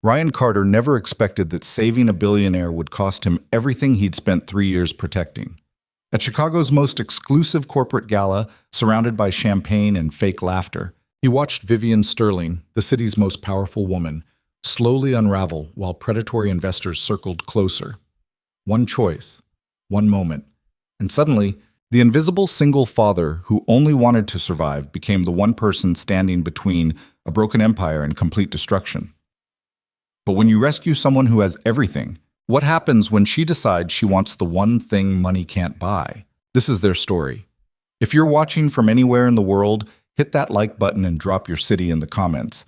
Ryan Carter never expected that saving a billionaire would cost him everything he'd spent 3 years protecting. At Chicago's most exclusive corporate gala, surrounded by champagne and fake laughter, he watched Vivian Sterling, the city's most powerful woman, slowly unravel while predatory investors circled closer. One choice, one moment, and suddenly, the invisible single father who only wanted to survive became the one person standing between a broken empire and complete destruction. But when you rescue someone who has everything, what happens when she decides she wants the one thing money can't buy? This is their story. If you're watching from anywhere in the world, hit that like button and drop your city in the comments.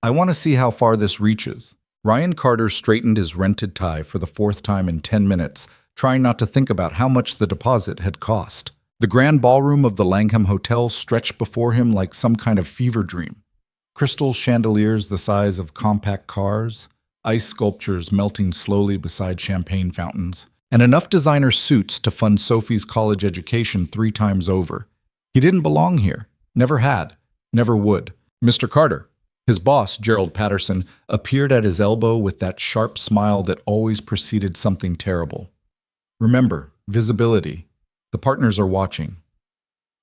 I want to see how far this reaches. Ryan Carter straightened his rented tie for the fourth time in 10 minutes, trying not to think about how much the deposit had cost. The grand ballroom of the Langham Hotel stretched before him like some kind of fever dream. Crystal chandeliers the size of compact cars, ice sculptures melting slowly beside champagne fountains, and enough designer suits to fund Sophie's college education 3 times over. He didn't belong here. Never had. Never would. Mr. Carter, his boss, Gerald Patterson, appeared at his elbow with that sharp smile that always preceded something terrible. Remember, visibility. The partners are watching.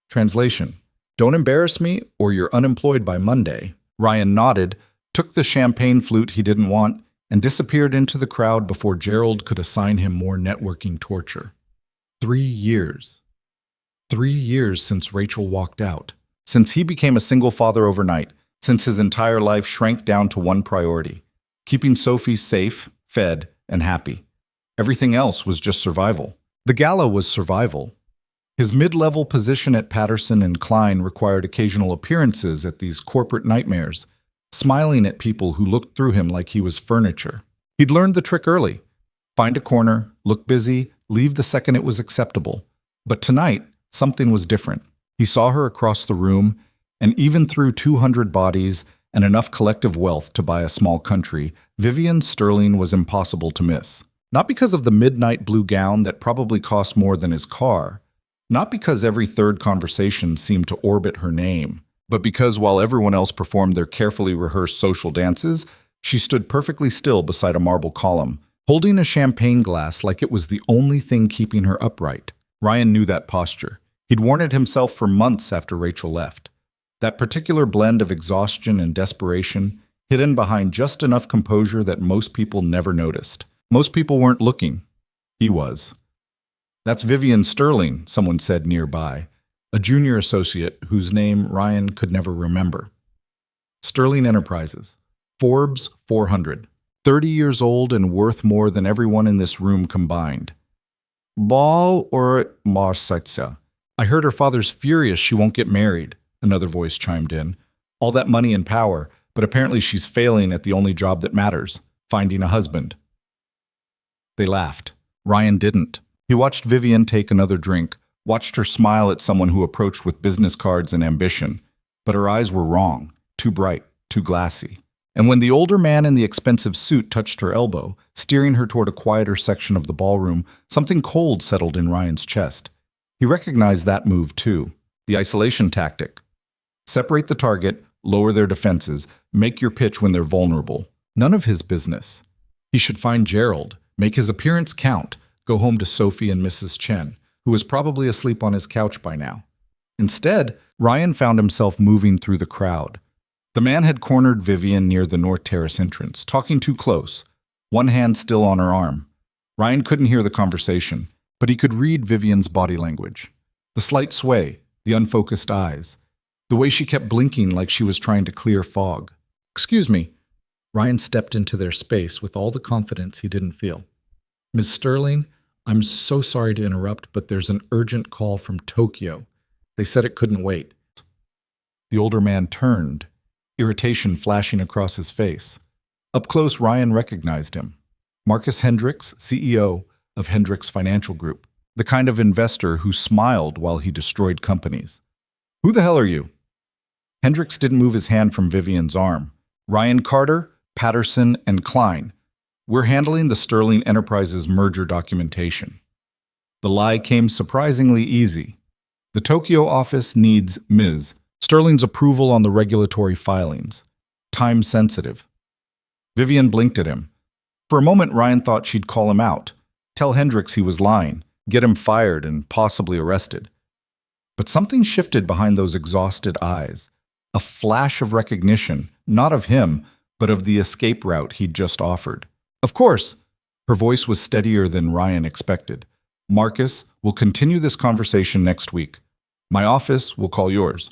Translation: don't embarrass me or you're unemployed by Monday. Ryan nodded, took the champagne flute he didn't want, and disappeared into the crowd before Gerald could assign him more networking torture. 3 years. 3 years since Rachel walked out. Since he became a single father overnight. Since his entire life shrank down to one priority: keeping Sophie safe, fed, and happy. Everything else was just survival. The gala was survival. His mid-level position at Patterson and Klein required occasional appearances at these corporate nightmares, smiling at people who looked through him like he was furniture. He'd learned the trick early. Find a corner, look busy, leave the second it was acceptable. But tonight, something was different. He saw her across the room, and even through 200 bodies and enough collective wealth to buy a small country, Vivian Sterling was impossible to miss. Not because of the midnight blue gown that probably cost more than his car, not because every third conversation seemed to orbit her name, but because while everyone else performed their carefully rehearsed social dances, she stood perfectly still beside a marble column, holding a champagne glass like it was the only thing keeping her upright. Ryan knew that posture. He'd worn it himself for months after Rachel left. That particular blend of exhaustion and desperation, hidden behind just enough composure that most people never noticed. Most people weren't looking. He was. "That's Vivian Sterling," someone said nearby, a junior associate whose name Ryan could never remember. Sterling Enterprises. Forbes 400. 30 years old and worth more than everyone in this room combined. Ball or Marsitza? I heard her father's furious she won't get married, another voice chimed in. All that money and power, but apparently she's failing at the only job that matters, finding a husband. They laughed. Ryan didn't. He watched Vivian take another drink, watched her smile at someone who approached with business cards and ambition. But her eyes were wrong, too bright, too glassy. And when the older man in the expensive suit touched her elbow, steering her toward a quieter section of the ballroom, something cold settled in Ryan's chest. He recognized that move too, the isolation tactic. Separate the target, lower their defenses, make your pitch when they're vulnerable. None of his business. He should find Gerald, make his appearance count, go home to Sophie and Mrs. Chen, who was probably asleep on his couch by now. Instead, Ryan found himself moving through the crowd. The man had cornered Vivian near the North Terrace entrance, talking too close, one hand still on her arm. Ryan couldn't hear the conversation, but he could read Vivian's body language. The slight sway, the unfocused eyes, the way she kept blinking like she was trying to clear fog. "Excuse me." Ryan stepped into their space with all the confidence he didn't feel. "Ms. Sterling, I'm so sorry to interrupt, but there's an urgent call from Tokyo. They said it couldn't wait." The older man turned, irritation flashing across his face. Up close, Ryan recognized him. Marcus Hendricks, CEO of Hendricks Financial Group, the kind of investor who smiled while he destroyed companies. "Who the hell are you?" Hendricks didn't move his hand from Vivian's arm. "Ryan Carter, Patterson, and Klein. We're handling the Sterling Enterprises merger documentation." The lie came surprisingly easy. "The Tokyo office needs Ms. Sterling's approval on the regulatory filings. Time sensitive." Vivian blinked at him. For a moment, Ryan thought she'd call him out, tell Hendricks he was lying, get him fired and possibly arrested. But something shifted behind those exhausted eyes. A flash of recognition, not of him, but of the escape route he'd just offered. Of course, her voice was steadier than Ryan expected. Marcus, we'll continue this conversation next week. My office will call yours.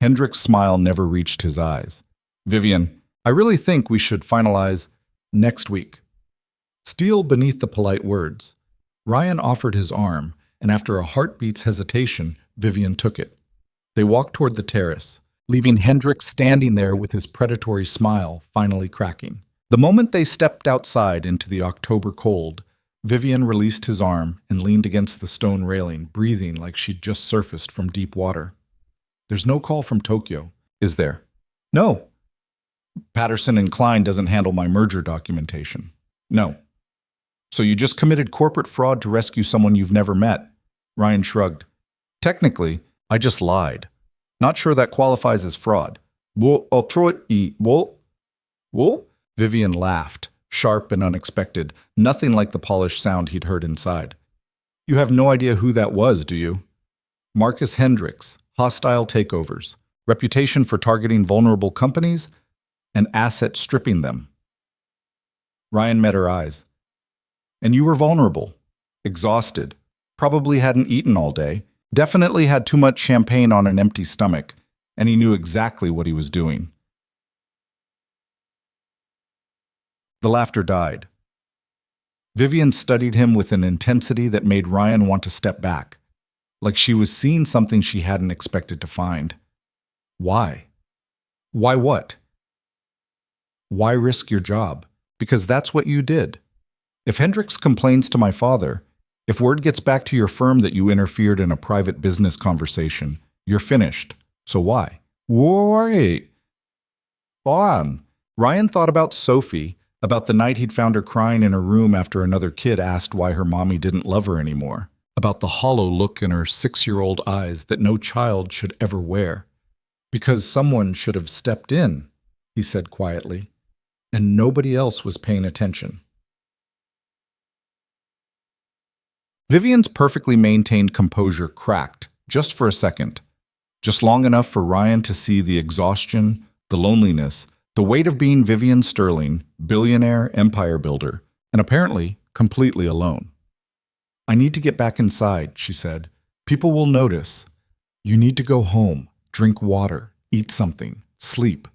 Hendricks' smile never reached his eyes. Vivian, I really think we should finalize next week. Steel beneath the polite words. Ryan offered his arm, and after a heartbeat's hesitation, Vivian took it. They walked toward the terrace, leaving Hendricks standing there with his predatory smile finally cracking. The moment they stepped outside into the October cold, Vivian released his arm and leaned against the stone railing, breathing like she'd just surfaced from deep water. There's no call from Tokyo, is there? No. Patterson and Klein doesn't handle my merger documentation. No. So you just committed corporate fraud to rescue someone you've never met? Ryan shrugged. Technically, I just lied. Not sure that qualifies as fraud. Vivian laughed, sharp and unexpected, nothing like the polished sound he'd heard inside. You have no idea who that was, do you? Marcus Hendricks, hostile takeovers, reputation for targeting vulnerable companies, and asset stripping them. Ryan met her eyes. And you were vulnerable, exhausted, probably hadn't eaten all day, definitely had too much champagne on an empty stomach, and he knew exactly what he was doing. The laughter died. Vivian studied him with an intensity that made Ryan want to step back, like she was seeing something she hadn't expected to find. Why? Why what? Why risk your job? Because that's what you did. If Hendricks complains to my father, if word gets back to your firm that you interfered in a private business conversation, you're finished. So why? Wait. On. Ryan thought about Sophie, about the night he'd found her crying in her room after another kid asked why her mommy didn't love her anymore, about the hollow look in her 6-year-old eyes that no child should ever wear. Because someone should have stepped in, he said quietly, and nobody else was paying attention. Vivian's perfectly maintained composure cracked, just for a second, just long enough for Ryan to see the exhaustion, the loneliness, the weight of being Vivian Sterling, billionaire empire builder, and apparently completely alone. I need to get back inside, she said. People will notice. You need to go home, drink water, eat something, sleep.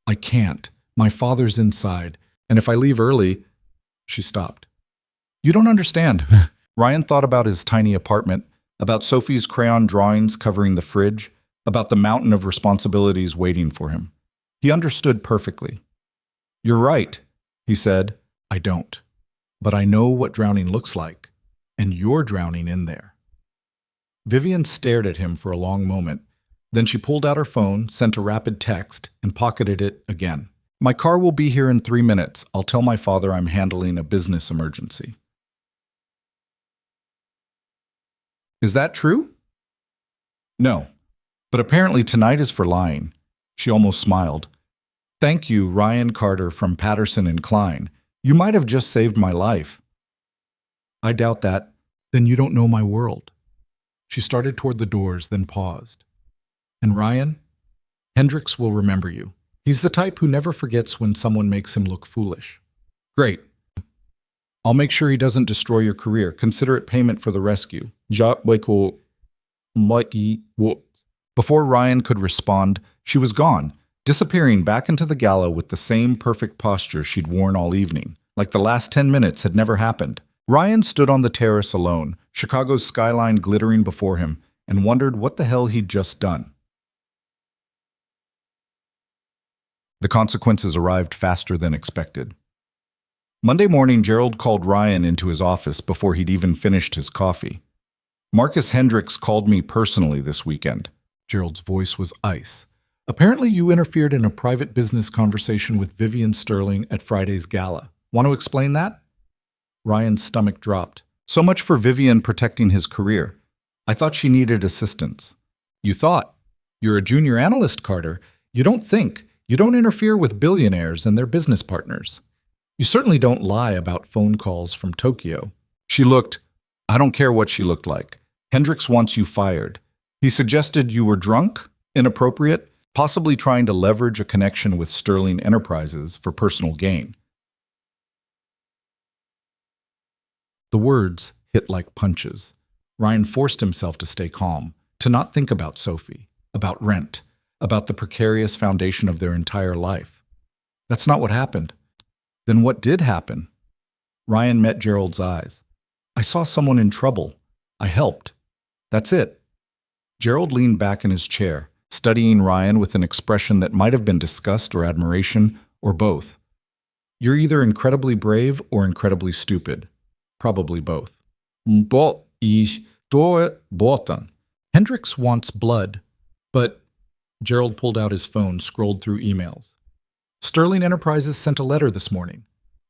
I can't. My father's inside, and if I leave early... She stopped. You don't understand. Ryan thought about his tiny apartment, about Sophie's crayon drawings covering the fridge, about the mountain of responsibilities waiting for him. He understood perfectly. You're right, he said. I don't. But I know what drowning looks like, and you're drowning in there. Vivian stared at him for a long moment. Then she pulled out her phone, sent a rapid text, and pocketed it again. My car will be here in 3 minutes. I'll tell my father I'm handling a business emergency. Is that true? No. But apparently tonight is for lying. She almost smiled. Thank you, Ryan Carter from Patterson and Klein. You might have just saved my life. I doubt that. Then you don't know my world. She started toward the doors, then paused. And Ryan? Hendricks will remember you. He's the type who never forgets when someone makes him look foolish. Great. I'll make sure he doesn't destroy your career. Consider it payment for the rescue. Before Ryan could respond, she was gone, disappearing back into the gala with the same perfect posture she'd worn all evening, like the last 10 minutes had never happened. Ryan stood on the terrace alone, Chicago's skyline glittering before him, and wondered what the hell he'd just done. The consequences arrived faster than expected. Monday morning, Gerald called Ryan into his office before he'd even finished his coffee. Marcus Hendricks called me personally this weekend. Gerald's voice was ice. Apparently you interfered in a private business conversation with Vivian Sterling at Friday's gala. Want to explain that? Ryan's stomach dropped. So much for Vivian protecting his career. I thought she needed assistance. You thought? You're a junior analyst, Carter. You don't think. You don't interfere with billionaires and their business partners. You certainly don't lie about phone calls from Tokyo. I don't care what she looked like. Hendricks wants you fired. He suggested you were drunk, inappropriate, possibly trying to leverage a connection with Sterling Enterprises for personal gain. The words hit like punches. Ryan forced himself to stay calm, to not think about Sophie, about rent, about the precarious foundation of their entire life. That's not what happened. Then what did happen? Ryan met Gerald's eyes. I saw someone in trouble. I helped. That's it. Gerald leaned back in his chair, studying Ryan with an expression that might have been disgust or admiration, or both. You're either incredibly brave or incredibly stupid. Probably both. Hendricks wants blood. But Gerald pulled out his phone, scrolled through emails. Sterling Enterprises sent a letter this morning.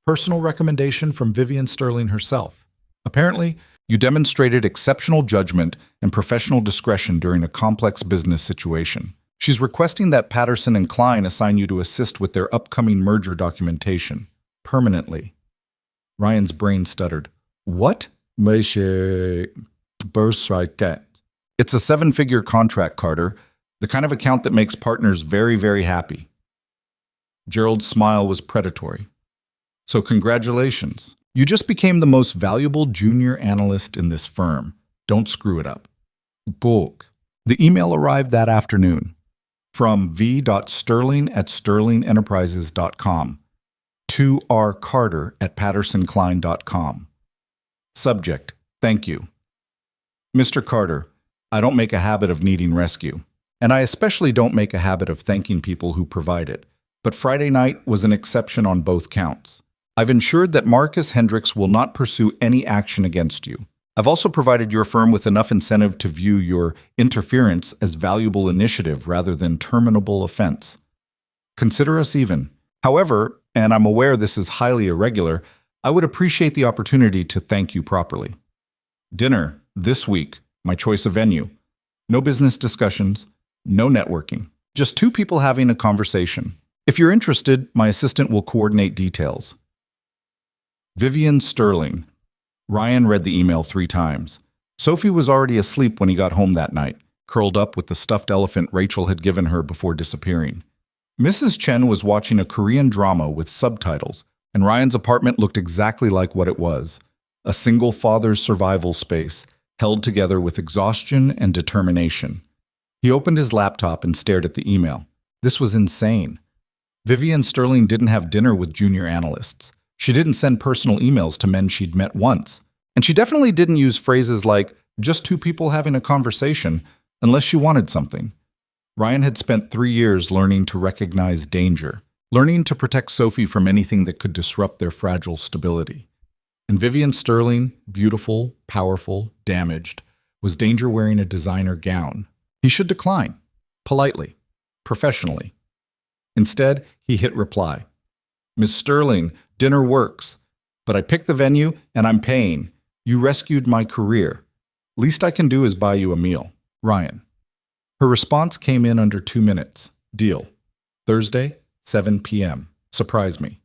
Personal recommendation from Vivian Sterling herself. Apparently, you demonstrated exceptional judgment and professional discretion during a complex business situation. She's requesting that Patterson and Klein assign you to assist with their upcoming merger documentation. Permanently. Ryan's brain stuttered. What? It's a 7-figure contract, Carter. The kind of account that makes partners very, very happy. Gerald's smile was predatory. So congratulations. You just became the most valuable junior analyst in this firm. Don't screw it up. Book. The email arrived that afternoon from v.sterling@sterlingenterprises.com to rcarter@pattersonklein.com. Subject: Thank you. Mr. Carter, I don't make a habit of needing rescue, and I especially don't make a habit of thanking people who provide it. But Friday night was an exception on both counts. I've ensured that Marcus Hendricks will not pursue any action against you. I've also provided your firm with enough incentive to view your interference as valuable initiative rather than terminable offense. Consider us even. However, and I'm aware this is highly irregular, I would appreciate the opportunity to thank you properly. Dinner, this week, my choice of venue. No business discussions, no networking. Just two people having a conversation. If you're interested, my assistant will coordinate details. Vivian Sterling. Ryan read the email 3 times. Sophie was already asleep when he got home that night, curled up with the stuffed elephant Rachel had given her before disappearing. Mrs. Chen was watching a Korean drama with subtitles, and Ryan's apartment looked exactly like what it was. A single father's survival space, held together with exhaustion and determination. He opened his laptop and stared at the email. This was insane. Vivian Sterling didn't have dinner with junior analysts. She didn't send personal emails to men she'd met once. And she definitely didn't use phrases like, just two people having a conversation, unless she wanted something. Ryan had spent 3 years learning to recognize danger, learning to protect Sophie from anything that could disrupt their fragile stability. And Vivian Sterling, beautiful, powerful, damaged, was danger wearing a designer gown. He should decline, politely, professionally. Instead, he hit reply. Miss Sterling, dinner works, but I picked the venue and I'm paying. You rescued my career. Least I can do is buy you a meal. Ryan. Her response came in under 2 minutes. Deal. Thursday, 7 p.m. Surprise me.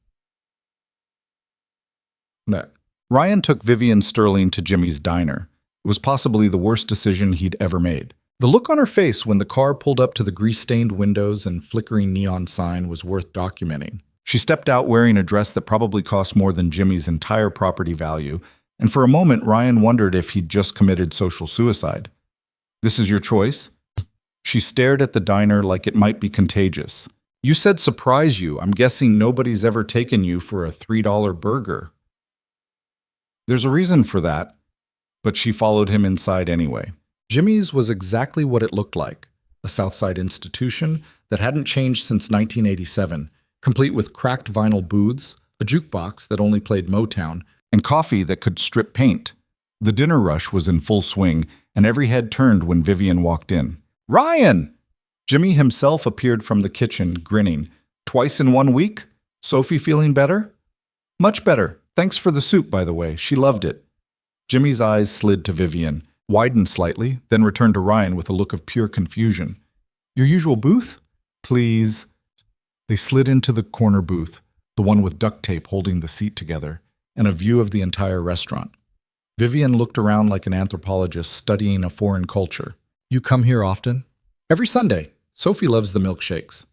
No. Ryan took Vivian Sterling to Jimmy's diner. It was possibly the worst decision he'd ever made. The look on her face when the car pulled up to the grease-stained windows and flickering neon sign was worth documenting. She stepped out wearing a dress that probably cost more than Jimmy's entire property value, and for a moment Ryan wondered if he'd just committed social suicide. This is your choice? She stared at the diner like it might be contagious. You said surprise you. I'm guessing nobody's ever taken you for a $3 burger. There's a reason for that, but she followed him inside anyway. Jimmy's was exactly what it looked like, a Southside institution that hadn't changed since 1987, complete with cracked vinyl booths, a jukebox that only played Motown, and coffee that could strip paint. The dinner rush was in full swing, and every head turned when Vivian walked in. Ryan! Jimmy himself appeared from the kitchen, grinning. Twice in 1 week? Sophie feeling better? Much better. Thanks for the soup, by the way. She loved it. Jimmy's eyes slid to Vivian, widened slightly, then returned to Ryan with a look of pure confusion. Your usual booth? Please. They slid into the corner booth, the one with duct tape holding the seat together, and a view of the entire restaurant. Vivian looked around like an anthropologist studying a foreign culture. You come here often? Every Sunday. Sophie loves the milkshakes.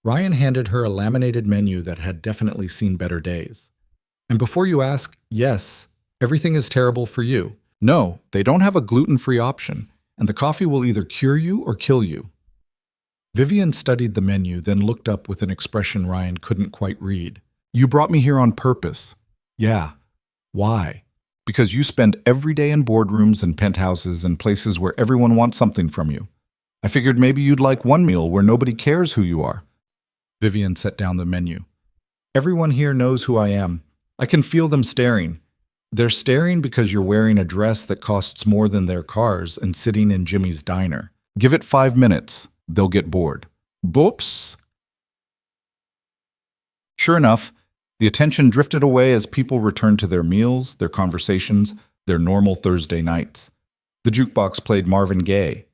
Ryan handed her a laminated menu that had definitely seen better days. And before you ask, yes, everything is terrible for you. No, they don't have a gluten-free option, and the coffee will either cure you or kill you. Vivian studied the menu, then looked up with an expression Ryan couldn't quite read. You brought me here on purpose. Yeah. Why? Because you spend every day in boardrooms and penthouses and places where everyone wants something from you. I figured maybe you'd like one meal where nobody cares who you are. Vivian set down the menu. Everyone here knows who I am. I can feel them staring. They're staring because you're wearing a dress that costs more than their cars and sitting in Jimmy's diner. Give it 5 minutes. They'll get bored. Boops! Sure enough, the attention drifted away as people returned to their meals, their conversations, their normal Thursday nights. The jukebox played Marvin Gaye.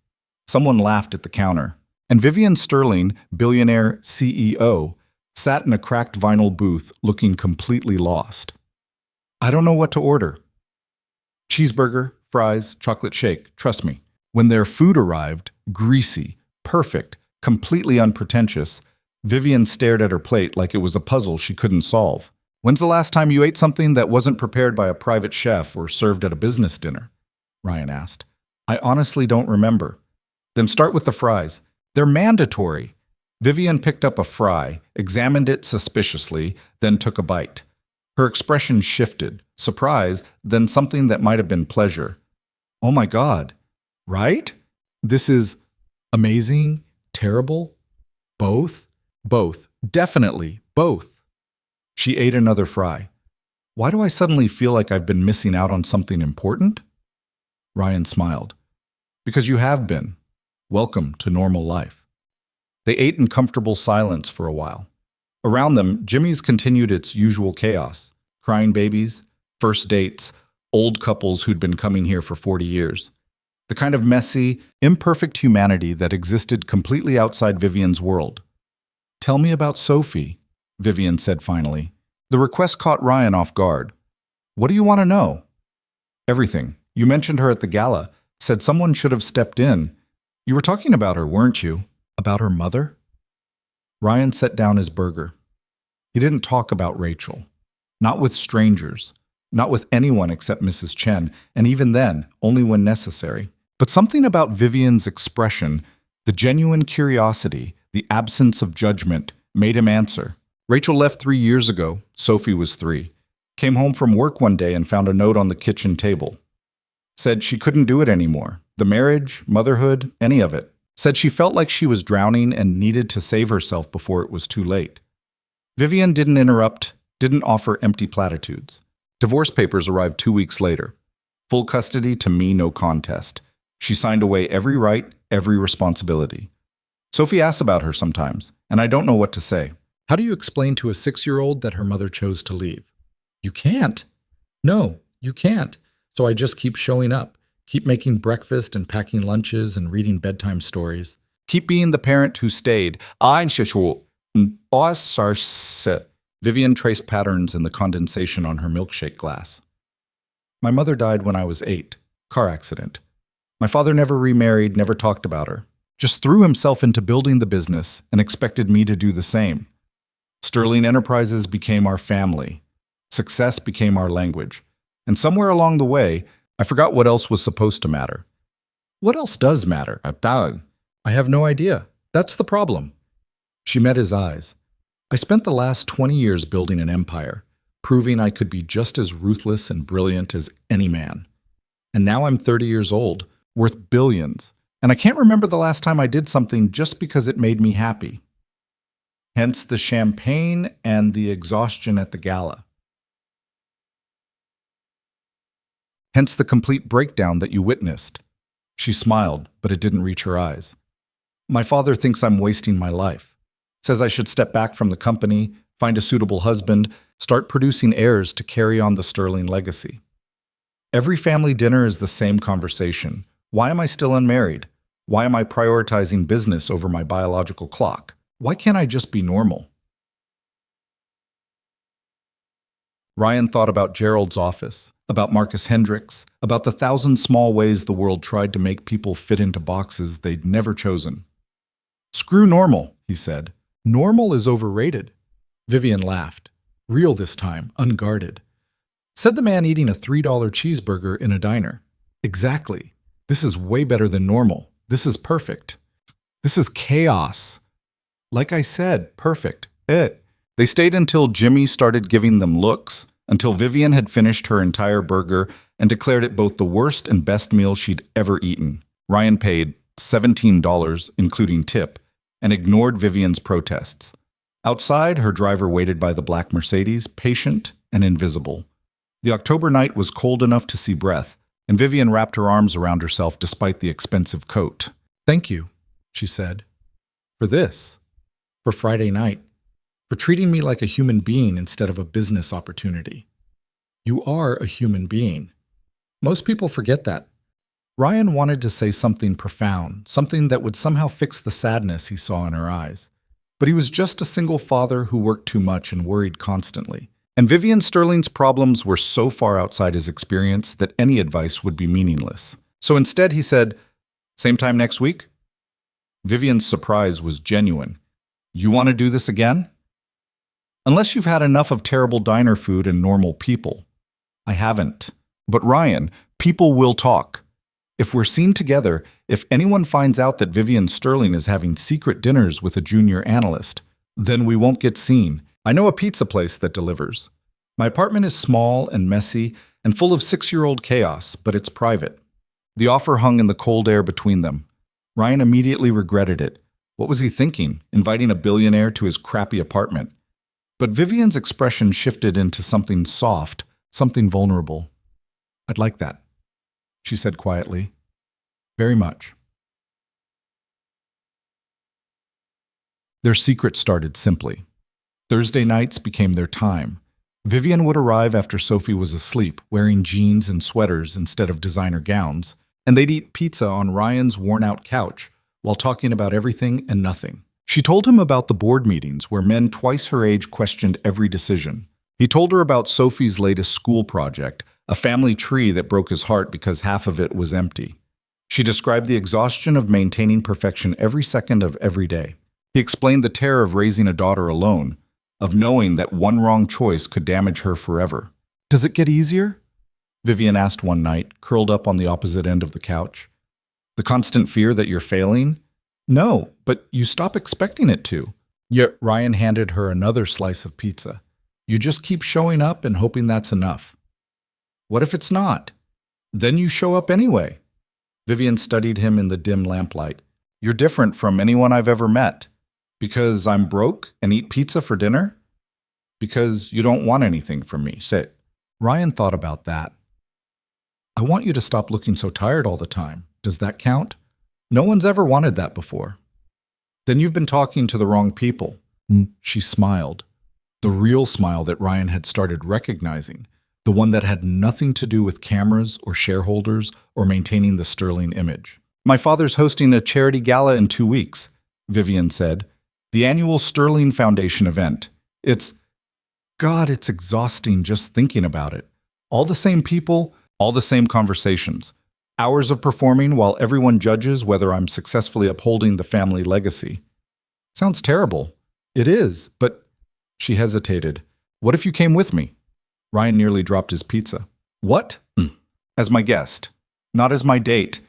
Someone laughed at the counter. And Vivian Sterling, Billionaire CEO, sat in a cracked vinyl booth looking completely lost. I don't know what to order. Cheeseburger, fries, chocolate shake, trust me. When their food arrived, greasy, perfect, completely unpretentious, Vivian stared at her plate like it was a puzzle she couldn't solve. When's the last time you ate something that wasn't prepared by a private chef or served at a business dinner? Ryan asked. I honestly don't remember. Then start with the fries. They're mandatory. Vivian picked up a fry, examined it suspiciously, then took a bite. Her expression shifted, surprise, then something that might have been pleasure. Oh my God, right? This is amazing, terrible, both? Both, definitely, both. She ate another fry. Why do I suddenly feel like I've been missing out on something important? Ryan smiled. Because you have been. Welcome to normal life. They ate in comfortable silence for a while. Around them, Jimmy's continued its usual chaos. Crying babies, first dates, old couples who'd been coming here for 40 years. The kind of messy, imperfect humanity that existed completely outside Vivian's world. Tell me about Sophie, Vivian said finally. The request caught Ryan off guard. What do you want to know? Everything. You mentioned her at the gala, said someone should have stepped in. You were talking about her, weren't you? About her mother? Ryan set down his burger. He didn't talk about Rachel. Not with strangers. Not with anyone except Mrs. Chen, and even then, only when necessary. But something about Vivian's expression, the genuine curiosity, the absence of judgment, made him answer. Rachel left 3 years ago. Sophie was 3. Came home from work one day and found a note on the kitchen table. Said she couldn't do it anymore. The marriage, motherhood, any of it. Said she felt like she was drowning and needed to save herself before it was too late. Vivian didn't interrupt, didn't offer empty platitudes. Divorce papers arrived 2 weeks later. Full custody to me, no contest. She signed away every right, every responsibility. Sophie asks about her sometimes, and I don't know what to say. How do you explain to a 6-year-old that her mother chose to leave? You can't. No, you can't. So I just keep showing up. Keep making breakfast and packing lunches and reading bedtime stories. Keep being the parent who stayed. Vivian traced patterns in the condensation on her milkshake glass. My mother died when I was 8. Car accident. My father never remarried, never talked about her. Just threw himself into building the business and expected me to do the same. Sterling Enterprises became our family. Success became our language. And somewhere along the way, I forgot what else was supposed to matter. What else does matter? I have no idea. That's the problem. She met his eyes. I spent the last 20 years building an empire, proving I could be just as ruthless and brilliant as any man. And now I'm 30 years old, worth billions, and I can't remember the last time I did something just because it made me happy. Hence the champagne and the exhaustion at the gala. Hence the complete breakdown that you witnessed. She smiled, but it didn't reach her eyes. My father thinks I'm wasting my life. Says I should step back from the company, find a suitable husband, start producing heirs to carry on the Sterling legacy. Every family dinner is the same conversation. Why am I still unmarried? Why am I prioritizing business over my biological clock? Why can't I just be normal? Ryan thought about Gerald's office, about Marcus Hendricks, about the thousand small ways the world tried to make people fit into boxes they'd never chosen. Screw normal, he said. Normal is overrated. Vivian laughed. Real this time, unguarded. Said the man eating a $3 cheeseburger in a diner. Exactly. This is way better than normal. This is perfect. This is chaos. Like I said, perfect. They stayed until Jimmy started giving them looks, until Vivian had finished her entire burger and declared it both the worst and best meal she'd ever eaten. Ryan paid $17, including tip, and ignored Vivian's protests. Outside, her driver waited by the black Mercedes, patient and invisible. The October night was cold enough to see breath, and Vivian wrapped her arms around herself despite the expensive coat. Thank you, she said. For this. For Friday night. For treating me like a human being instead of a business opportunity. You are a human being. Most people forget that. Ryan wanted to say something profound, something that would somehow fix the sadness he saw in her eyes. But he was just a single father who worked too much and worried constantly. And Vivian Sterling's problems were so far outside his experience that any advice would be meaningless. So instead he said, "Same time next week?" Vivian's surprise was genuine. "You want to do this again?" "Unless you've had enough of terrible diner food and normal people." "I haven't. But Ryan, people will talk. If we're seen together, if anyone finds out that Vivian Sterling is having secret dinners with a junior analyst, then we won't get seen. I know a pizza place that delivers. My apartment is small and messy and full of 6-year-old chaos, but it's private." The offer hung in the cold air between them. Ryan immediately regretted it. What was he thinking, inviting a billionaire to his crappy apartment? But Vivian's expression shifted into something soft, something vulnerable. "I'd like that," she said quietly. "Very much." Their secret started simply. Thursday nights became their time. Vivian would arrive after Sophie was asleep, wearing jeans and sweaters instead of designer gowns, and they'd eat pizza on Ryan's worn-out couch while talking about everything and nothing. She told him about the board meetings where men twice her age questioned every decision. He told her about Sophie's latest school project, a family tree that broke his heart because half of it was empty. She described the exhaustion of maintaining perfection every second of every day. He explained the terror of raising a daughter alone, of knowing that one wrong choice could damage her forever. "Does it get easier?" Vivian asked one night, curled up on the opposite end of the couch. "The constant fear that you're failing?" "No, but you stop expecting it to." Yet Ryan handed her another slice of pizza. "You just keep showing up and hoping that's enough." "What if it's not?" "Then you show up anyway." Vivian studied him in the dim lamplight. "You're different from anyone I've ever met. Because I'm broke and eat pizza for dinner? Because you don't want anything from me, say." Ryan thought about that. "I want you to stop looking so tired all the time. Does that count?" "No one's ever wanted that before." "Then you've been talking to the wrong people." She smiled. The real smile that Ryan had started recognizing. The one that had nothing to do with cameras or shareholders or maintaining the Sterling image. "My father's hosting a charity gala in 2 weeks," Vivian said. "The annual Sterling Foundation event. It's exhausting just thinking about it. All the same people, all the same conversations. Hours of performing while everyone judges whether I'm successfully upholding the family legacy." "Sounds terrible." "It is, but..." She hesitated. "What if you came with me?" Ryan nearly dropped his pizza. "What?" "As my guest. Not as my date.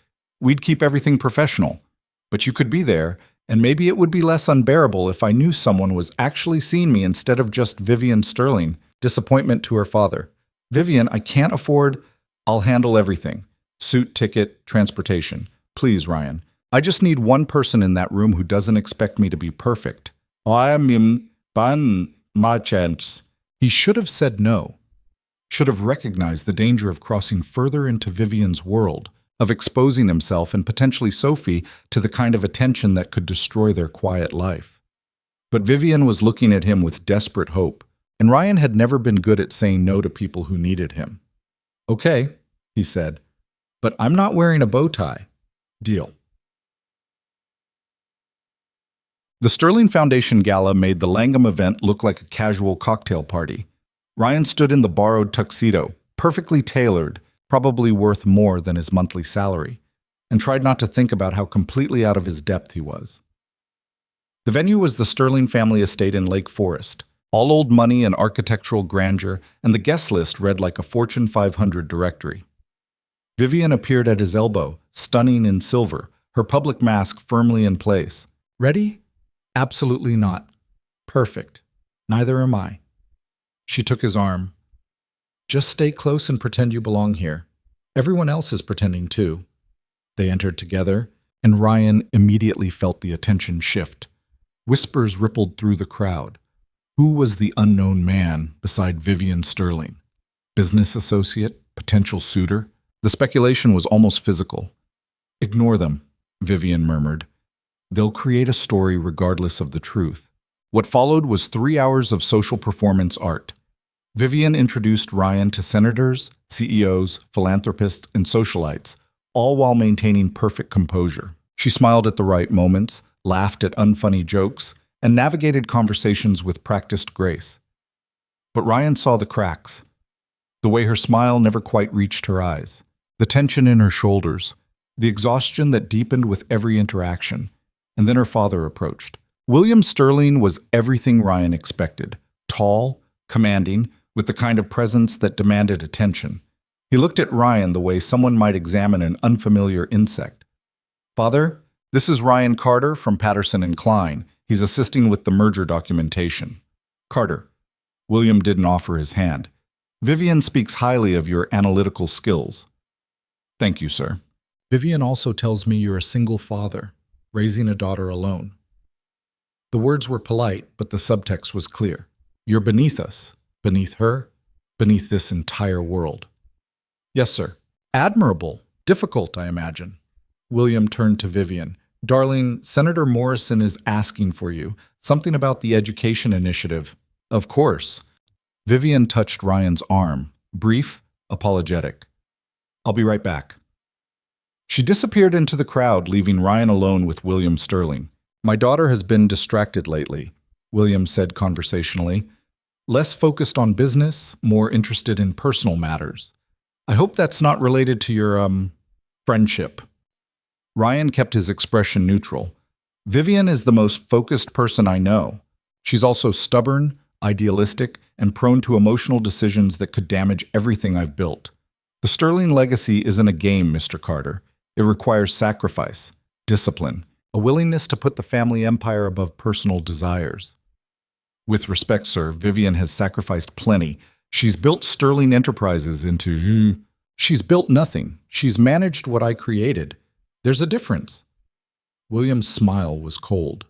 We'd keep everything professional. But you could be there, and maybe it would be less unbearable if I knew someone was actually seeing me instead of just Vivian Sterling." Disappointment to her father. "Vivian, I can't afford..." "I'll handle everything. Suit, ticket, transportation. Please, Ryan. I just need one person in that room who doesn't expect me to be perfect." "I'm ban my chance." He should have said no. Should have recognized the danger of crossing further into Vivian's world, of exposing himself and potentially Sophie to the kind of attention that could destroy their quiet life. But Vivian was looking at him with desperate hope, and Ryan had never been good at saying no to people who needed him. "Okay," he said, "but I'm not wearing a bow tie. Deal." The Sterling Foundation Gala made the Langham event look like a casual cocktail party. Ryan stood in the borrowed tuxedo, perfectly tailored, probably worth more than his monthly salary, and tried not to think about how completely out of his depth he was. The venue was the Sterling family estate in Lake Forest, all old money and architectural grandeur, and the guest list read like a Fortune 500 directory. Vivian appeared at his elbow, stunning in silver, her public mask firmly in place. Ready? Absolutely not. Perfect. Neither am I. She took his arm. Just stay close and pretend you belong here. Everyone else is pretending too. They entered together, and Ryan immediately felt the attention shift. Whispers rippled through the crowd. Who was the unknown man beside Vivian Sterling? Business associate? Potential suitor? The speculation was almost physical. Ignore them, Vivian murmured. They'll create a story regardless of the truth. What followed was 3 hours of social performance art. Vivian introduced Ryan to senators, CEOs, philanthropists, and socialites, all while maintaining perfect composure. She smiled at the right moments, laughed at unfunny jokes, and navigated conversations with practiced grace. But Ryan saw the cracks. The way her smile never quite reached her eyes, the tension in her shoulders, the exhaustion that deepened with every interaction. And then her father approached. William Sterling was everything Ryan expected. Tall, commanding, with the kind of presence that demanded attention. He looked at Ryan the way someone might examine an unfamiliar insect. Father, this is Ryan Carter from Patterson and Klein. He's assisting with the merger documentation. Carter. William didn't offer his hand. Vivian speaks highly of your analytical skills. Thank you, sir. Vivian also tells me you're a single father, raising a daughter alone. The words were polite, but the subtext was clear. You're beneath us, beneath her, beneath this entire world. Yes, sir. Admirable. Difficult, I imagine. William turned to Vivian. Darling, Senator Morrison is asking for you. Something about the education initiative. Of course. Vivian touched Ryan's arm, brief, apologetic. I'll be right back. She disappeared into the crowd, leaving Ryan alone with William Sterling. My daughter has been distracted lately, William said conversationally. Less focused on business, more interested in personal matters. I hope that's not related to your, friendship. Ryan kept his expression neutral. Vivian is the most focused person I know. She's also stubborn, idealistic, and prone to emotional decisions that could damage everything I've built. The Sterling legacy isn't a game, Mr. Carter. It requires sacrifice, discipline, a willingness to put the family empire above personal desires. With respect, sir, Vivian has sacrificed plenty. She's built Sterling Enterprises into... She's built nothing. She's managed what I created. There's a difference. William's smile was cold.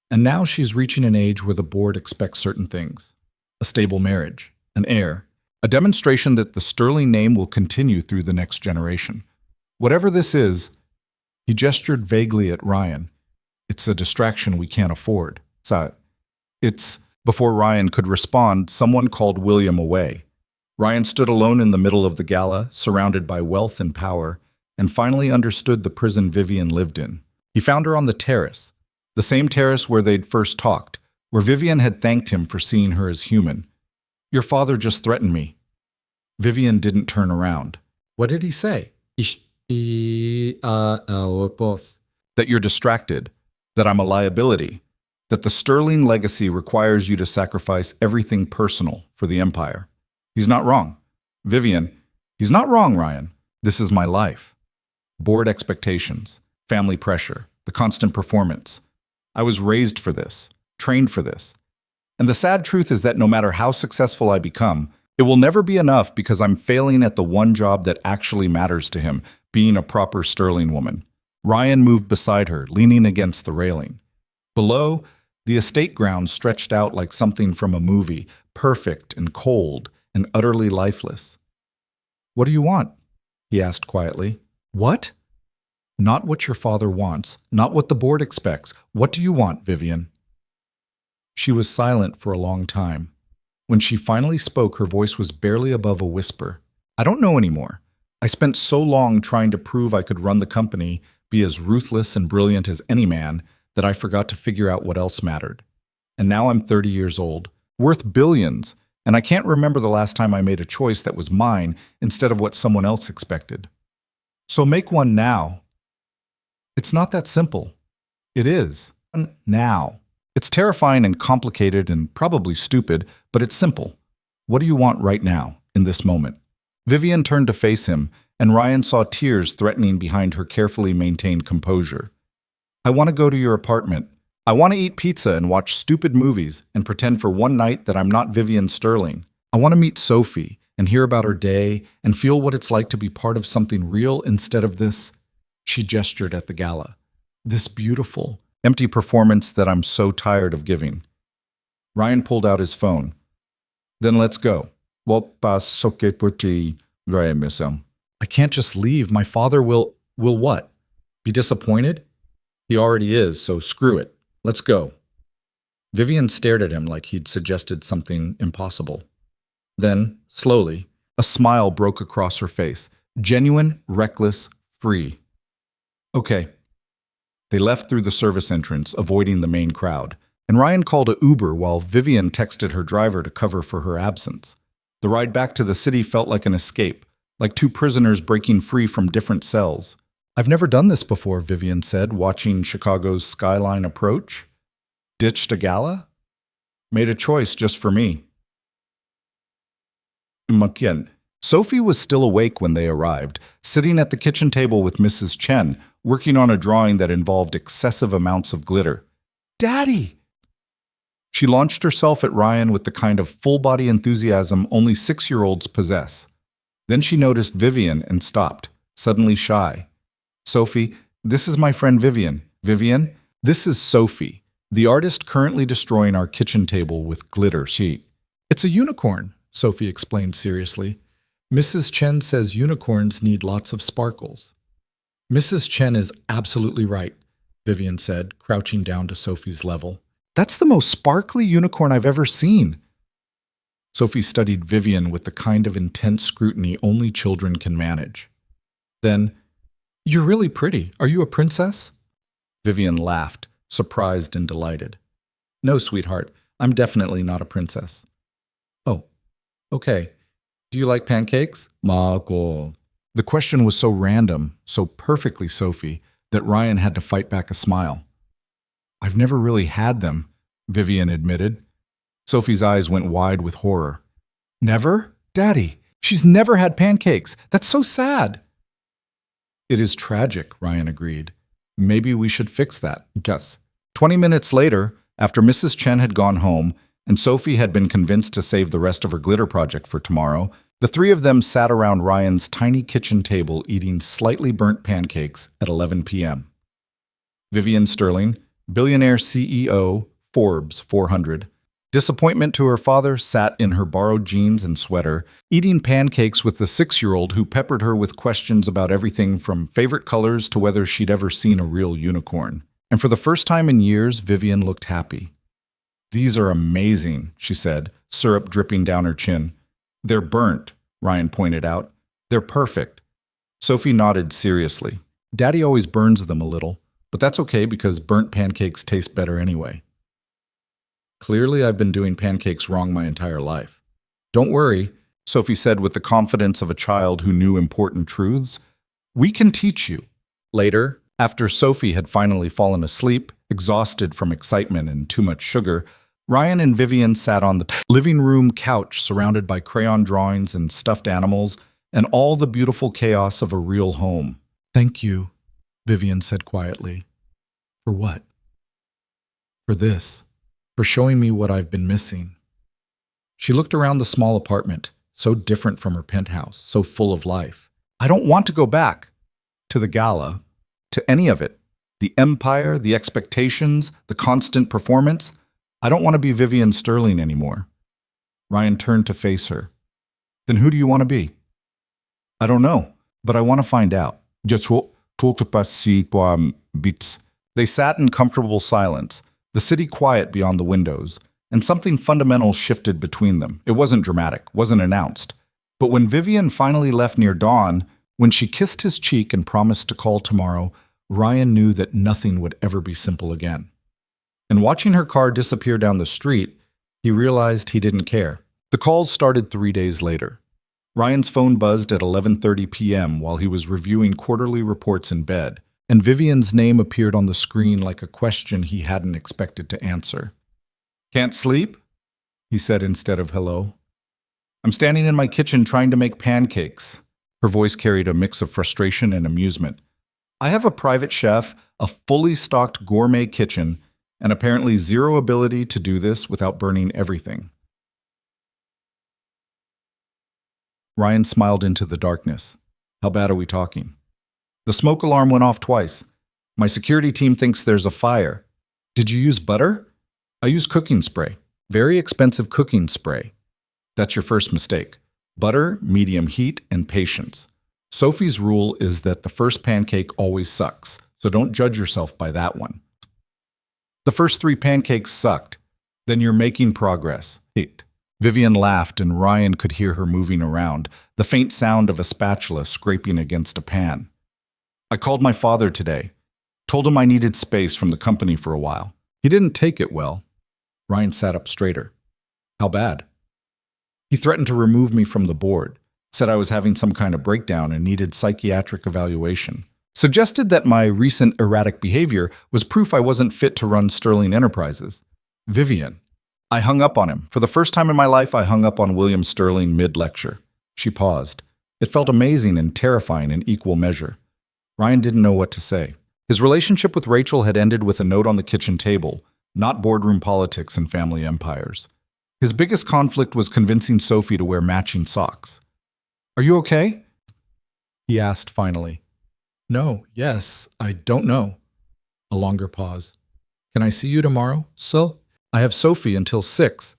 And now she's reaching an age where the board expects certain things. A stable marriage, an heir, a demonstration that the Sterling name will continue through the next generation. Whatever this is, he gestured vaguely at Ryan. It's a distraction we can't afford. Before Ryan could respond, someone called William away. Ryan stood alone in the middle of the gala, surrounded by wealth and power, and finally understood the prison Vivian lived in. He found her on the terrace, the same terrace where they'd first talked, where Vivian had thanked him for seeing her as human. Your father just threatened me. Vivian didn't turn around. What did he say? That you're distracted, that I'm a liability, that the Sterling legacy requires you to sacrifice everything personal for the empire. He's not wrong. Vivian, he's not wrong, Ryan. This is my life. Board expectations, family pressure, the constant performance. I was raised for this, trained for this. And the sad truth is that no matter how successful I become, it will never be enough because I'm failing at the one job that actually matters to him, being a proper Sterling woman. Ryan moved beside her, leaning against the railing. Below, the estate grounds stretched out like something from a movie, perfect and cold and utterly lifeless. What do you want? He asked quietly. What? Not what your father wants, not what the board expects. What do you want, Vivian? She was silent for a long time. When she finally spoke, her voice was barely above a whisper. I don't know anymore. I spent so long trying to prove I could run the company, be as ruthless and brilliant as any man, that I forgot to figure out what else mattered. And now I'm 30 years old, worth billions, and I can't remember the last time I made a choice that was mine instead of what someone else expected. So make one now. It's not that simple. It is. Now. It's terrifying and complicated and probably stupid, but it's simple. What do you want right now, in this moment? Vivian turned to face him, and Ryan saw tears threatening behind her carefully maintained composure. I want to go to your apartment. I want to eat pizza and watch stupid movies and pretend for one night that I'm not Vivian Sterling. I want to meet Sophie and hear about her day and feel what it's like to be part of something real instead of this, she gestured at the gala, this beautiful, empty performance that I'm so tired of giving. Ryan pulled out his phone. Then let's go. I can't just leave. My father will what? Be disappointed? He already is, so screw it. Let's go. Vivian stared at him like he'd suggested something impossible. Then, slowly, a smile broke across her face. Genuine, reckless, free. Okay. They left through the service entrance, avoiding the main crowd, and Ryan called an Uber while Vivian texted her driver to cover for her absence. The ride back to the city felt like an escape, like two prisoners breaking free from different cells. I've never done this before, Vivian said, watching Chicago's skyline approach. Ditched a gala? Made a choice just for me. Sophie was still awake when they arrived, sitting at the kitchen table with Mrs. Chen, working on a drawing that involved excessive amounts of glitter. Daddy! She launched herself at Ryan with the kind of full-body enthusiasm only 6-year-olds possess. Then she noticed Vivian and stopped, suddenly shy. Sophie, this is my friend Vivian. Vivian, this is Sophie, the artist currently destroying our kitchen table with glitter sheet. It's a unicorn, Sophie explained seriously. Mrs. Chen says unicorns need lots of sparkles. Mrs. Chen is absolutely right, Vivian said, crouching down to Sophie's level. That's the most sparkly unicorn I've ever seen. Sophie studied Vivian with the kind of intense scrutiny only children can manage. Then, you're really pretty. Are you a princess? Vivian laughed, surprised and delighted. No, sweetheart, I'm definitely not a princess. Oh, okay. Do you like pancakes? Mago. The question was so random, so perfectly Sophie, that Ryan had to fight back a smile. I've never really had them, Vivian admitted. Sophie's eyes went wide with horror. Never? Daddy, she's never had pancakes. That's so sad. It is tragic, Ryan agreed. Maybe we should fix that. Yes. 20 minutes later, after Mrs. Chen had gone home and Sophie had been convinced to save the rest of her glitter project for tomorrow, the three of them sat around Ryan's tiny kitchen table eating slightly burnt pancakes at 11 p.m. Vivian Sterling, Billionaire CEO, Forbes 400. Disappointment to her father, sat in her borrowed jeans and sweater, eating pancakes with the 6-year-old who peppered her with questions about everything from favorite colors to whether she'd ever seen a real unicorn. And for the first time in years, Vivian looked happy. These are amazing, she said, syrup dripping down her chin. They're burnt, Ryan pointed out. They're perfect. Sophie nodded seriously. Daddy always burns them a little, but that's okay because burnt pancakes taste better anyway. Clearly, I've been doing pancakes wrong my entire life. Don't worry, Sophie said with the confidence of a child who knew important truths. We can teach you. Later, after Sophie had finally fallen asleep, exhausted from excitement and too much sugar, Ryan and Vivian sat on the living room couch surrounded by crayon drawings and stuffed animals and all the beautiful chaos of a real home. Thank you, Vivian said quietly. For what? For this. For showing me what I've been missing. She looked around the small apartment, so different from her penthouse, so full of life. I don't want to go back. To the gala. To any of it. The empire, the expectations, the constant performance. I don't want to be Vivian Sterling anymore. Ryan turned to face her. Then who do you want to be? I don't know, but I want to find out. They sat in comfortable silence, the city quiet beyond the windows, and something fundamental shifted between them. It wasn't dramatic, wasn't announced. But when Vivian finally left near dawn, when she kissed his cheek and promised to call tomorrow, Ryan knew that nothing would ever be simple again. And watching her car disappear down the street, he realized he didn't care. The calls started 3 days later. Ryan's phone buzzed at 11:30 p.m. while he was reviewing quarterly reports in bed, and Vivian's name appeared on the screen like a question he hadn't expected to answer. "Can't sleep?" he said instead of hello. "I'm standing in my kitchen trying to make pancakes." Her voice carried a mix of frustration and amusement. "I have a private chef, a fully stocked gourmet kitchen, and apparently zero ability to do this without burning everything." Ryan smiled into the darkness. "How bad are we talking?" "The smoke alarm went off twice. My security team thinks there's a fire." "Did you use butter?" "I use cooking spray. Very expensive cooking spray." "That's your first mistake. Butter, medium heat, and patience. Sophie's rule is that the first pancake always sucks, so don't judge yourself by that one." "The first 3 pancakes sucked. Then you're making progress." Vivian laughed, and Ryan could hear her moving around, the faint sound of a spatula scraping against a pan. "I called my father today. Told him I needed space from the company for a while. He didn't take it well." Ryan sat up straighter. "How bad?" "He threatened to remove me from the board. Said I was having some kind of breakdown and needed psychiatric evaluation. Suggested that my recent erratic behavior was proof I wasn't fit to run Sterling Enterprises." "Vivian." "I hung up on him. For the first time in my life, I hung up on William Sterling mid-lecture." She paused. It felt amazing and terrifying in equal measure. Ryan didn't know what to say. His relationship with Rachel had ended with a note on the kitchen table, not boardroom politics and family empires. His biggest conflict was convincing Sophie to wear matching socks. "Are you okay?" he asked finally. "No, yes, I don't know." A longer pause. "Can I see you tomorrow, so?" "I have Sophie until 6.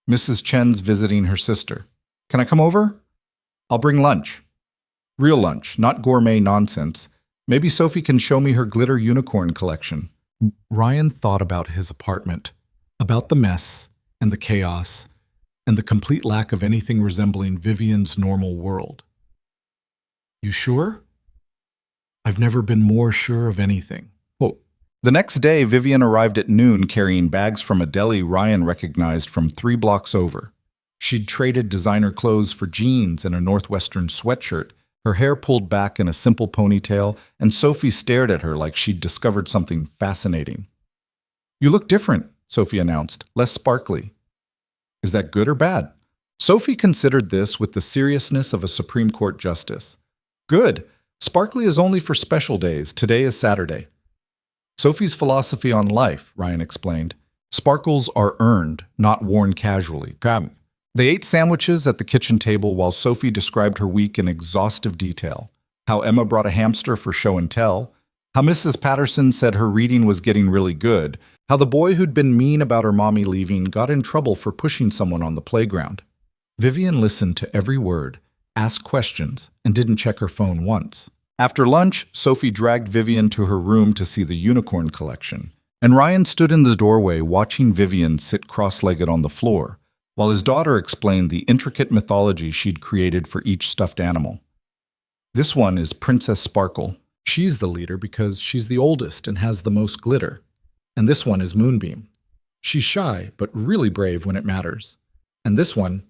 Mrs. Chen's visiting her sister. Can I come over?" "I'll bring lunch. Real lunch, not gourmet nonsense. Maybe Sophie can show me her glitter unicorn collection." Ryan thought about his apartment, about the mess and the chaos, and the complete lack of anything resembling Vivian's normal world. "You sure?" "I've never been more sure of anything." The next day, Vivian arrived at noon carrying bags from a deli Ryan recognized from 3 blocks over. She'd traded designer clothes for jeans and a Northwestern sweatshirt, her hair pulled back in a simple ponytail, and Sophie stared at her like she'd discovered something fascinating. "You look different," Sophie announced, "less sparkly." Is that good or bad? Sophie considered this with the seriousness of a Supreme Court justice. "Good. Sparkly is only for special days. Today is Saturday." Sophie's philosophy on life, Ryan explained. Sparkles are earned, not worn casually. They ate sandwiches at the kitchen table while Sophie described her week in exhaustive detail. How Emma brought a hamster for show and tell. How Mrs. Patterson said her reading was getting really good. How the boy who'd been mean about her mommy leaving got in trouble for pushing someone on the playground. Vivian listened to every word, asked questions, and didn't check her phone once. After lunch, Sophie dragged Vivian to her room to see the unicorn collection, and Ryan stood in the doorway watching Vivian sit cross-legged on the floor, while his daughter explained the intricate mythology she'd created for each stuffed animal. "This one is Princess Sparkle. She's the leader because she's the oldest and has the most glitter. And this one is Moonbeam. She's shy, but really brave when it matters. And this one,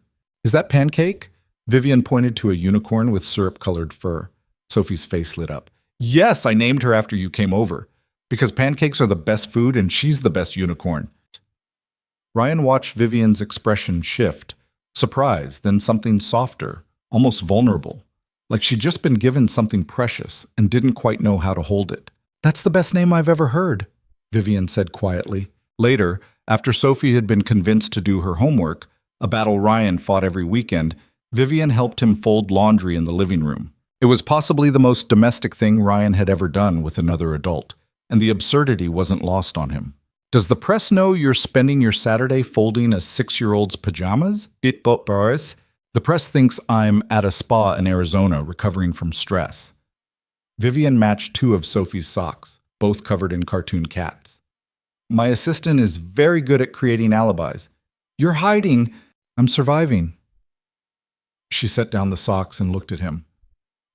is that Pancake?" Vivian pointed to a unicorn with syrup-colored fur. Sophie's face lit up. "Yes, I named her after you came over. Because pancakes are the best food and she's the best unicorn." Ryan watched Vivian's expression shift. Surprise, then something softer, almost vulnerable. Like she'd just been given something precious and didn't quite know how to hold it. "That's the best name I've ever heard," Vivian said quietly. Later, after Sophie had been convinced to do her homework, a battle Ryan fought every weekend, Vivian helped him fold laundry in the living room. It was possibly the most domestic thing Ryan had ever done with another adult, and the absurdity wasn't lost on him. "Does the press know you're spending your Saturday folding a 6-year-old's pajamas?" Boris. "The press thinks I'm at a spa in Arizona recovering from stress." Vivian matched 2 of Sophie's socks, both covered in cartoon cats. "My assistant is very good at creating alibis." "You're hiding." "I'm surviving." She set down the socks and looked at him.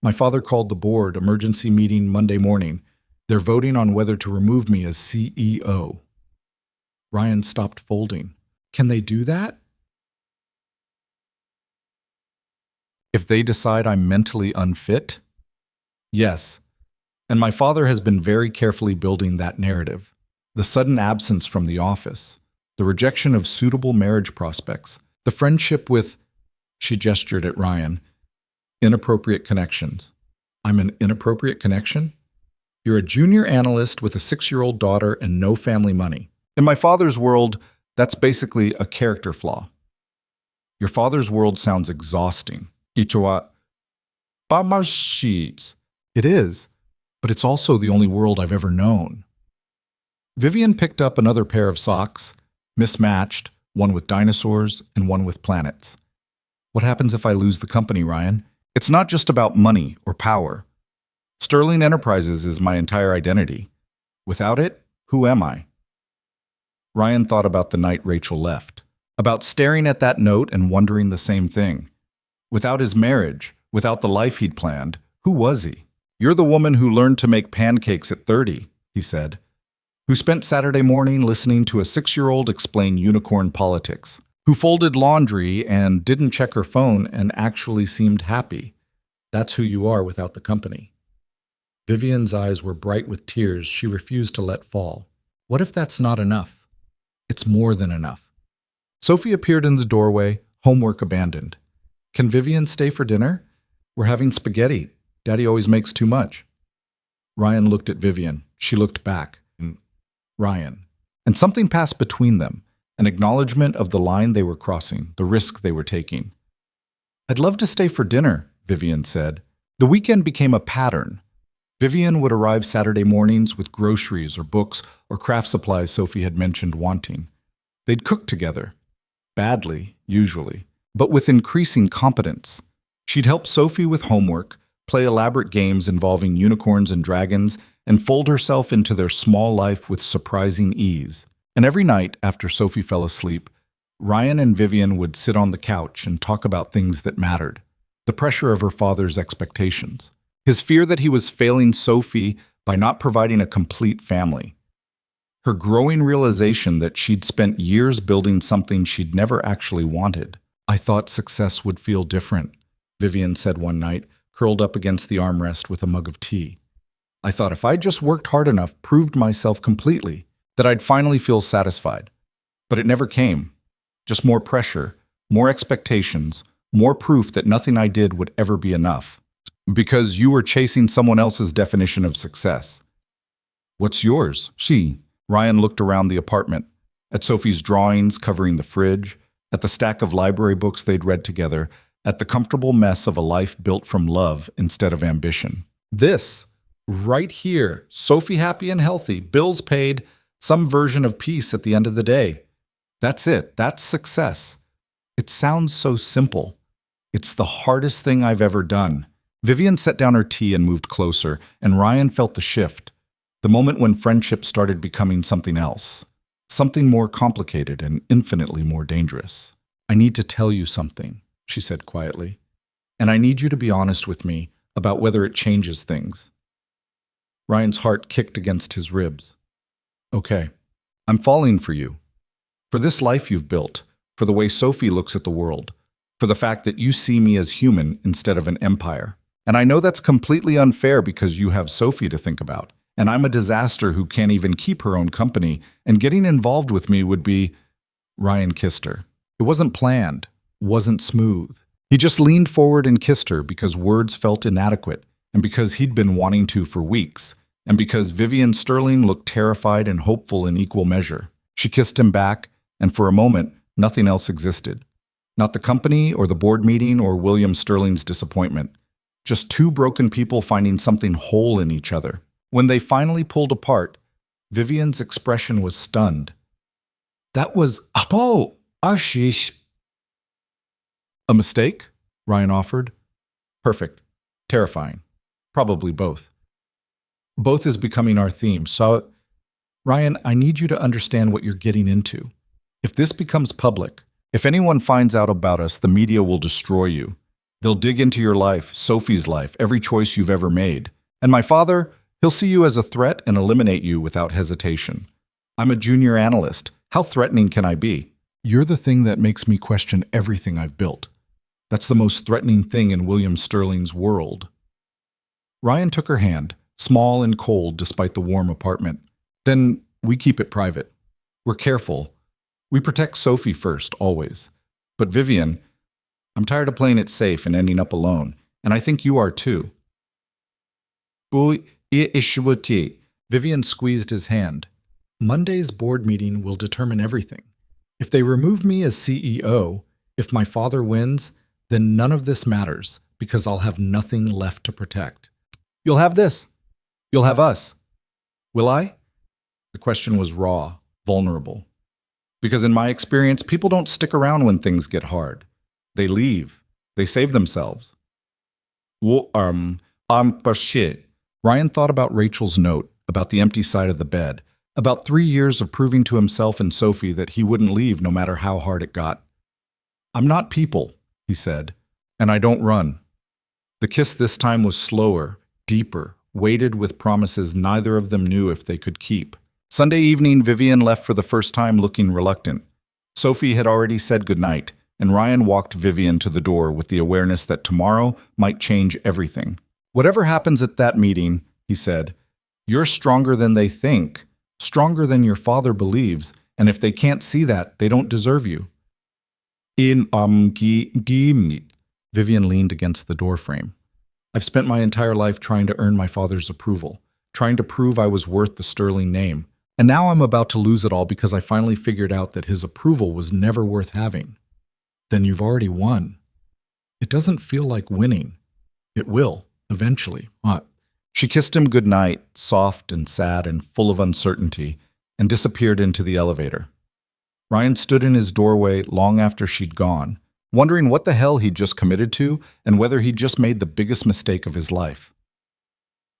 "My father called the board, emergency meeting Monday morning. They're voting on whether to remove me as CEO. Ryan stopped folding. Can they do that? If they decide I'm mentally unfit? Yes. And my father has been very carefully building that narrative. The sudden absence from the office, the rejection of suitable marriage prospects, the friendship with, she gestured at Ryan, inappropriate connections. I'm an inappropriate connection? You're a junior analyst with a 6-year-old daughter and no family money. In my father's world, that's basically a character flaw. Your father's world sounds exhausting. Ichiwa, Bamashi's. It is, but it's also the only world I've ever known. Vivian picked up another pair of socks, mismatched, one with dinosaurs and one with planets. What happens if I lose the company, Ryan? It's not just about money or power. Sterling Enterprises is my entire identity. Without it, who am I? Ryan thought about the night Rachel left, about staring at that note and wondering the same thing. Without his marriage, without the life he'd planned, who was he? You're the woman who learned to make pancakes at 30, he said, who spent Saturday morning listening to a 6-year-old explain unicorn politics, who folded laundry and didn't check her phone and actually seemed happy. That's who you are without the company. Vivian's eyes were bright with tears she refused to let fall. What if that's not enough? It's more than enough. Sophie appeared in the doorway, homework abandoned. Can Vivian stay for dinner? We're having spaghetti. Daddy always makes too much. Ryan looked at Vivian. She looked back. Ryan. And something passed between them, an acknowledgement of the line they were crossing, the risk they were taking. I'd love to stay for dinner, Vivian said. The weekend became a pattern. Vivian would arrive Saturday mornings with groceries or books or craft supplies Sophie had mentioned wanting. They'd cook together. Badly, usually, but with increasing competence. She'd help Sophie with homework, play elaborate games involving unicorns and dragons, and fold herself into their small life with surprising ease. And every night, after Sophie fell asleep, Ryan and Vivian would sit on the couch and talk about things that mattered. The pressure of her father's expectations. His fear that he was failing Sophie by not providing a complete family. Her growing realization that she'd spent years building something she'd never actually wanted. I thought success would feel different, Vivian said one night, curled up against the armrest with a mug of tea. I thought if I just worked hard enough, proved myself completely, that I'd finally feel satisfied. But it never came. Just more pressure, more expectations, more proof that nothing I did would ever be enough. Because you were chasing someone else's definition of success. What's yours? Ryan looked around the apartment, at Sophie's drawings covering the fridge, at the stack of library books they'd read together, at the comfortable mess of a life built from love instead of ambition. This, right here, Sophie happy and healthy, bills paid, some version of peace at the end of the day. That's it. That's success. It sounds so simple. It's the hardest thing I've ever done. Vivian set down her tea and moved closer, and Ryan felt the shift, the moment when friendship started becoming something else, something more complicated and infinitely more dangerous. I need to tell you something, she said quietly, and I need you to be honest with me about whether it changes things. Ryan's heart kicked against his ribs. Okay, I'm falling for you, for this life you've built, for the way Sophie looks at the world, for the fact that you see me as human instead of an empire. And I know that's completely unfair because you have Sophie to think about. And I'm a disaster who can't even keep her own company, and getting involved with me would be… Ryan kissed her. It wasn't planned, wasn't smooth. He just leaned forward and kissed her because words felt inadequate, and because he'd been wanting to for weeks, and because Vivian Sterling looked terrified and hopeful in equal measure. She kissed him back, and for a moment, nothing else existed. Not the company or the board meeting or William Sterling's disappointment. Just two broken people finding something whole in each other. When they finally pulled apart, Vivian's expression was stunned. That was ashish. A mistake? Ryan offered. Perfect. Terrifying. Probably both. Both is becoming our theme. So, Ryan, I need you to understand what you're getting into. If this becomes public, if anyone finds out about us, the media will destroy you. They'll dig into your life, Sophie's life, every choice you've ever made. And my father, He'll see you as a threat and eliminate you without hesitation. I'm a junior analyst. How threatening can I be? You're the thing that makes me question everything I've built. That's the most threatening thing in William Sterling's world. Ryan took her hand, small and cold despite the warm apartment. Then we keep it private. We're careful. We protect Sophie first, always. But Vivian, I'm tired of playing it safe and ending up alone, and I think you are too. Vivian squeezed his hand. Monday's board meeting will determine everything. If they remove me as CEO, if my father wins, then none of this matters because I'll have nothing left to protect. You'll have this. You'll have us. Will I? The question was raw, vulnerable. Because in my experience, people don't stick around when things get hard. They leave. They save themselves. Shit. Ryan thought about Rachel's note, about the empty side of the bed, about 3 years of proving to himself and Sophie that he wouldn't leave no matter how hard it got. I'm not people, he said, and I don't run. The kiss this time was slower, deeper, weighted with promises neither of them knew if they could keep. Sunday evening, Vivian left for the first time looking reluctant. Sophie had already said goodnight, and Ryan walked Vivian to the door with the awareness that tomorrow might change everything. Whatever happens at that meeting, he said, you're stronger than they think, stronger than your father believes, and if they can't see that, they don't deserve you. Vivian leaned against the doorframe. I've spent my entire life trying to earn my father's approval, trying to prove I was worth the Sterling name, and now I'm about to lose it all because I finally figured out that his approval was never worth having. Then you've already won. It doesn't feel like winning. It will, eventually. She kissed him goodnight, soft and sad and full of uncertainty, and disappeared into the elevator. Ryan stood in his doorway long after she'd gone, wondering what the hell he'd just committed to and whether he'd just made the biggest mistake of his life.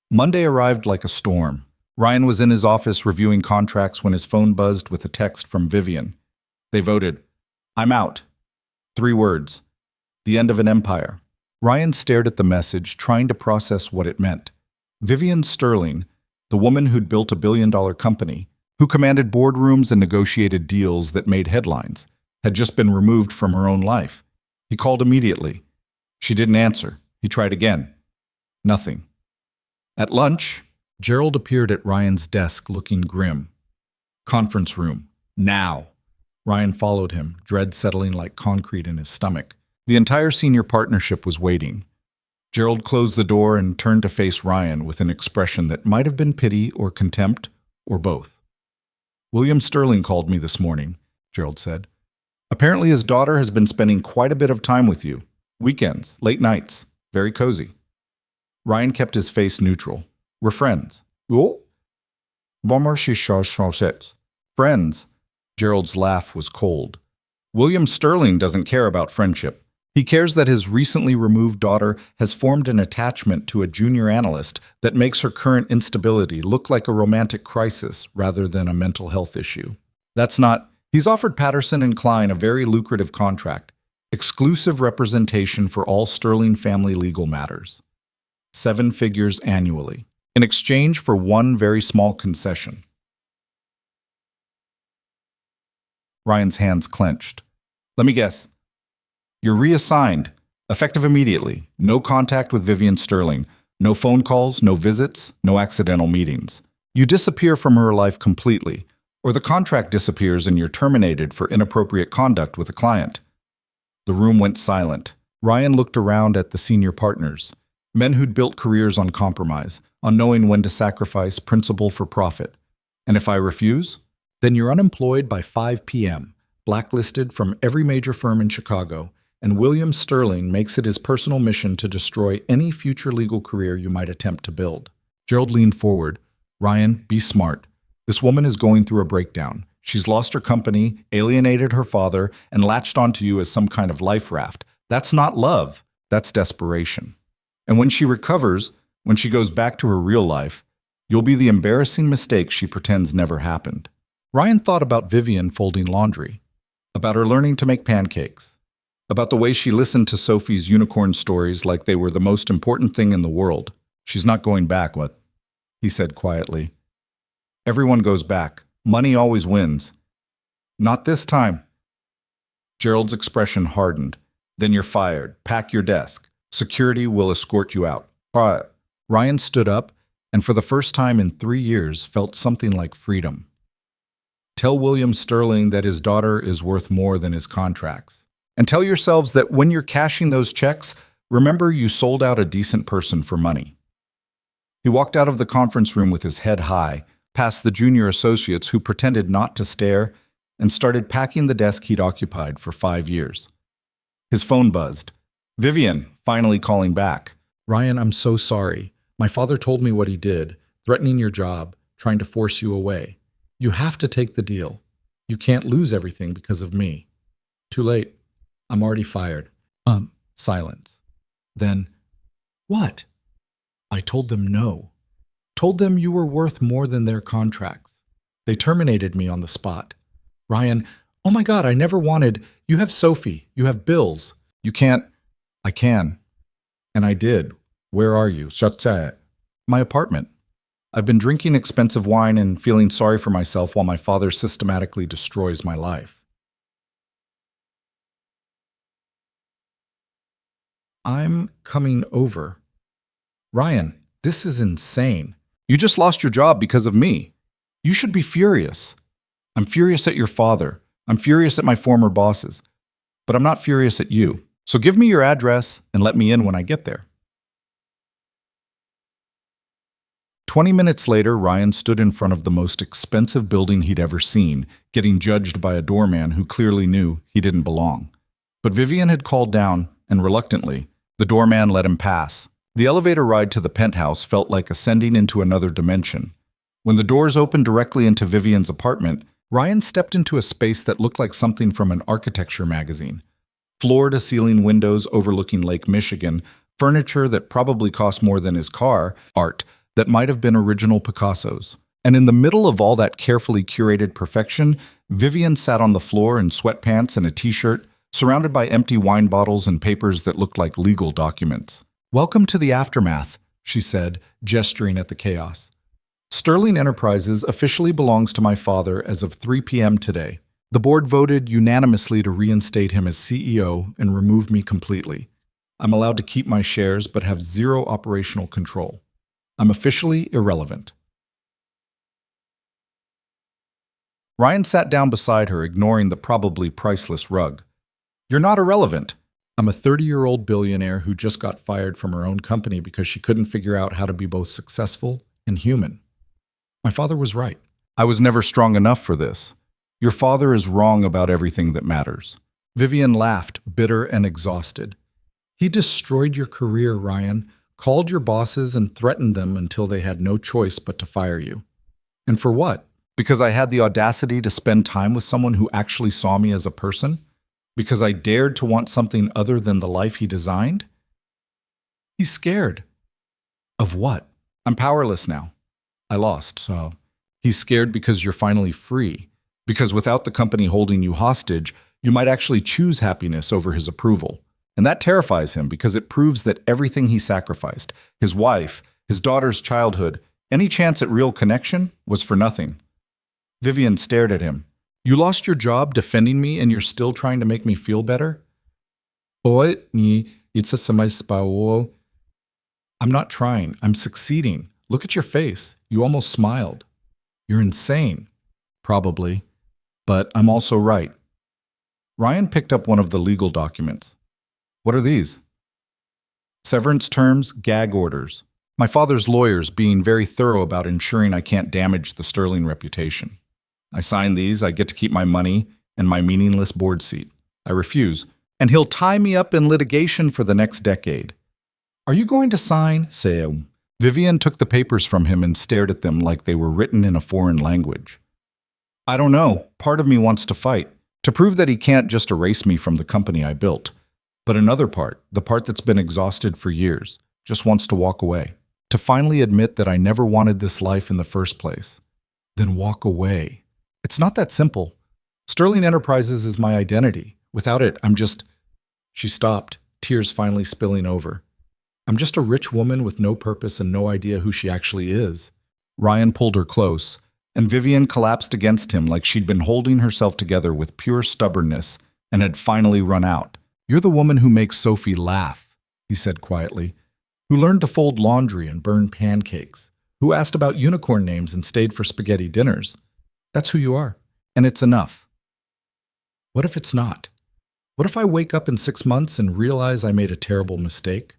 Monday arrived like a storm. Ryan was in his office reviewing contracts when his phone buzzed with a text from Vivian. They voted, I'm out. 3 words. The end of an empire. Ryan stared at the message, trying to process what it meant. Vivian Sterling, the woman who'd built a billion-dollar company, who commanded boardrooms and negotiated deals that made headlines, had just been removed from her own life. He called immediately. She didn't answer. He tried again. Nothing. At lunch, Gerald appeared at Ryan's desk looking grim. Conference room. Now. Ryan followed him, dread settling like concrete in his stomach. The entire senior partnership was waiting. Gerald closed the door and turned to face Ryan with an expression that might have been pity or contempt, or both. William Sterling called me this morning, Gerald said. Apparently his daughter has been spending quite a bit of time with you. Weekends, late nights, very cozy. Ryan kept his face neutral. We're friends. Friends. Gerald's laugh was cold. William Sterling doesn't care about friendship. He cares that his recently removed daughter has formed an attachment to a junior analyst that makes her current instability look like a romantic crisis rather than a mental health issue. That's not... He's offered Patterson and Klein a very lucrative contract, exclusive representation for all Sterling family legal matters. 7 figures annually, in exchange for one very small concession. Ryan's hands clenched. Let me guess. You're reassigned, effective immediately. No contact with Vivian Sterling. No phone calls, no visits, no accidental meetings. You disappear from her life completely, or the contract disappears and you're terminated for inappropriate conduct with a client. The room went silent. Ryan looked around at the senior partners, men who'd built careers on compromise, on knowing when to sacrifice principle for profit. And if I refuse? Then you're unemployed by 5 p.m., blacklisted from every major firm in Chicago, and William Sterling makes it his personal mission to destroy any future legal career you might attempt to build. Gerald leaned forward. Ryan, be smart. This woman is going through a breakdown. She's lost her company, alienated her father, and latched onto you as some kind of life raft. That's not love. That's desperation. And when she recovers, when she goes back to her real life, you'll be the embarrassing mistake she pretends never happened. Ryan thought about Vivian folding laundry, about her learning to make pancakes, about the way she listened to Sophie's unicorn stories like they were the most important thing in the world. She's not going back, what? he said quietly. Everyone goes back. Money always wins. Not this time. Gerald's expression hardened. Then you're fired. Pack your desk. Security will escort you out. Ryan stood up and for the first time in 3 years felt something like freedom. Tell William Sterling that his daughter is worth more than his contracts. And tell yourselves that when you're cashing those checks, remember you sold out a decent person for money. He walked out of the conference room with his head high, past the junior associates who pretended not to stare, and started packing the desk he'd occupied for 5 years. His phone buzzed. Vivian, finally calling back. Ryan, I'm so sorry. My father told me what he did, threatening your job, trying to force you away. You have to take the deal. You can't lose everything because of me. Too late. I'm already fired. Silence. Then, what? I told them no. Told them you were worth more than their contracts. They terminated me on the spot. Ryan, oh my God, I never wanted. You have Sophie. You have bills. You can't. I can. And I did. Where are you? My apartment. I've been drinking expensive wine and feeling sorry for myself while my father systematically destroys my life. I'm coming over. Ryan, this is insane. You just lost your job because of me. You should be furious. I'm furious at your father. I'm furious at my former bosses. But I'm not furious at you. So give me your address and let me in when I get there. 20 minutes later, Ryan stood in front of the most expensive building he'd ever seen, getting judged by a doorman who clearly knew he didn't belong. But Vivian had called down, and reluctantly, the doorman let him pass. The elevator ride to the penthouse felt like ascending into another dimension. When the doors opened directly into Vivian's apartment, Ryan stepped into a space that looked like something from an architecture magazine. Floor-to-ceiling windows overlooking Lake Michigan, furniture that probably cost more than his car, art that might have been original Picasso's. And in the middle of all that carefully curated perfection, Vivian sat on the floor in sweatpants and a t-shirt, surrounded by empty wine bottles and papers that looked like legal documents. Welcome to the aftermath, she said, gesturing at the chaos. Sterling Enterprises officially belongs to my father as of 3 p.m. today. The board voted unanimously to reinstate him as CEO and remove me completely. I'm allowed to keep my shares but have zero operational control. I'm officially irrelevant. Ryan sat down beside her, ignoring the probably priceless rug. You're not irrelevant. I'm a 30-year-old billionaire who just got fired from her own company because she couldn't figure out how to be both successful and human. My father was right. I was never strong enough for this. Your father is wrong about everything that matters. Vivian laughed, bitter and exhausted. He destroyed your career, Ryan, called your bosses and threatened them until they had no choice but to fire you. And for what? Because I had the audacity to spend time with someone who actually saw me as a person? Because I dared to want something other than the life he designed? He's scared. Of what? I'm powerless now. I lost, so. He's scared because you're finally free. Because without the company holding you hostage, you might actually choose happiness over his approval. And that terrifies him because it proves that everything he sacrificed, his wife, his daughter's childhood, any chance at real connection, was for nothing. Vivian stared at him. You lost your job defending me and you're still trying to make me feel better? I'm not trying. I'm succeeding. Look at your face. You almost smiled. You're insane. Probably. But I'm also right. Ryan picked up one of the legal documents. What are these? Severance terms, gag orders. My father's lawyers being very thorough about ensuring I can't damage the Sterling reputation. I sign these, I get to keep my money and my meaningless board seat. I refuse, and he'll tie me up in litigation for the next decade. Are you going to sign? Vivian took the papers from him and stared at them like they were written in a foreign language. I don't know. Part of me wants to fight, to prove that he can't just erase me from the company I built. But another part, the part that's been exhausted for years, just wants to walk away, to finally admit that I never wanted this life in the first place. Then walk away. It's not that simple. Sterling Enterprises is my identity. Without it, I'm just... She stopped, tears finally spilling over. I'm just a rich woman with no purpose and no idea who she actually is. Ryan pulled her close, and Vivian collapsed against him like she'd been holding herself together with pure stubbornness and had finally run out. "You're the woman who makes Sophie laugh," he said quietly, "who learned to fold laundry and burn pancakes, who asked about unicorn names and stayed for spaghetti dinners. That's who you are, and it's enough." What if it's not? What if I wake up in 6 months and realize I made a terrible mistake?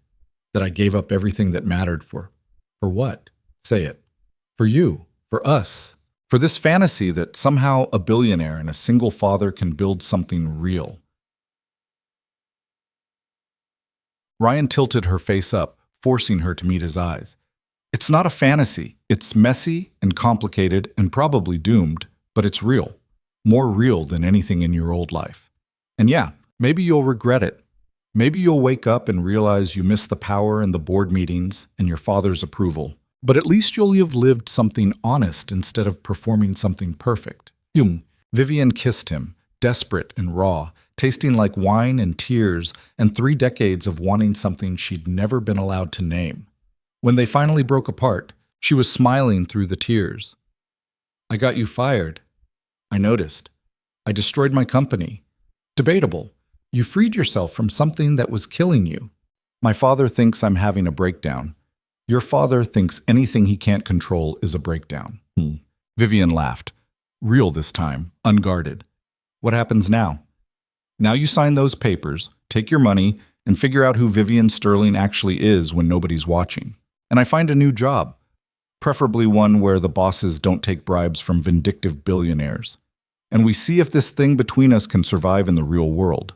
That I gave up everything that mattered for what? Say it. For you, for us, for this fantasy that somehow a billionaire and a single father can build something real. Ryan tilted her face up, forcing her to meet his eyes. It's not a fantasy. It's messy and complicated and probably doomed, but it's real. More real than anything in your old life. And yeah, maybe you'll regret it. Maybe you'll wake up and realize you missed the power and the board meetings and your father's approval. But at least you'll have lived something honest instead of performing something perfect. Vivian kissed him, desperate and raw, tasting like wine and tears and 3 decades of wanting something she'd never been allowed to name. When they finally broke apart, she was smiling through the tears. "I got you fired. I noticed. I destroyed my company. Debatable. You freed yourself from something that was killing you. My father thinks I'm having a breakdown. Your father thinks anything he can't control is a breakdown." Vivian laughed. Real this time, unguarded. "What happens now? Now you sign those papers, take your money, and figure out who Vivian Sterling actually is when nobody's watching. And I find a new job, preferably one where the bosses don't take bribes from vindictive billionaires. And we see if this thing between us can survive in the real world.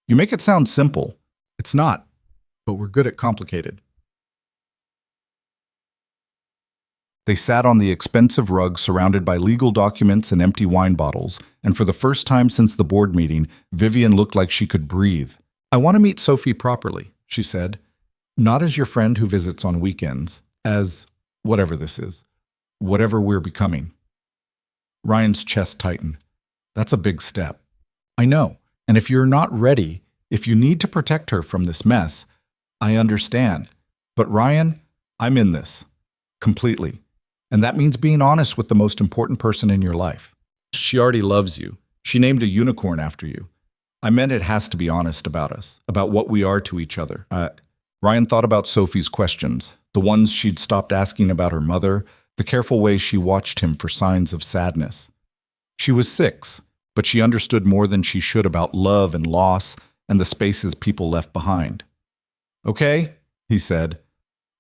You make it sound simple. It's not, but we're good at complicated." They sat on the expensive rug surrounded by legal documents and empty wine bottles, and for the first time since the board meeting, Vivian looked like she could breathe. "I want to meet Sophie properly," she said. "Not as your friend who visits on weekends, as whatever this is, whatever we're becoming." Ryan's chest tightened. "That's a big step." "I know, and if you're not ready, if you need to protect her from this mess, I understand. But Ryan, I'm in this. Completely. And that means being honest with the most important person in your life. She already loves you. She named a unicorn after you. I meant it has to be honest about us, about what we are to each other." Ryan thought about Sophie's questions, the ones she'd stopped asking about her mother, the careful way she watched him for signs of sadness. She was 6, but she understood more than she should about love and loss and the spaces people left behind. "Okay," he said.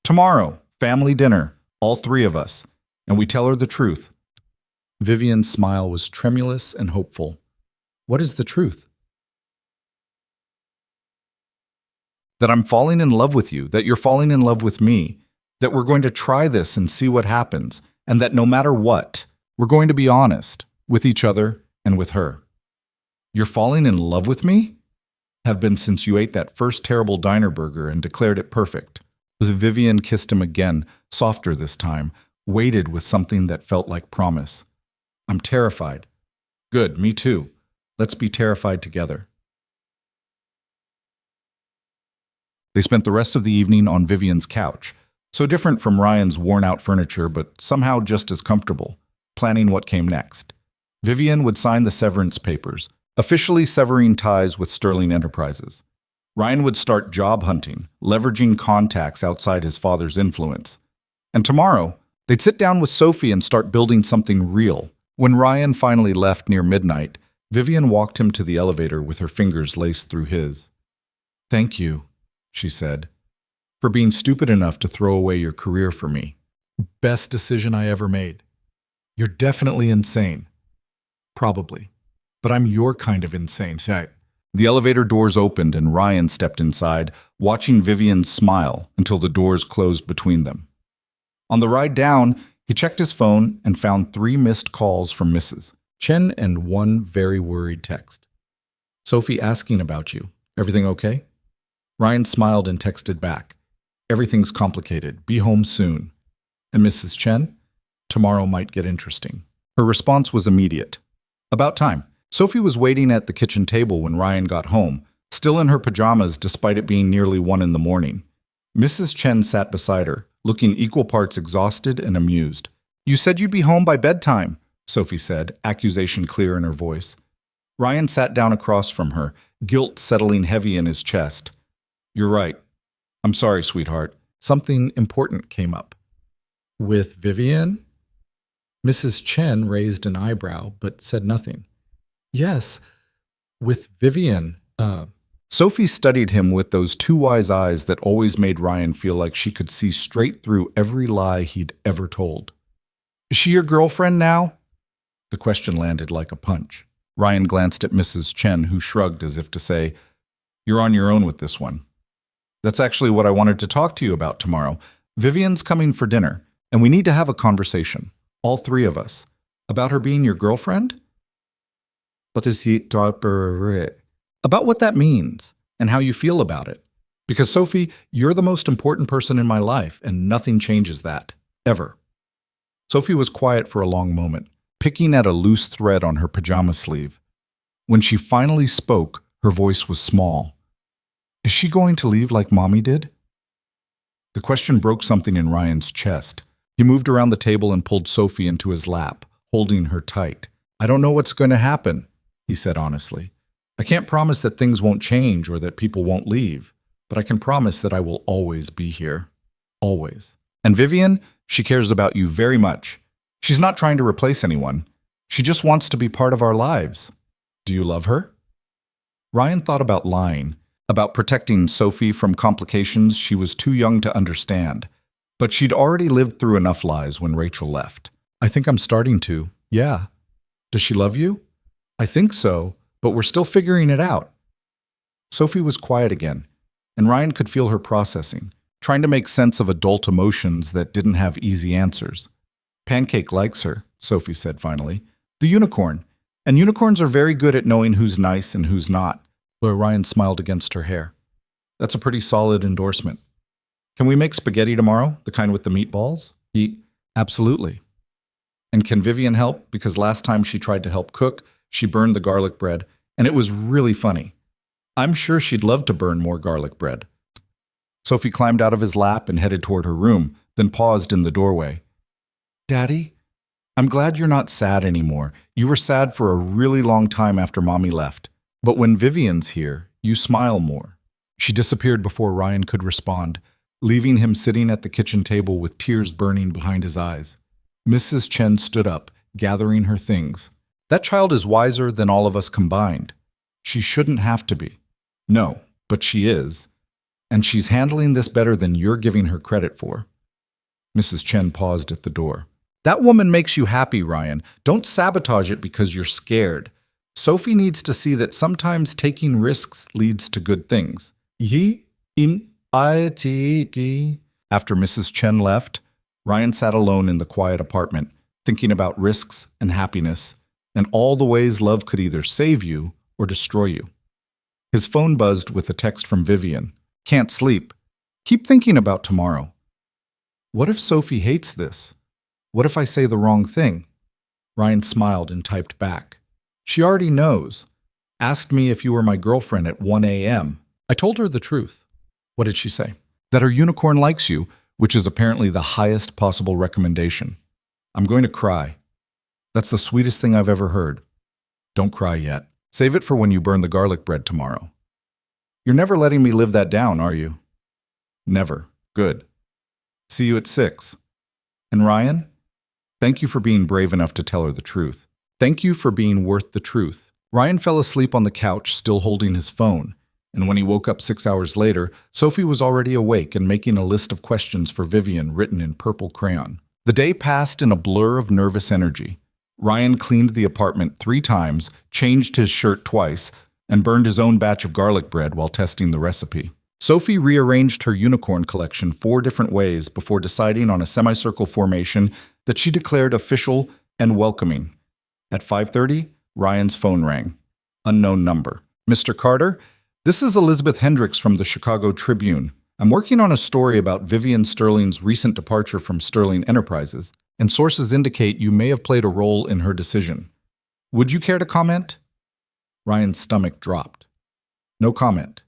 "Tomorrow, family dinner, all 3 of us, and we tell her the truth." Vivian's smile was tremulous and hopeful. "What is the truth?" "That I'm falling in love with you, that you're falling in love with me, that we're going to try this and see what happens, and that no matter what, we're going to be honest with each other and with her." "You're falling in love with me?" "Have been since you ate that first terrible diner burger and declared it perfect." Vivian kissed him again, softer this time, weighted with something that felt like promise. "I'm terrified." "Good, me too. Let's be terrified together." They spent the rest of the evening on Vivian's couch, so different from Ryan's worn-out furniture, but somehow just as comfortable, planning what came next. Vivian would sign the severance papers, officially severing ties with Sterling Enterprises. Ryan would start job hunting, leveraging contacts outside his father's influence. And tomorrow, they'd sit down with Sophie and start building something real. When Ryan finally left near midnight, Vivian walked him to the elevator with her fingers laced through his. "Thank you," she said, "for being stupid enough to throw away your career for me. Best decision I ever made. You're definitely insane. Probably. But I'm your kind of insane." The elevator doors opened and Ryan stepped inside, watching Vivian smile until the doors closed between them. On the ride down, he checked his phone and found 3 missed calls from Mrs. Chen and 1 very worried text. "Sophie asking about you. Everything okay?" Ryan smiled and texted back. "Everything's complicated. Be home soon." And Mrs. Chen? "Tomorrow might get interesting." Her response was immediate. About time. Sophie was waiting at the kitchen table when Ryan got home, still in her pajamas despite it being nearly 1 in the morning. Mrs. Chen sat beside her, looking equal parts exhausted and amused. You said you'd be home by bedtime, Sophie said, accusation clear in her voice. Ryan sat down across from her, guilt settling heavy in his chest. You're right. I'm sorry, sweetheart. Something important came up. With Vivian? Mrs. Chen raised an eyebrow, but said nothing. Yes, with Vivian. Sophie studied him with those two wise eyes that always made Ryan feel like she could see straight through every lie he'd ever told. Is she your girlfriend now? The question landed like a punch. Ryan glanced at Mrs. Chen, who shrugged as if to say, You're on your own with this one. That's actually what I wanted to talk to you about tomorrow. Vivian's coming for dinner, and we need to have a conversation, all three of us, about her being your girlfriend? About what that means and how you feel about it. Because, Sophie, you're the most important person in my life, and nothing changes that, ever. Sophie was quiet for a long moment, picking at a loose thread on her pajama sleeve. When she finally spoke, her voice was small. Is she going to leave like Mommy did? The question broke something in Ryan's chest. He moved around the table and pulled Sophie into his lap, holding her tight. I don't know what's going to happen, he said honestly. I can't promise that things won't change or that people won't leave, but I can promise that I will always be here. Always. And Vivian, she cares about you very much. She's not trying to replace anyone. She just wants to be part of our lives. Do you love her? Ryan thought about lying, about protecting Sophie from complications she was too young to understand. But she'd already lived through enough lies when Rachel left. I think I'm starting to. Yeah. Does she love you? I think so, but we're still figuring it out. Sophie was quiet again, and Ryan could feel her processing, trying to make sense of adult emotions that didn't have easy answers. Pancake likes her, Sophie said finally. The unicorn. And unicorns are very good at knowing who's nice and who's not. Ryan smiled against her hair. That's a pretty solid endorsement. Can we make spaghetti tomorrow, the kind with the meatballs? Absolutely. And can Vivian help? Because last time she tried to help cook, she burned the garlic bread, and it was really funny. I'm sure she'd love to burn more garlic bread. Sophie climbed out of his lap and headed toward her room, then paused in the doorway. Daddy, I'm glad you're not sad anymore. You were sad for a really long time after Mommy left. But when Vivian's here, you smile more. She disappeared before Ryan could respond, leaving him sitting at the kitchen table with tears burning behind his eyes. Mrs. Chen stood up, gathering her things. That child is wiser than all of us combined. She shouldn't have to be. No, but she is. And she's handling this better than you're giving her credit for. Mrs. Chen paused at the door. That woman makes you happy, Ryan. Don't sabotage it because you're scared. Sophie needs to see that sometimes taking risks leads to good things. After Mrs. Chen left, Ryan sat alone in the quiet apartment, thinking about risks and happiness, and all the ways love could either save you or destroy you. His phone buzzed with a text from Vivian. Can't sleep. Keep thinking about tomorrow. What if Sophie hates this? What if I say the wrong thing? Ryan smiled and typed back. She already knows. Asked me if you were my girlfriend at 1 a.m. I told her the truth. What did she say? That her unicorn likes you, which is apparently the highest possible recommendation. I'm going to cry. That's the sweetest thing I've ever heard. Don't cry yet. Save it for when you burn the garlic bread tomorrow. You're never letting me live that down, are you? Never. Good. See you at 6. And Ryan, thank you for being brave enough to tell her the truth. Thank you for being worth the truth. Ryan fell asleep on the couch, still holding his phone. And when he woke up 6 hours later, Sophie was already awake and making a list of questions for Vivian written in purple crayon. The day passed in a blur of nervous energy. Ryan cleaned the apartment 3 times, changed his shirt twice, and burned his own batch of garlic bread while testing the recipe. Sophie rearranged her unicorn collection 4 different ways before deciding on a semicircle formation that she declared official and welcoming. At 5:30, Ryan's phone rang. Unknown number. Mr. Carter, this is Elizabeth Hendricks from the Chicago Tribune. I'm working on a story about Vivian Sterling's recent departure from Sterling Enterprises, and sources indicate you may have played a role in her decision. Would you care to comment? Ryan's stomach dropped. No comment.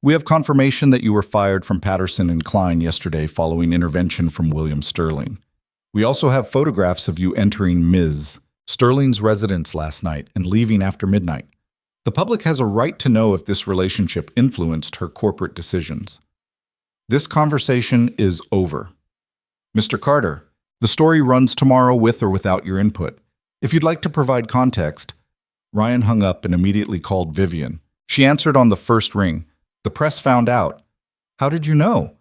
We have confirmation that you were fired from Patterson and Klein yesterday following intervention from William Sterling. We also have photographs of you entering Ms. Sterling's residence last night and leaving after midnight. The public has a right to know if this relationship influenced her corporate decisions. This conversation is over. Mr. Carter, the story runs tomorrow with or without your input. If you'd like to provide context. Ryan hung up and immediately called Vivian. She answered on the first ring. The press found out. How did you know?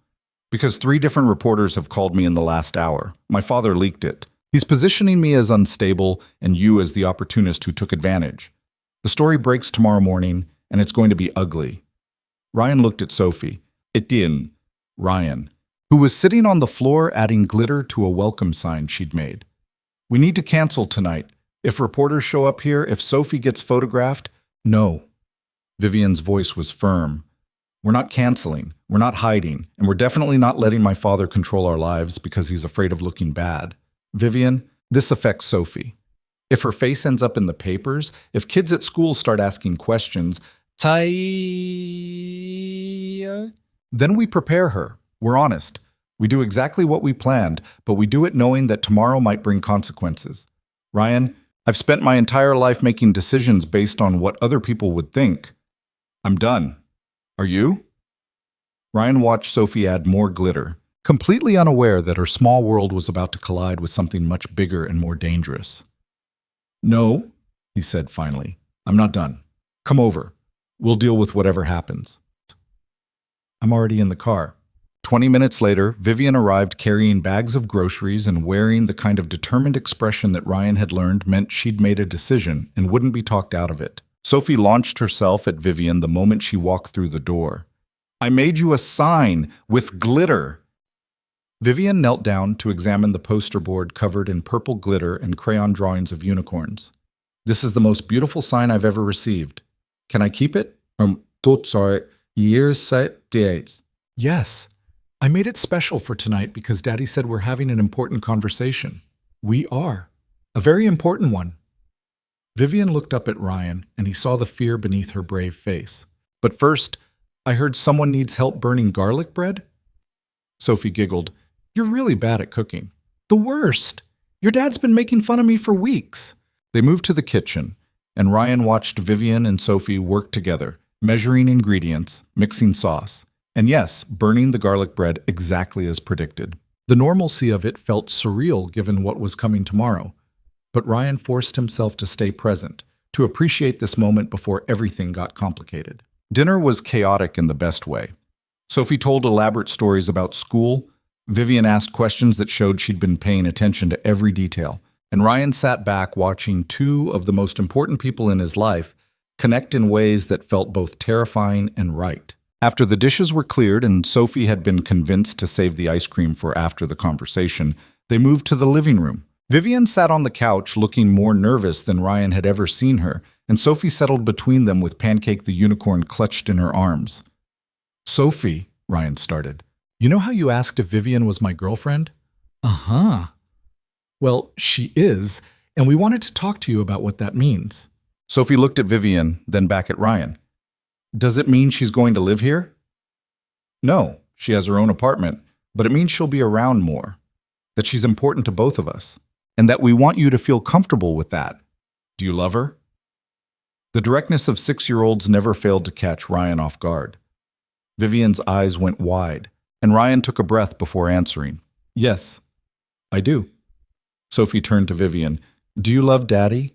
Because 3 different reporters have called me in the last hour. My father leaked it. He's positioning me as unstable and you as the opportunist who took advantage. The story breaks tomorrow morning, and it's going to be ugly. Ryan looked at Sophie. Etienne, Ryan, who was sitting on the floor adding glitter to a welcome sign she'd made. We need to cancel tonight. If reporters show up here, if Sophie gets photographed, no. Vivian's voice was firm. We're not canceling, we're not hiding, and we're definitely not letting my father control our lives because he's afraid of looking bad. Vivian, this affects Sophie. If her face ends up in the papers, if kids at school start asking questions, then we prepare her. We're honest. We do exactly what we planned, but we do it knowing that tomorrow might bring consequences. Ryan, I've spent my entire life making decisions based on what other people would think. I'm done. Are you? Ryan watched Sophie add more glitter, completely unaware that her small world was about to collide with something much bigger and more dangerous. No, he said finally. I'm not done. Come over. We'll deal with whatever happens. I'm already in the car. 20 minutes later, Vivian arrived carrying bags of groceries and wearing the kind of determined expression that Ryan had learned meant she'd made a decision and wouldn't be talked out of it. Sophie launched herself at Vivian the moment she walked through the door. I made you a sign with glitter. Vivian knelt down to examine the poster board covered in purple glitter and crayon drawings of unicorns. This is the most beautiful sign I've ever received. Can I keep it? Yes. I made it special for tonight because Daddy said we're having an important conversation. We are. A very important one. Vivian looked up at Ryan and he saw the fear beneath her brave face. But first, I heard someone needs help burning garlic bread? Sophie giggled. You're really bad at cooking. The worst! Your dad's been making fun of me for weeks. They moved to the kitchen, and Ryan watched Vivian and Sophie work together, measuring ingredients, mixing sauce, and yes, burning the garlic bread exactly as predicted. The normalcy of it felt surreal given what was coming tomorrow, but Ryan forced himself to stay present, to appreciate this moment before everything got complicated. Dinner was chaotic in the best way. Sophie told elaborate stories about school. Vivian asked questions that showed she'd been paying attention to every detail, and Ryan sat back watching 2 of the most important people in his life connect in ways that felt both terrifying and right. After the dishes were cleared and Sophie had been convinced to save the ice cream for after the conversation, they moved to the living room. Vivian sat on the couch looking more nervous than Ryan had ever seen her, and Sophie settled between them with Pancake the unicorn clutched in her arms. Sophie, Ryan started. You know how you asked if Vivian was my girlfriend? Uh-huh. Well, she is, and we wanted to talk to you about what that means. Sophie looked at Vivian, then back at Ryan. Does it mean she's going to live here? No, she has her own apartment, but it means she'll be around more, that she's important to both of us, and that we want you to feel comfortable with that. Do you love her? The directness of 6-year-olds never failed to catch Ryan off guard. Vivian's eyes went wide, and Ryan took a breath before answering. Yes, I do. Sophie turned to Vivian. Do you love Daddy?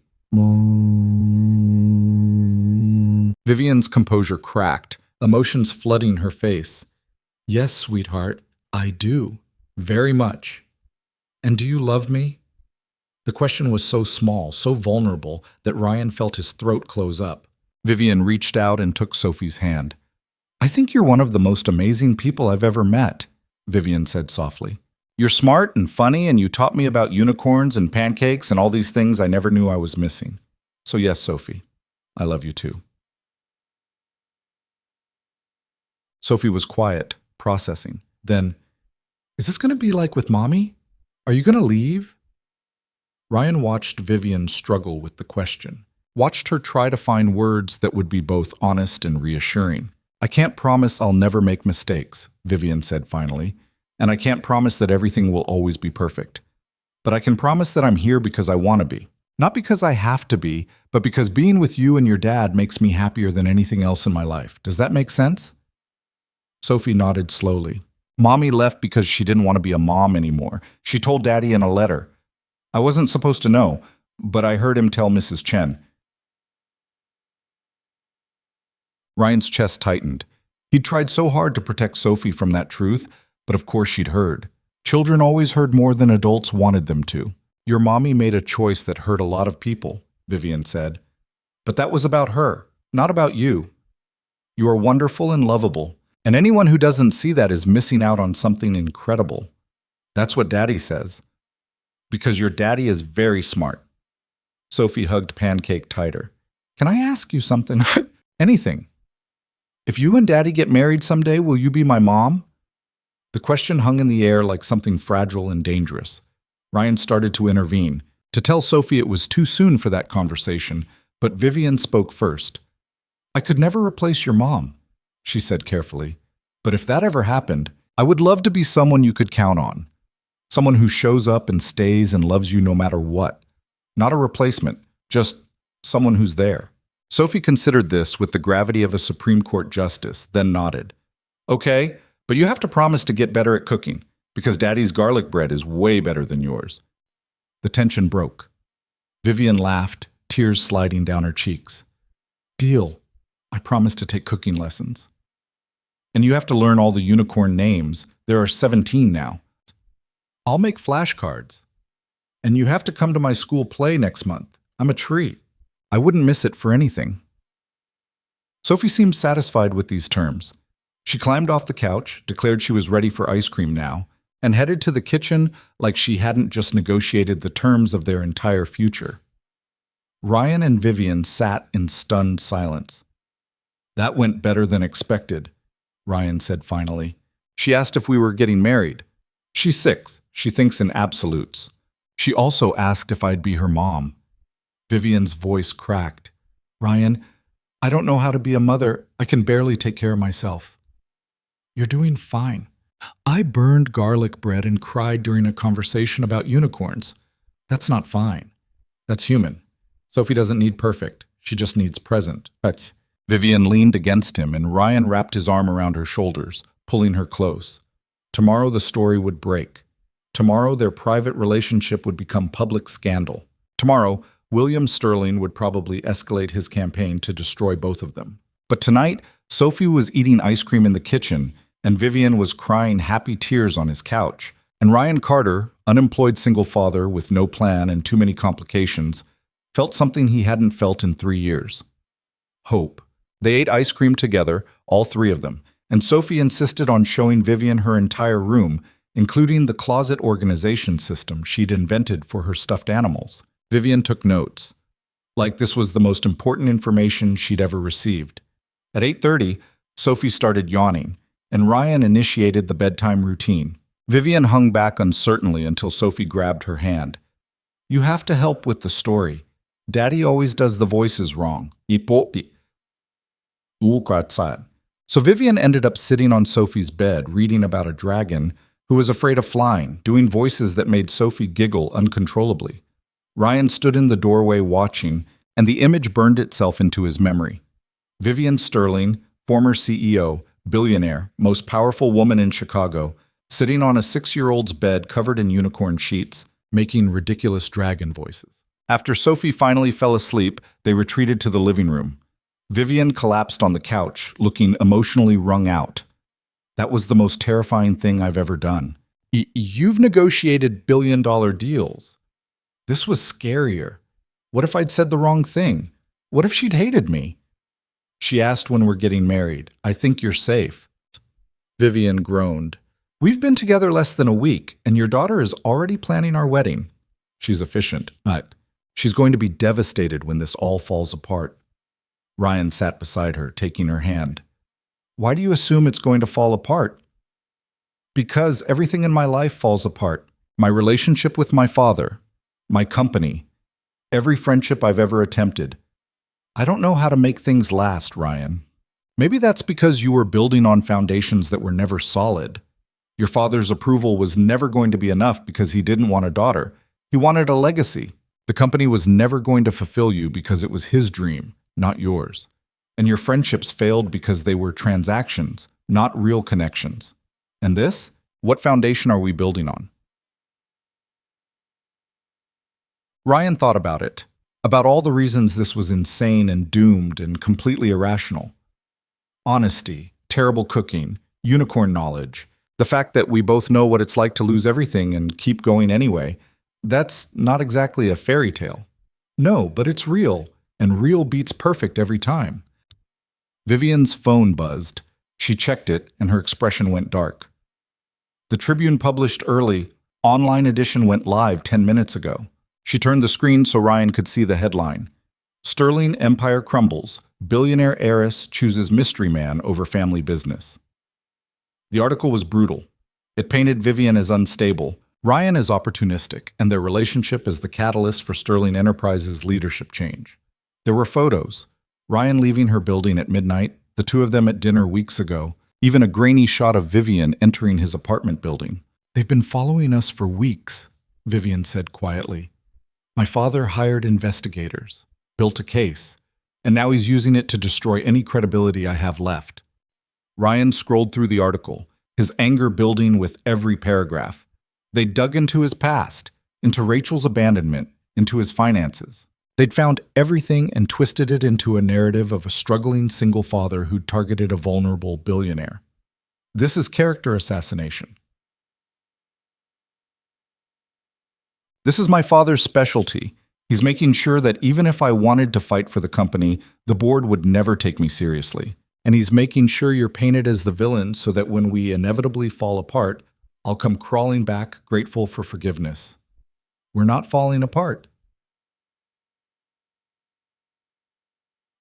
Vivian's composure cracked, emotions flooding her face. Yes, sweetheart, I do. Very much. And do you love me? The question was so small, so vulnerable, that Ryan felt his throat close up. Vivian reached out and took Sophie's hand. I think you're one of the most amazing people I've ever met, Vivian said softly. You're smart and funny, and you taught me about unicorns and pancakes and all these things I never knew I was missing. So yes, Sophie, I love you too. Sophie was quiet, processing. Then, is this going to be like with Mommy? Are you going to leave? Ryan watched Vivian struggle with the question, watched her try to find words that would be both honest and reassuring. I can't promise I'll never make mistakes, Vivian said finally, and I can't promise that everything will always be perfect. But I can promise that I'm here because I want to be. Not because I have to be, but because being with you and your dad makes me happier than anything else in my life. Does that make sense? Sophie nodded slowly. Mommy left because she didn't want to be a mom anymore. She told Daddy in a letter. I wasn't supposed to know, but I heard him tell Mrs. Chen. Ryan's chest tightened. He'd tried so hard to protect Sophie from that truth, but of course she'd heard. Children always heard more than adults wanted them to. Your mommy made a choice that hurt a lot of people, Vivian said. But that was about her, not about you. You are wonderful and lovable, and anyone who doesn't see that is missing out on something incredible. That's what Daddy says. Because your daddy is very smart. Sophie hugged Pancake tighter. Can I ask you something? Anything. If you and Daddy get married someday, will you be my mom? The question hung in the air like something fragile and dangerous. Ryan started to intervene, to tell Sophie it was too soon for that conversation, but Vivian spoke first. I could never replace your mom, she said carefully. But if that ever happened, I would love to be someone you could count on. Someone who shows up and stays and loves you no matter what. Not a replacement, just someone who's there. Sophie considered this with the gravity of a Supreme Court justice, then nodded. Okay, but you have to promise to get better at cooking, because Daddy's garlic bread is way better than yours. The tension broke. Vivian laughed, tears sliding down her cheeks. Deal. I promise to take cooking lessons. And you have to learn all the unicorn names. There are 17 now. I'll make flashcards. And you have to come to my school play next month. I'm a treat. I wouldn't miss it for anything. Sophie seemed satisfied with these terms. She climbed off the couch, declared she was ready for ice cream now, and headed to the kitchen like she hadn't just negotiated the terms of their entire future. Ryan and Vivian sat in stunned silence. That went better than expected, Ryan said finally. She asked if we were getting married. She's 6. She thinks in absolutes. She also asked if I'd be her mom. Vivian's voice cracked. Ryan, I don't know how to be a mother. I can barely take care of myself. You're doing fine. I burned garlic bread and cried during a conversation about unicorns. That's not fine. That's human. Sophie doesn't need perfect. She just needs present. Vivian leaned against him and Ryan wrapped his arm around her shoulders, pulling her close. Tomorrow the story would break. Tomorrow their private relationship would become public scandal. Tomorrow, William Sterling would probably escalate his campaign to destroy both of them. But tonight, Sophie was eating ice cream in the kitchen, and Vivian was crying happy tears on his couch. And Ryan Carter, unemployed single father with no plan and too many complications, felt something he hadn't felt in 3 years. Hope. They ate ice cream together, all 3 of them, and Sophie insisted on showing Vivian her entire room, including the closet organization system she'd invented for her stuffed animals. Vivian took notes, like this was the most important information she'd ever received. At 8:30, Sophie started yawning, and Ryan initiated the bedtime routine. Vivian hung back uncertainly until Sophie grabbed her hand. You have to help with the story. Daddy always does the voices wrong. So Vivian ended up sitting on Sophie's bed, reading about a dragon who was afraid of flying, doing voices that made Sophie giggle uncontrollably. Ryan stood in the doorway watching, and the image burned itself into his memory. Vivian Sterling, former CEO, billionaire, most powerful woman in Chicago, sitting on a 6-year-old's bed covered in unicorn sheets, making ridiculous dragon voices. After Sophie finally fell asleep, they retreated to the living room. Vivian collapsed on the couch, looking emotionally wrung out. That was the most terrifying thing I've ever done. You've negotiated billion-dollar deals. This was scarier. What if I'd said the wrong thing? What if she'd hated me? She asked when we're getting married. I think you're safe. Vivian groaned. We've been together less than a week, and your daughter is already planning our wedding. She's efficient. She's going to be devastated when this all falls apart. Ryan sat beside her, taking her hand. Why do you assume it's going to fall apart? Because everything in my life falls apart. My relationship with my father, my company, every friendship I've ever attempted. I don't know how to make things last, Ryan. Maybe that's because you were building on foundations that were never solid. Your father's approval was never going to be enough because he didn't want a daughter. He wanted a legacy. The company was never going to fulfill you because it was his dream, not yours. And your friendships failed because they were transactions, not real connections. And this? What foundation are we building on? Ryan thought about it, about all the reasons this was insane and doomed and completely irrational. Honesty, terrible cooking, unicorn knowledge, the fact that we both know what it's like to lose everything and keep going anyway, that's not exactly a fairy tale. No, but it's real, and real beats perfect every time. Vivian's phone buzzed. She checked it, and her expression went dark. The Tribune published early. Online edition went live 10 minutes ago. She turned the screen so Ryan could see the headline. Sterling Empire Crumbles. Billionaire Heiress Chooses Mystery Man Over Family Business. The article was brutal. It painted Vivian as unstable, Ryan as opportunistic, and their relationship as the catalyst for Sterling Enterprises' leadership change. There were photos. Ryan leaving her building at midnight, the two of them at dinner weeks ago, even a grainy shot of Vivian entering his apartment building. "They've been following us for weeks," Vivian said quietly. "My father hired investigators, built a case, and now he's using it to destroy any credibility I have left." Ryan scrolled through the article, his anger building with every paragraph. They dug into his past, into Rachel's abandonment, into his finances. They'd found everything and twisted it into a narrative of a struggling single father who'd targeted a vulnerable billionaire. This is character assassination. "This is my father's specialty. He's making sure that even if I wanted to fight for the company, the board would never take me seriously. And he's making sure you're painted as the villain so that when we inevitably fall apart, I'll come crawling back, grateful for forgiveness. We're not falling apart."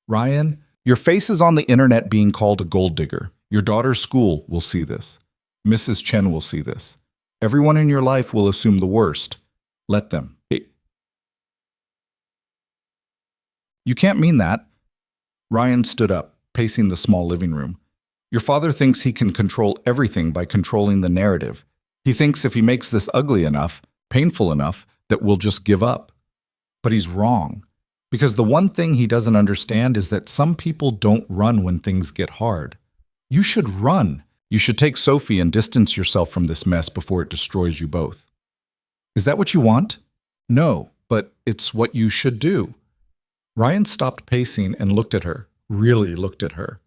Ryan, your face is on the internet being called a gold digger. Your daughter's school will see this. Mrs. Chen will see this. Everyone in your life will assume the worst. Let them. You can't mean that. Ryan stood up, pacing the small living room. Your father thinks he can control everything by controlling the narrative. He thinks if he makes this ugly enough, painful enough, that we'll just give up. But he's wrong. Because the one thing he doesn't understand is that some people don't run when things get hard. You should run. You should take Sophie and distance yourself from this mess before it destroys you both. Is that what you want? No, but it's what you should do. Ryan stopped pacing and looked at her, really looked at her.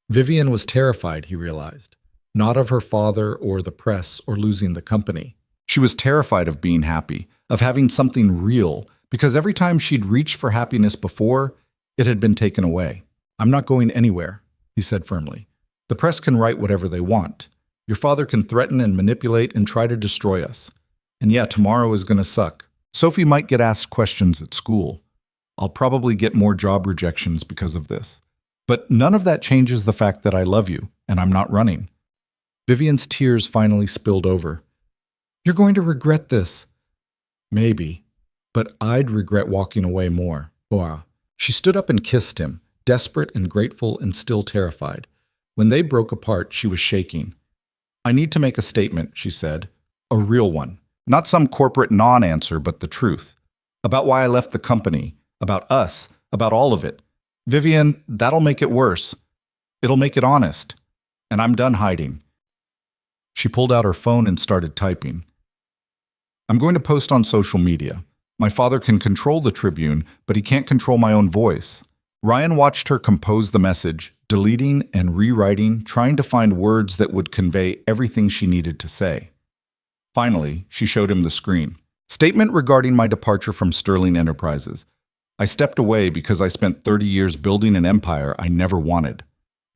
Vivian was terrified, he realized. Not of her father or the press or losing the company. She was terrified of being happy, of having something real, because every time she'd reached for happiness before, it had been taken away. "I'm not going anywhere," he said firmly. "The press can write whatever they want. Your father can threaten and manipulate and try to destroy us. And yeah, tomorrow is going to suck. Sophie might get asked questions at school. I'll probably get more job rejections because of this. But none of that changes the fact that I love you, and I'm not running." Vivian's tears finally spilled over. "You're going to regret this." "Maybe, but I'd regret walking away more." Wow. She stood up and kissed him, desperate and grateful and still terrified. When they broke apart, she was shaking. "I need to make a statement," she said. "A real one. Not some corporate non-answer, but the truth. About why I left the company. About us. About all of it. Vivian, that'll make it worse. It'll make it honest. And I'm done hiding." She pulled out her phone and started typing. "I'm going to post on social media. My father can control the Tribune, but he can't control my own voice." Ryan watched her compose the message, deleting and rewriting, trying to find words that would convey everything she needed to say. Finally, she showed him the screen. "Statement regarding my departure from Sterling Enterprises. I stepped away because I spent 30 years building an empire I never wanted.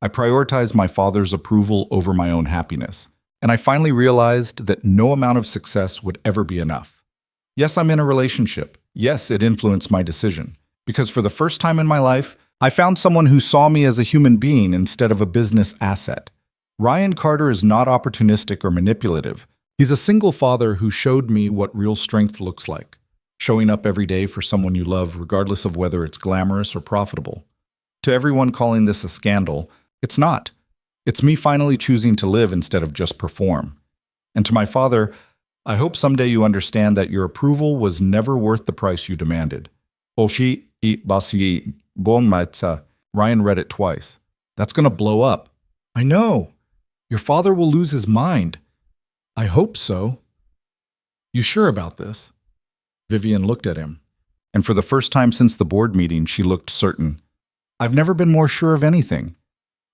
I prioritized my father's approval over my own happiness. And I finally realized that no amount of success would ever be enough. Yes, I'm in a relationship. Yes, it influenced my decision. Because for the first time in my life, I found someone who saw me as a human being instead of a business asset. Ryan Carter is not opportunistic or manipulative. He's a single father who showed me what real strength looks like. Showing up every day for someone you love, regardless of whether it's glamorous or profitable. To everyone calling this a scandal, It's not. It's me finally choosing to live instead of just perform. And to my father, I hope someday you understand that your approval was never worth the price you demanded. Oshi I basi bonmatsa. Ryan read it twice. That's going to blow up. I know. Your father will lose his mind. I hope so. You sure about this? Vivian looked at him. And for the first time since the board meeting, she looked certain. I've never been more sure of anything.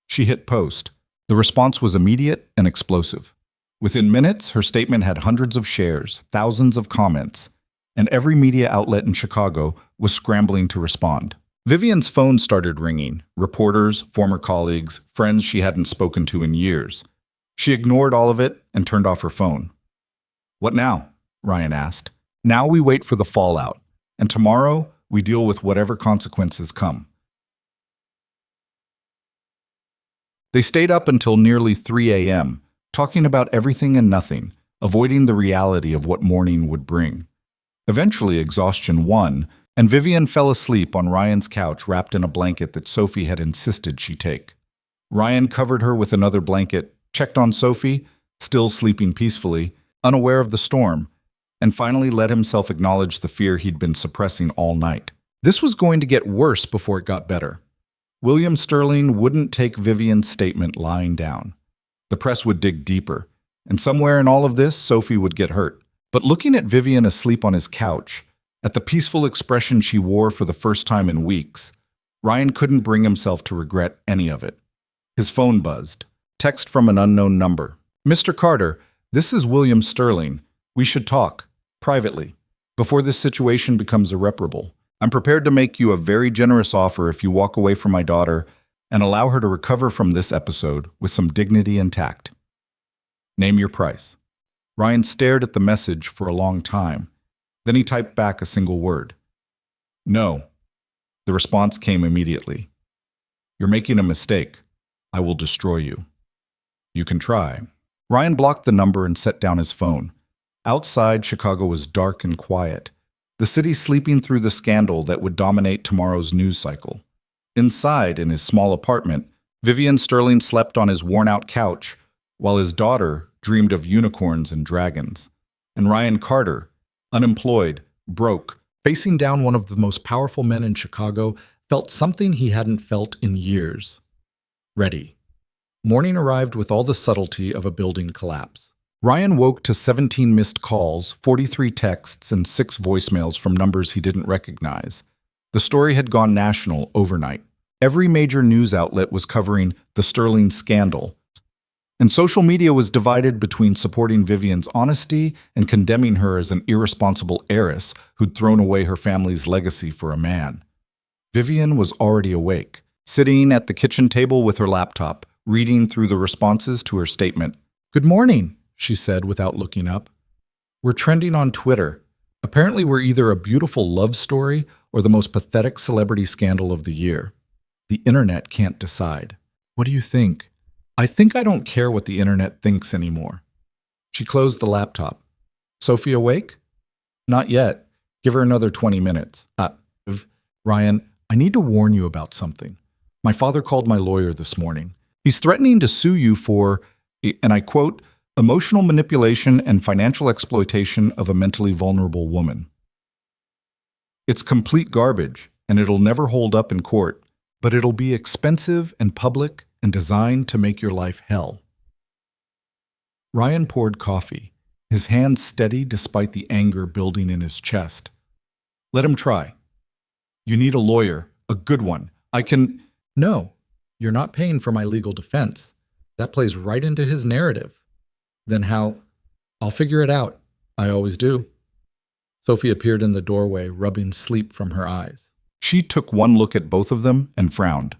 She hit post. The response was immediate and explosive. Within minutes, her statement had hundreds of shares, thousands of comments, and every media outlet in Chicago was scrambling to respond. Vivian's phone started ringing. Reporters, former colleagues, friends she hadn't spoken to in years. She ignored all of it and turned off her phone. What now? Ryan asked. Now we wait for the fallout, and tomorrow we deal with whatever consequences come. They stayed up until nearly 3 a.m., talking about everything and nothing, avoiding the reality of what morning would bring. Eventually, exhaustion won, and Vivian fell asleep on Ryan's couch wrapped in a blanket that Sophie had insisted she take. Ryan covered her with another blanket, checked on Sophie, still sleeping peacefully, unaware of the storm, and finally let himself acknowledge the fear he'd been suppressing all night. This was going to get worse before it got better. William Sterling wouldn't take Vivian's statement lying down. The press would dig deeper, and somewhere in all of this, Sophie would get hurt. But looking at Vivian asleep on his couch, at the peaceful expression she wore for the first time in weeks, Ryan couldn't bring himself to regret any of it. His phone buzzed. Text from an unknown number. Mr. Carter, this is William Sterling. We should talk, privately, before this situation becomes irreparable. I'm prepared to make you a very generous offer if you walk away from my daughter and allow her to recover from this episode with some dignity and tact. Name your price. Ryan stared at the message for a long time. Then he typed back a single word. No. The response came immediately. You're making a mistake. I will destroy you. You can try. Ryan blocked the number and set down his phone. Outside, Chicago was dark and quiet, the city sleeping through the scandal that would dominate tomorrow's news cycle. Inside, in his small apartment, Vivian Sterling slept on his worn-out couch, while his daughter dreamed of unicorns and dragons. And Ryan Carter, unemployed, broke, facing down one of the most powerful men in Chicago, felt something he hadn't felt in years. Ready. Morning arrived with all the subtlety of a building collapse. Ryan woke to 17 missed calls, 43 texts, and 6 voicemails from numbers he didn't recognize. The story had gone national overnight. Every major news outlet was covering the Sterling scandal, and social media was divided between supporting Vivian's honesty and condemning her as an irresponsible heiress who'd thrown away her family's legacy for a man. Vivian was already awake, sitting at the kitchen table with her laptop, reading through the responses to her statement. Good morning, she said without looking up. We're trending on Twitter. Apparently we're either a beautiful love story or the most pathetic celebrity scandal of the year. The internet can't decide. What do you think? I think I don't care what the internet thinks anymore. She closed the laptop. Sophie awake? Not yet. Give her another 20 minutes. Ryan, I need to warn you about something. My father called my lawyer this morning. He's threatening to sue you for, and I quote, emotional manipulation and financial exploitation of a mentally vulnerable woman. It's complete garbage, and it'll never hold up in court, but it'll be expensive and public and designed to make your life hell. Ryan poured coffee, his hands steady despite the anger building in his chest. Let him try. You need a lawyer, a good one. I can... No, you're not paying for my legal defense. That plays right into his narrative. Then how? I'll figure it out. I always do. Sophie appeared in the doorway, rubbing sleep from her eyes. She took one look at both of them and frowned.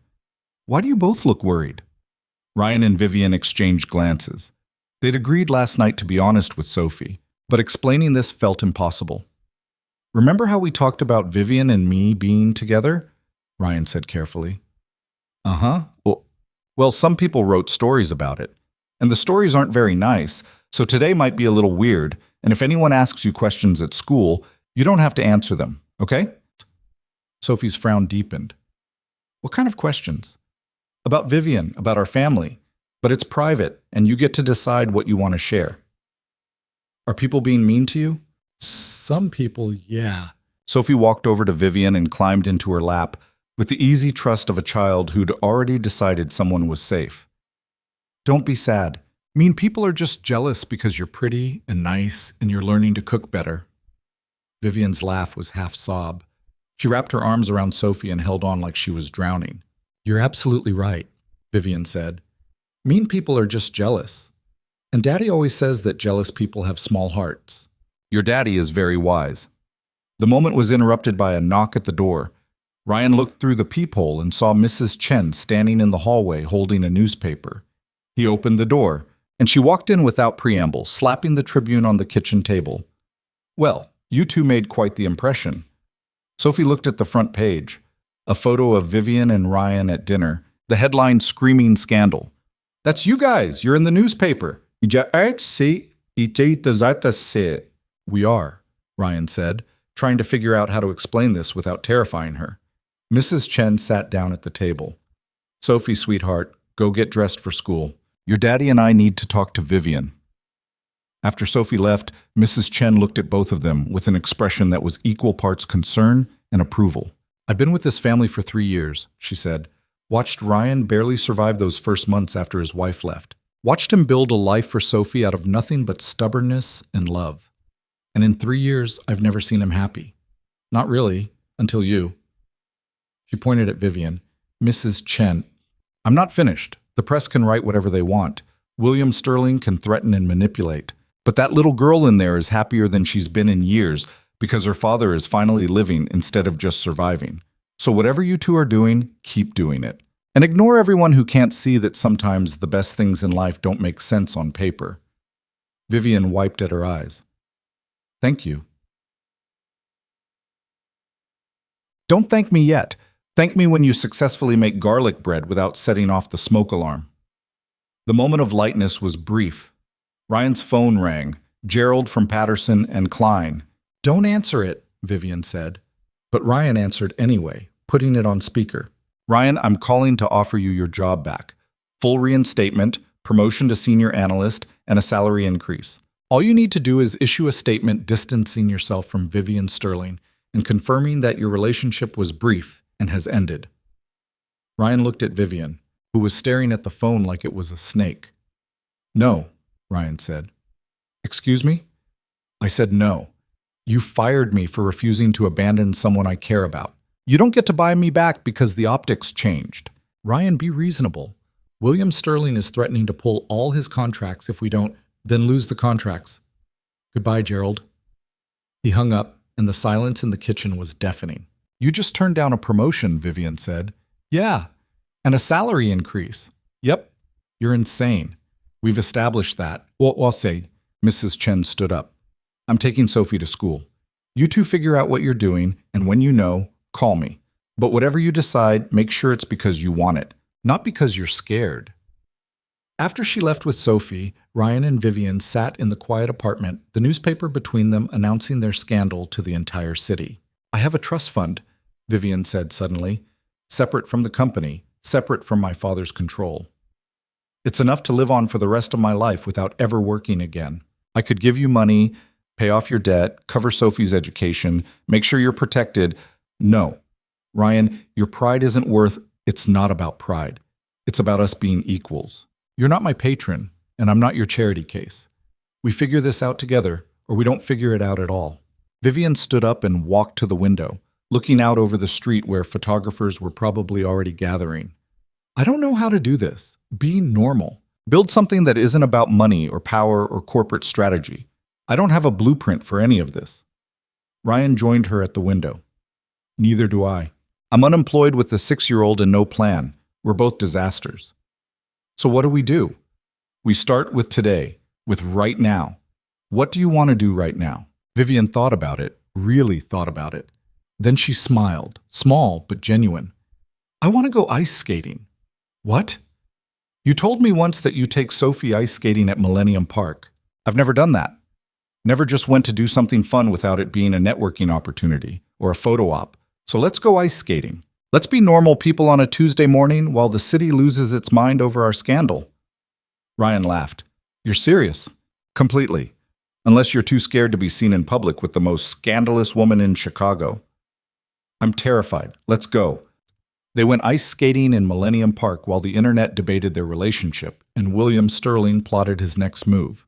Why do you both look worried? Ryan and Vivian exchanged glances. They'd agreed last night to be honest with Sophie, but explaining this felt impossible. Remember how we talked about Vivian and me being together? Ryan said carefully. Uh-huh. Well, some people wrote stories about it. And the stories aren't very nice, so today might be a little weird, and if anyone asks you questions at school, you don't have to answer them, okay? Sophie's frown deepened. What kind of questions? About Vivian, about our family. But it's private, and you get to decide what you want to share. Are people being mean to you? Some people, yeah. Sophie walked over to Vivian and climbed into her lap with the easy trust of a child who'd already decided someone was safe. Don't be sad. Mean people are just jealous because you're pretty and nice and you're learning to cook better. Vivian's laugh was half sob. She wrapped her arms around Sophie and held on like she was drowning. You're absolutely right, Vivian said. Mean people are just jealous. And Daddy always says that jealous people have small hearts. Your daddy is very wise. The moment was interrupted by a knock at the door. Ryan looked through the peephole and saw Mrs. Chen standing in the hallway holding a newspaper. He opened the door, and she walked in without preamble, slapping the Tribune on the kitchen table. Well, you two made quite the impression. Sophie looked at the front page. A photo of Vivian and Ryan at dinner, the headline screaming scandal. That's you guys, you're in the newspaper. We are, Ryan said, trying to figure out how to explain this without terrifying her. Mrs. Chen sat down at the table. Sophie, sweetheart, go get dressed for school. Your daddy and I need to talk to Vivian. After Sophie left, Mrs. Chen looked at both of them with an expression that was equal parts concern and approval. I've been with this family for 3 years, she said. Watched Ryan barely survive those first months after his wife left. Watched him build a life for Sophie out of nothing but stubbornness and love. And in 3 years, I've never seen him happy. Not really, until you. She pointed at Vivian. Mrs. Chen. I'm not finished. The press can write whatever they want. William Sterling can threaten and manipulate. But that little girl in there is happier than she's been in years because her father is finally living instead of just surviving. So whatever you two are doing, keep doing it. And ignore everyone who can't see that sometimes the best things in life don't make sense on paper. Vivian wiped at her eyes. Thank you. Don't thank me yet. Thank me when you successfully make garlic bread without setting off the smoke alarm. The moment of lightness was brief. Ryan's phone rang. Gerald from Patterson and Klein. Don't answer it, Vivian said. But Ryan answered anyway, putting it on speaker. Ryan, I'm calling to offer you your job back. Full reinstatement, promotion to senior analyst, and a salary increase. All you need to do is issue a statement distancing yourself from Vivian Sterling and confirming that your relationship was brief and has ended. Ryan looked at Vivian, who was staring at the phone like it was a snake. No, Ryan said. Excuse me? I said no. You fired me for refusing to abandon someone I care about. You don't get to buy me back because the optics changed. Ryan, be reasonable. William Sterling is threatening to pull all his contracts if we don't, then lose the contracts. Goodbye, Gerald. He hung up, and the silence in the kitchen was deafening. You just turned down a promotion, Vivian said. Yeah, and a salary increase. Yep, you're insane. We've established that. I'll say, Mrs. Chen stood up. I'm taking Sophie to school. You two figure out what you're doing, and when you know, call me. But whatever you decide, make sure it's because you want it, not because you're scared. After she left with Sophie, Ryan and Vivian sat in the quiet apartment, the newspaper between them announcing their scandal to the entire city. I have a trust fund, Vivian said suddenly, separate from the company, separate from my father's control. It's enough to live on for the rest of my life without ever working again. I could give you money, pay off your debt, cover Sophie's education, make sure you're protected. No. Ryan, your pride isn't worth, it's not about pride. It's about us being equals. You're not my patron, and I'm not your charity case. We figure this out together, or we don't figure it out at all. Vivian stood up and walked to the window, looking out over the street where photographers were probably already gathering. I don't know how to do this. Be normal. Build something that isn't about money or power or corporate strategy. I don't have a blueprint for any of this. Ryan joined her at the window. Neither do I. I'm unemployed with a 6-year-old and no plan. We're both disasters. So what do? We start with today, with right now. What do you want to do right now? Vivian thought about it, really thought about it. Then she smiled, small but genuine. I want to go ice skating. What? You told me once that you take Sophie ice skating at Millennium Park. I've never done that. Never just went to do something fun without it being a networking opportunity or a photo op. So let's go ice skating. Let's be normal people on a Tuesday morning while the city loses its mind over our scandal. Ryan laughed. You're serious? Completely. Unless you're too scared to be seen in public with the most scandalous woman in Chicago. I'm terrified. Let's go. They went ice skating in Millennium Park while the internet debated their relationship, and William Sterling plotted his next move.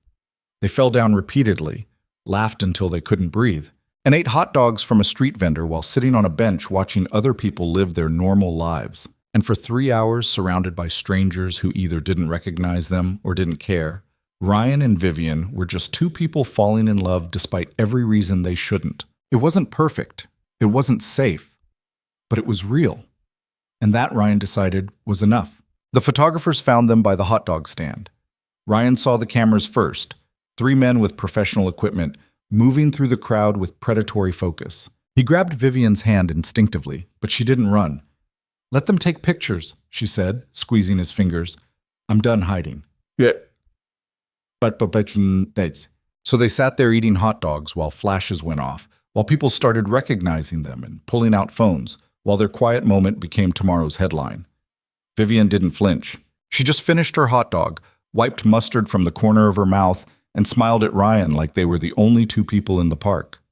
They fell down repeatedly, laughed until they couldn't breathe, and ate hot dogs from a street vendor while sitting on a bench watching other people live their normal lives. And for 3 hours, surrounded by strangers who either didn't recognize them or didn't care, Ryan and Vivian were just two people falling in love despite every reason they shouldn't. It wasn't perfect. It wasn't safe. But it was real. And that, Ryan decided, was enough. The photographers found them by the hot dog stand. Ryan saw the cameras first, 3 men with professional equipment, moving through the crowd with predatory focus. He grabbed Vivian's hand instinctively, but she didn't run. Let them take pictures, she said, squeezing his fingers. I'm done hiding. Yeah. But so they sat there eating hot dogs while flashes went off, while people started recognizing them and pulling out phones, while their quiet moment became tomorrow's headline. Vivian didn't flinch. She just finished her hot dog, wiped mustard from the corner of her mouth, and smiled at Ryan like they were the only 2 people in the park.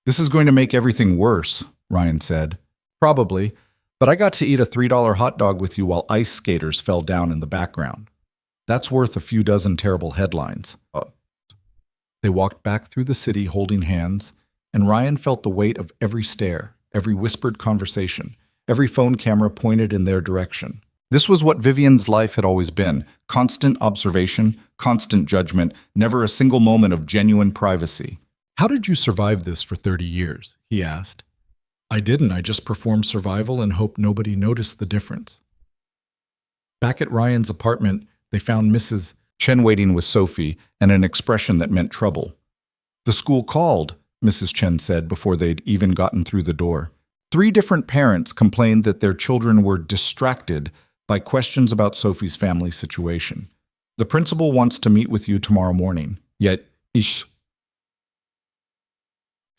This is going to make everything worse, Ryan said. Probably, but I got to eat a $3 hot dog with you while ice skaters fell down in the background. That's worth a few dozen terrible headlines. They walked back through the city holding hands, and Ryan felt the weight of every stare, every whispered conversation, every phone camera pointed in their direction. This was what Vivian's life had always been: constant observation, constant judgment, never a single moment of genuine privacy. How did you survive this for 30 years? He asked. I didn't. I just performed survival and hoped nobody noticed the difference. Back at Ryan's apartment, they found Mrs. Chen waiting with Sophie and an expression that meant trouble. The school called, Mrs. Chen said before they'd even gotten through the door. 3 different parents complained that their children were distracted by questions about Sophie's family situation. The principal wants to meet with you tomorrow morning. Yet,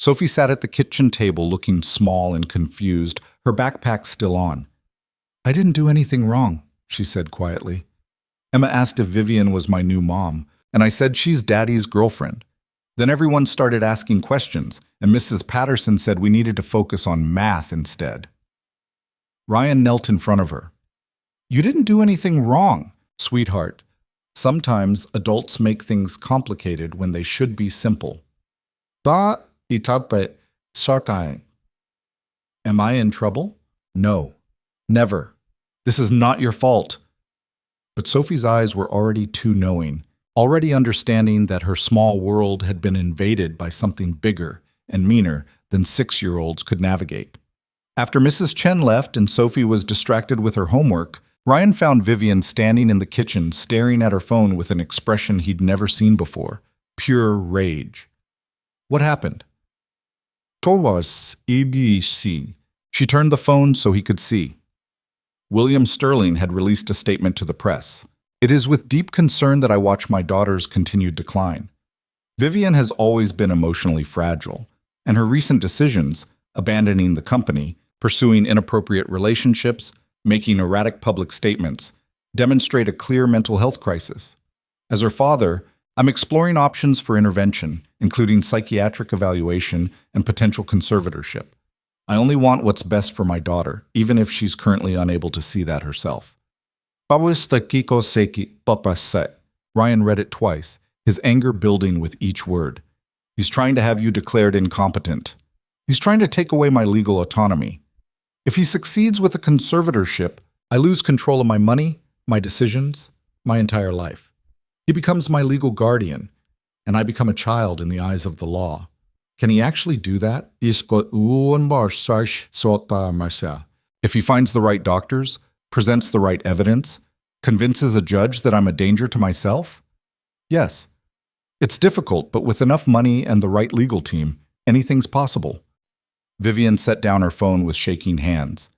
Sophie sat at the kitchen table looking small and confused, her backpack still on. I didn't do anything wrong, she said quietly. Emma asked if Vivian was my new mom, and I said she's Daddy's girlfriend. Then everyone started asking questions, and Mrs. Patterson said we needed to focus on math instead. Ryan knelt in front of her. You didn't do anything wrong, sweetheart. Sometimes adults make things complicated when they should be simple. Am I in trouble? No, never. This is not your fault. But Sophie's eyes were already too knowing, already understanding that her small world had been invaded by something bigger and meaner than 6-year-olds could navigate. After Mrs. Chen left and Sophie was distracted with her homework, Ryan found Vivian standing in the kitchen staring at her phone with an expression he'd never seen before, pure rage. What happened? Towas ABC. She turned the phone so he could see. William Sterling had released a statement to the press. It is with deep concern that I watch my daughter's continued decline. Vivian has always been emotionally fragile, and her recent decisions, abandoning the company, pursuing inappropriate relationships, making erratic public statements, demonstrate a clear mental health crisis. As her father, I'm exploring options for intervention, including psychiatric evaluation and potential conservatorship. I only want what's best for my daughter, even if she's currently unable to see that herself. Ryan read it twice, his anger building with each word. He's trying to have you declared incompetent. He's trying to take away my legal autonomy. If he succeeds with a conservatorship, I lose control of my money, my decisions, my entire life. He becomes my legal guardian, and I become a child in the eyes of the law. Can he actually do that? If he finds the right doctors, presents the right evidence, convinces a judge that I'm a danger to myself? Yes. It's difficult, but with enough money and the right legal team, anything's possible. Vivian set down her phone with shaking hands.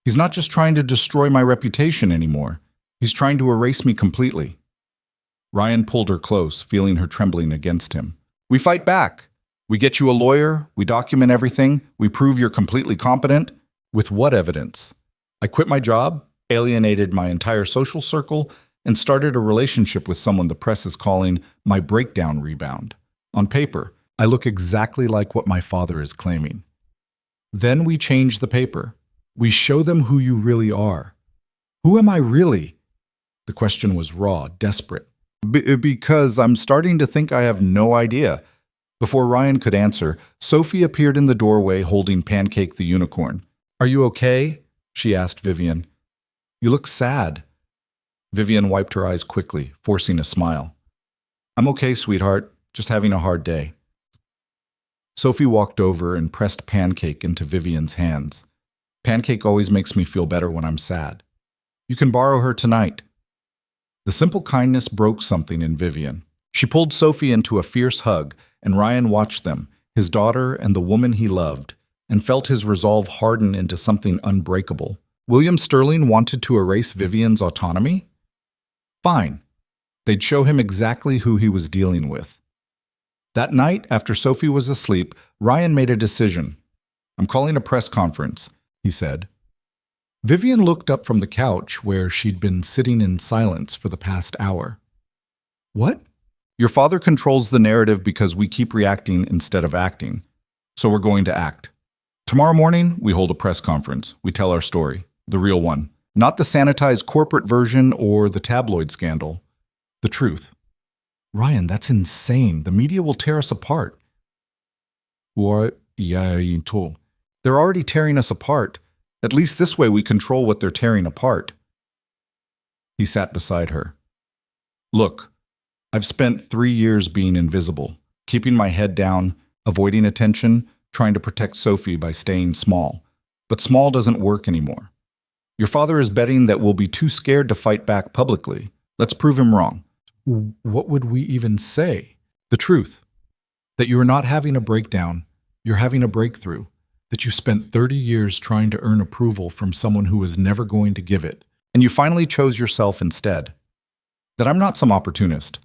He's not just trying to destroy my reputation anymore. He's trying to erase me completely. Ryan pulled her close, feeling her trembling against him. We fight back. We get you a lawyer, we document everything, we prove you're completely competent. With what evidence? I quit my job, alienated my entire social circle, and started a relationship with someone the press is calling my breakdown rebound. On paper, I look exactly like what my father is claiming. Then we change the paper. We show them who you really are. Who am I really? The question was raw, desperate. Because I'm starting to think I have no idea. Before Ryan could answer, Sophie appeared in the doorway holding Pancake the unicorn. Are you okay? She asked Vivian. You look sad. Vivian wiped her eyes quickly, forcing a smile. I'm okay, sweetheart. Just having a hard day. Sophie walked over and pressed Pancake into Vivian's hands. Pancake always makes me feel better when I'm sad. You can borrow her tonight. The simple kindness broke something in Vivian. She pulled Sophie into a fierce hug, and Ryan watched them, his daughter and the woman he loved, and felt his resolve harden into something unbreakable. William Sterling wanted to erase Vivian's autonomy? Fine. They'd show him exactly who he was dealing with. That night, after Sophie was asleep, Ryan made a decision. I'm calling a press conference, he said. Vivian looked up from the couch where she'd been sitting in silence for the past hour. What? Your father controls the narrative because we keep reacting instead of acting. So we're going to act. Tomorrow morning, we hold a press conference. We tell our story, the real one. Not the sanitized corporate version or the tabloid scandal. The truth. Ryan, that's insane. The media will tear us apart. What? Yeah, they're already tearing us apart. At least this way we control what they're tearing apart. He sat beside her. Look, I've spent 3 years being invisible, keeping my head down, avoiding attention, trying to protect Sophie by staying small. But small doesn't work anymore. Your father is betting that we'll be too scared to fight back publicly. Let's prove him wrong. What would we even say? The truth. That you are not having a breakdown, you're having a breakthrough. That you spent 30 years trying to earn approval from someone who was never going to give it, and you finally chose yourself instead. That I'm not some opportunist.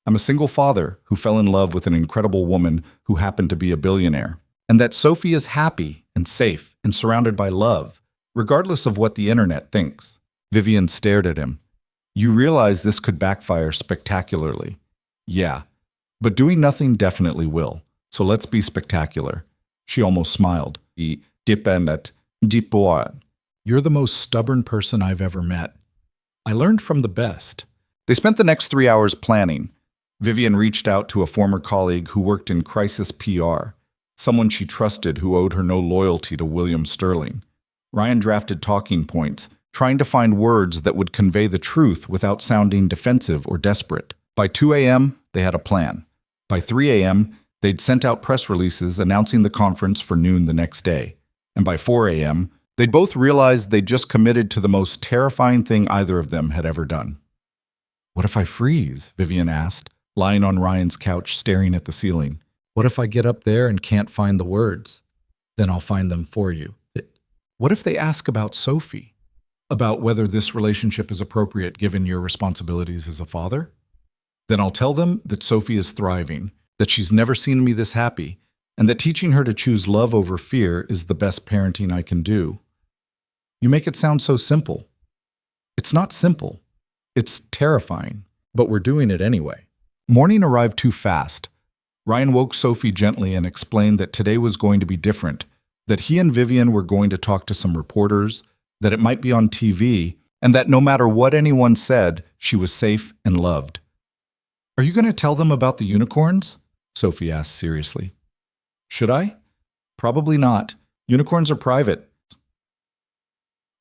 I'm a single father who fell in love with an incredible woman who happened to be a billionaire. And that Sophie is happy and safe and surrounded by love, regardless of what the internet thinks. Vivian stared at him. You realize this could backfire spectacularly. Yeah, but doing nothing definitely will. So let's be spectacular. She almost smiled. You're the most stubborn person I've ever met. I learned from the best. They spent the next 3 hours planning. Vivian reached out to a former colleague who worked in crisis PR, someone she trusted who owed her no loyalty to William Sterling. Ryan drafted talking points, trying to find words that would convey the truth without sounding defensive or desperate. By 2 a.m., they had a plan. By 3 a.m., they'd sent out press releases announcing the conference for noon the next day. And by 4 a.m., they'd both realized they'd just committed to the most terrifying thing either of them had ever done. What if I freeze? Vivian asked, lying on Ryan's couch staring at the ceiling. What if I get up there and can't find the words? Then I'll find them for you. What if they ask about Sophie? About whether this relationship is appropriate given your responsibilities as a father? Then I'll tell them that Sophie is thriving, that she's never seen me this happy, and that teaching her to choose love over fear is the best parenting I can do. You make it sound so simple. It's not simple. It's terrifying, but we're doing it anyway. Morning arrived too fast. Ryan woke Sophie gently and explained that today was going to be different, that he and Vivian were going to talk to some reporters, that it might be on TV, and that no matter what anyone said, she was safe and loved. Are you going to tell them about the unicorns? Sophie asked seriously. Should I? Probably not. Unicorns are private.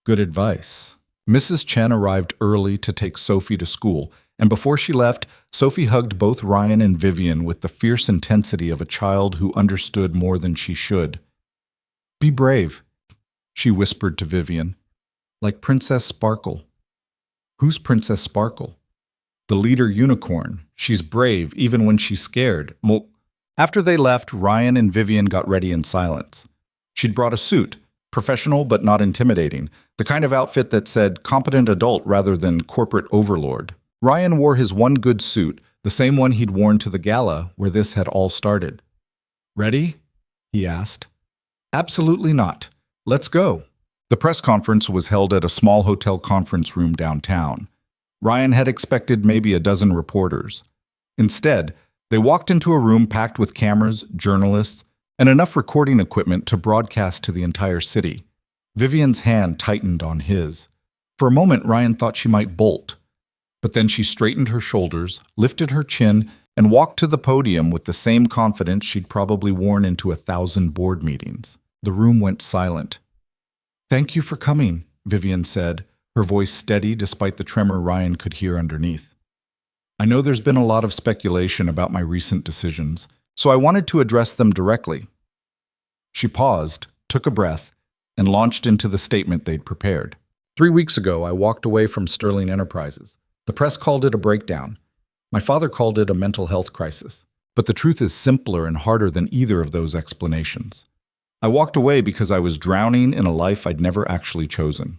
Good advice. Mrs. Chen arrived early to take Sophie to school, and before she left, Sophie hugged both Ryan and Vivian with the fierce intensity of a child who understood more than she should. Be brave, she whispered to Vivian, like Princess Sparkle. Who's Princess Sparkle? The leader unicorn. She's brave even when she's scared. After they left, Ryan and Vivian got ready in silence. She'd brought a suit, professional but not intimidating, the kind of outfit that said competent adult rather than corporate overlord. Ryan wore his one good suit, the same one he'd worn to the gala where this had all started. Ready? He asked. Absolutely not. Let's go. The press conference was held at a small hotel conference room downtown. Ryan had expected maybe a dozen reporters. Instead, they walked into a room packed with cameras, journalists, and enough recording equipment to broadcast to the entire city. Vivian's hand tightened on his. For a moment, Ryan thought she might bolt. But then she straightened her shoulders, lifted her chin, and walked to the podium with the same confidence she'd probably worn into 1,000 board meetings. The room went silent. "Thank you for coming," Vivian said, her voice steady despite the tremor Ryan could hear underneath. "I know there's been a lot of speculation about my recent decisions, so I wanted to address them directly." She paused, took a breath, and launched into the statement they'd prepared. 3 weeks ago, I walked away from Sterling Enterprises. The press called it a breakdown. My father called it a mental health crisis. But the truth is simpler and harder than either of those explanations. I walked away because I was drowning in a life I'd never actually chosen.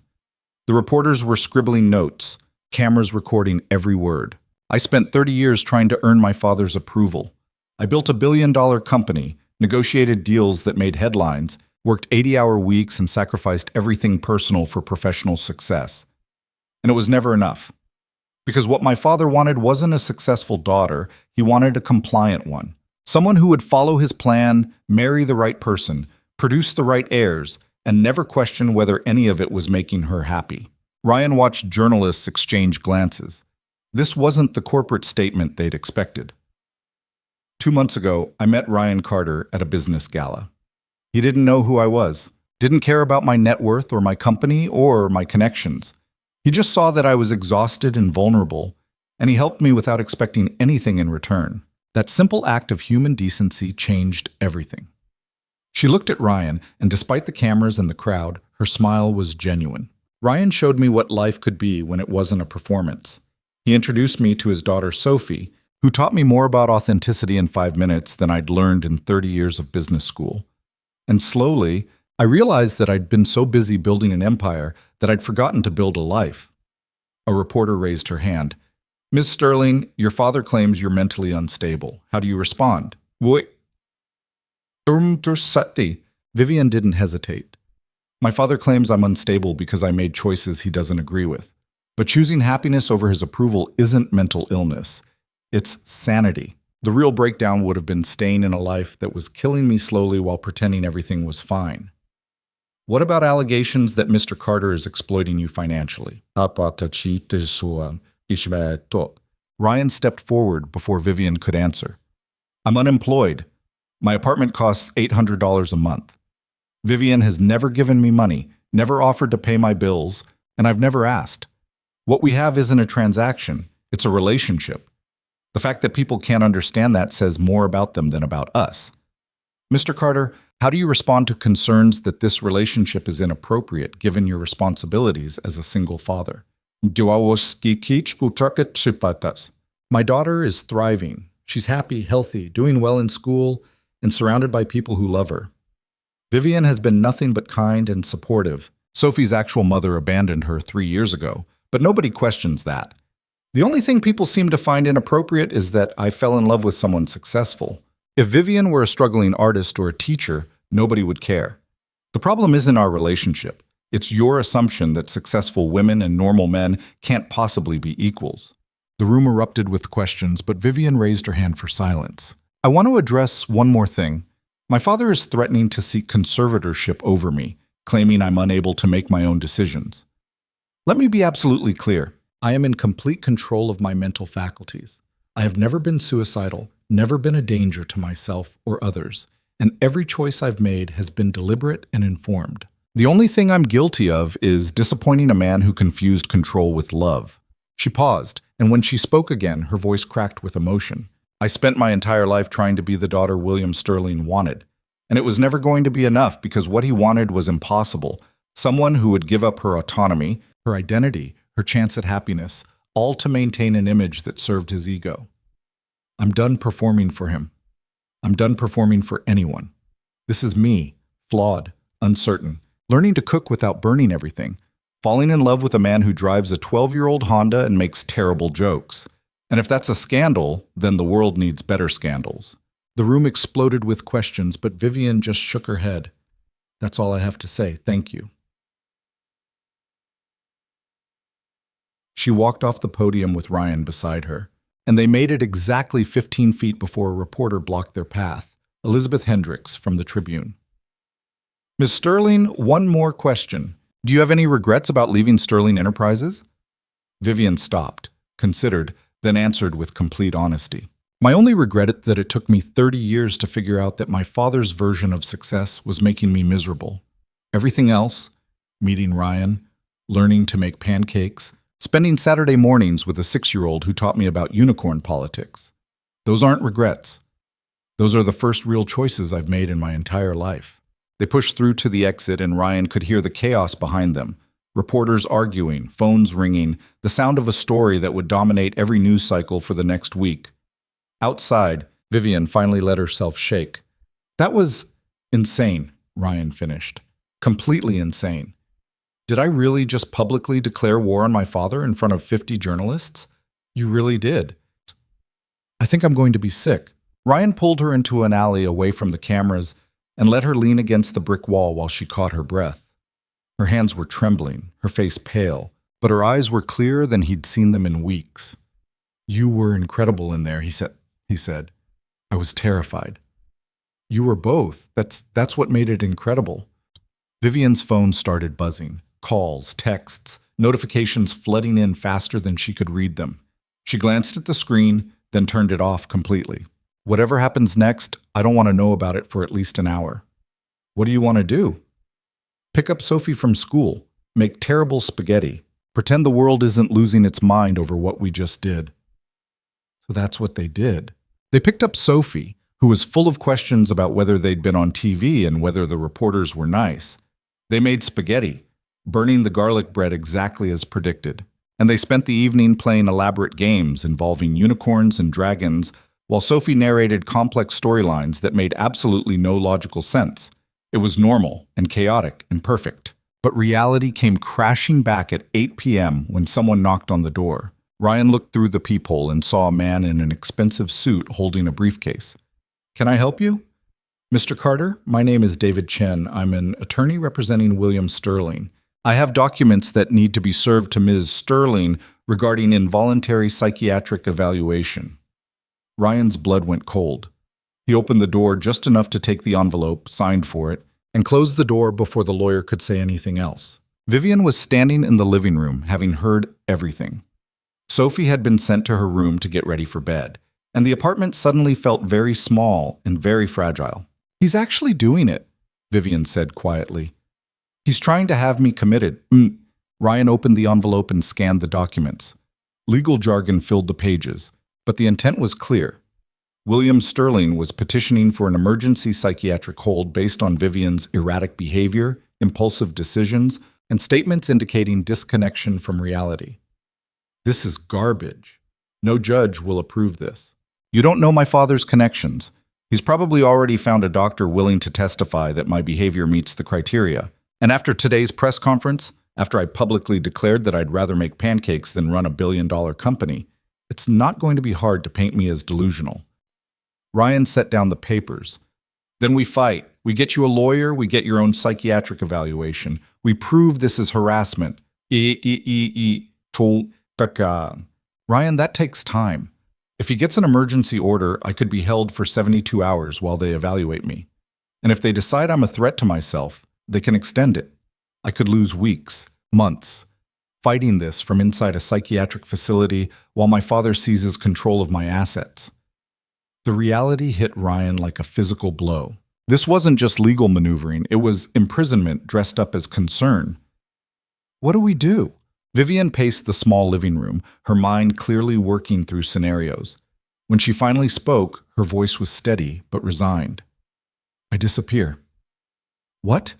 The reporters were scribbling notes, cameras recording every word. I spent 30 years trying to earn my father's approval. I built a billion-dollar company, negotiated deals that made headlines, worked 80-hour weeks, and sacrificed everything personal for professional success. And it was never enough. Because what my father wanted wasn't a successful daughter, he wanted a compliant one. Someone who would follow his plan, marry the right person, produce the right heirs, and never question whether any of it was making her happy. Ryan watched journalists exchange glances. This wasn't the corporate statement they'd expected. 2 months ago, I met Ryan Carter at a business gala. He didn't know who I was, didn't care about my net worth or my company or my connections. He just saw that I was exhausted and vulnerable, and he helped me without expecting anything in return. That simple act of human decency changed everything. She looked at Ryan, and despite the cameras and the crowd, her smile was genuine. Ryan showed me what life could be when it wasn't a performance. He introduced me to his daughter Sophie, who taught me more about authenticity in 5 minutes than I'd learned in 30 years of business school. And slowly, I realized that I'd been so busy building an empire that I'd forgotten to build a life. A reporter raised her hand. "Ms. Sterling, your father claims you're mentally unstable. How do you respond?" Vivian didn't hesitate. "My father claims I'm unstable because I made choices he doesn't agree with. But choosing happiness over his approval isn't mental illness. It's sanity. The real breakdown would have been staying in a life that was killing me slowly while pretending everything was fine." "What about allegations that Mr. Carter is exploiting you financially?" Ryan stepped forward before Vivian could answer. "I'm unemployed. My apartment costs $800 a month. Vivian has never given me money, never offered to pay my bills, and I've never asked. What we have isn't a transaction, it's a relationship. The fact that people can't understand that says more about them than about us. Mr. Carter, how do you respond to concerns that this relationship is inappropriate given your responsibilities as a single father?" "My daughter is thriving. She's happy, healthy, doing well in school, and surrounded by people who love her. Vivian has been nothing but kind and supportive. Sophie's actual mother abandoned her 3 years ago, but nobody questions that. The only thing people seem to find inappropriate is that I fell in love with someone successful. If Vivian were a struggling artist or a teacher, nobody would care. The problem isn't our relationship. It's your assumption that successful women and normal men can't possibly be equals." The room erupted with questions, but Vivian raised her hand for silence. "I want to address one more thing. My father is threatening to seek conservatorship over me, claiming I'm unable to make my own decisions. Let me be absolutely clear. I am in complete control of my mental faculties. I have never been suicidal, never been a danger to myself or others, and every choice I've made has been deliberate and informed. The only thing I'm guilty of is disappointing a man who confused control with love." She paused, and when she spoke again, her voice cracked with emotion. "I spent my entire life trying to be the daughter William Sterling wanted, and it was never going to be enough because what he wanted was impossible. Someone who would give up her autonomy, her identity, her chance at happiness, all to maintain an image that served his ego. I'm done performing for him. I'm done performing for anyone. This is me, flawed, uncertain, learning to cook without burning everything, falling in love with a man who drives a 12-year-old Honda and makes terrible jokes. And if that's a scandal, then the world needs better scandals." The room exploded with questions, but Vivian just shook her head. "That's all I have to say. Thank you." She walked off the podium with Ryan beside her, and they made it exactly 15 feet before a reporter blocked their path, Elizabeth Hendricks from the Tribune. Ms. Sterling, one more question. Do you have any regrets about leaving Sterling Enterprises? Vivian stopped, considered, then answered with complete honesty. My only regret is that it took me 30 years to figure out that my father's version of success was making me miserable. Everything else, meeting Ryan, learning to make pancakes, spending Saturday mornings with a 6-year-old who taught me about unicorn politics. Those aren't regrets. Those are the first real choices I've made in my entire life. They pushed through to the exit and Ryan could hear the chaos behind them. Reporters arguing, phones ringing, the sound of a story that would dominate every news cycle for the next week. Outside, Vivian finally let herself shake. That was insane, Ryan finished. Completely insane. Did I really just publicly declare war on my father in front of 50 journalists? You really did. I think I'm going to be sick. Ryan pulled her into an alley away from the cameras and let her lean against the brick wall while she caught her breath. Her hands were trembling, her face pale, but her eyes were clearer than he'd seen them in weeks. You were incredible in there, he said. I was terrified. You were both. That's what made it incredible. Vivian's phone started buzzing. Calls, texts, notifications flooding in faster than she could read them. She glanced at the screen, then turned it off completely. Whatever happens next, I don't want to know about it for at least an hour. What do you want to do? Pick up Sophie from school, make terrible spaghetti, pretend the world isn't losing its mind over what we just did. So that's what they did. They picked up Sophie, who was full of questions about whether they'd been on TV and whether the reporters were nice. They made spaghetti, burning the garlic bread exactly as predicted. And they spent the evening playing elaborate games involving unicorns and dragons, while Sophie narrated complex storylines that made absolutely no logical sense. It was normal and chaotic and perfect. But reality came crashing back at 8 p.m. when someone knocked on the door. Ryan looked through the peephole and saw a man in an expensive suit holding a briefcase. Can I help you? Mr. Carter, my name is David Chen. I'm an attorney representing William Sterling. I have documents that need to be served to Ms. Sterling regarding involuntary psychiatric evaluation. Ryan's blood went cold. He opened the door just enough to take the envelope, signed for it, and closed the door before the lawyer could say anything else. Vivian was standing in the living room, having heard everything. Sophie had been sent to her room to get ready for bed, and the apartment suddenly felt very small and very fragile. He's actually doing it, Vivian said quietly. He's trying to have me committed. Ryan opened the envelope and scanned the documents. Legal jargon filled the pages, but the intent was clear. William Sterling was petitioning for an emergency psychiatric hold based on Vivian's erratic behavior, impulsive decisions, and statements indicating disconnection from reality. This is garbage. No judge will approve this. You don't know my father's connections. He's probably already found a doctor willing to testify that my behavior meets the criteria. And after today's press conference, after I publicly declared that I'd rather make pancakes than run a billion-dollar company, it's not going to be hard to paint me as delusional. Ryan set down the papers. Then we fight. We get you a lawyer, we get your own psychiatric evaluation. We prove this is harassment. Ryan, that takes time. If he gets an emergency order, I could be held for 72 hours while they evaluate me. And if they decide I'm a threat to myself, they can extend it. I could lose weeks, months, fighting this from inside a psychiatric facility while my father seizes control of my assets. The reality hit Ryan like a physical blow. This wasn't just legal maneuvering, it was imprisonment dressed up as concern. What do we do? Vivian paced the small living room, her mind clearly working through scenarios. When she finally spoke, her voice was steady but resigned. I disappear. What?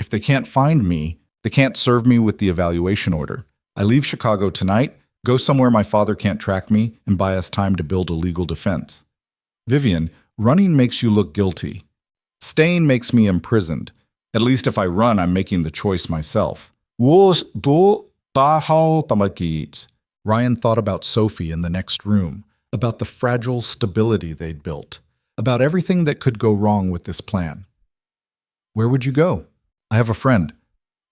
If they can't find me, they can't serve me with the evaluation order. I leave Chicago tonight, go somewhere my father can't track me, and buy us time to build a legal defense. Vivian, running makes you look guilty. Staying makes me imprisoned. At least if I run, I'm making the choice myself. Ryan thought about Sophie in the next room, about the fragile stability they'd built, about everything that could go wrong with this plan. Where would you go? I have a friend,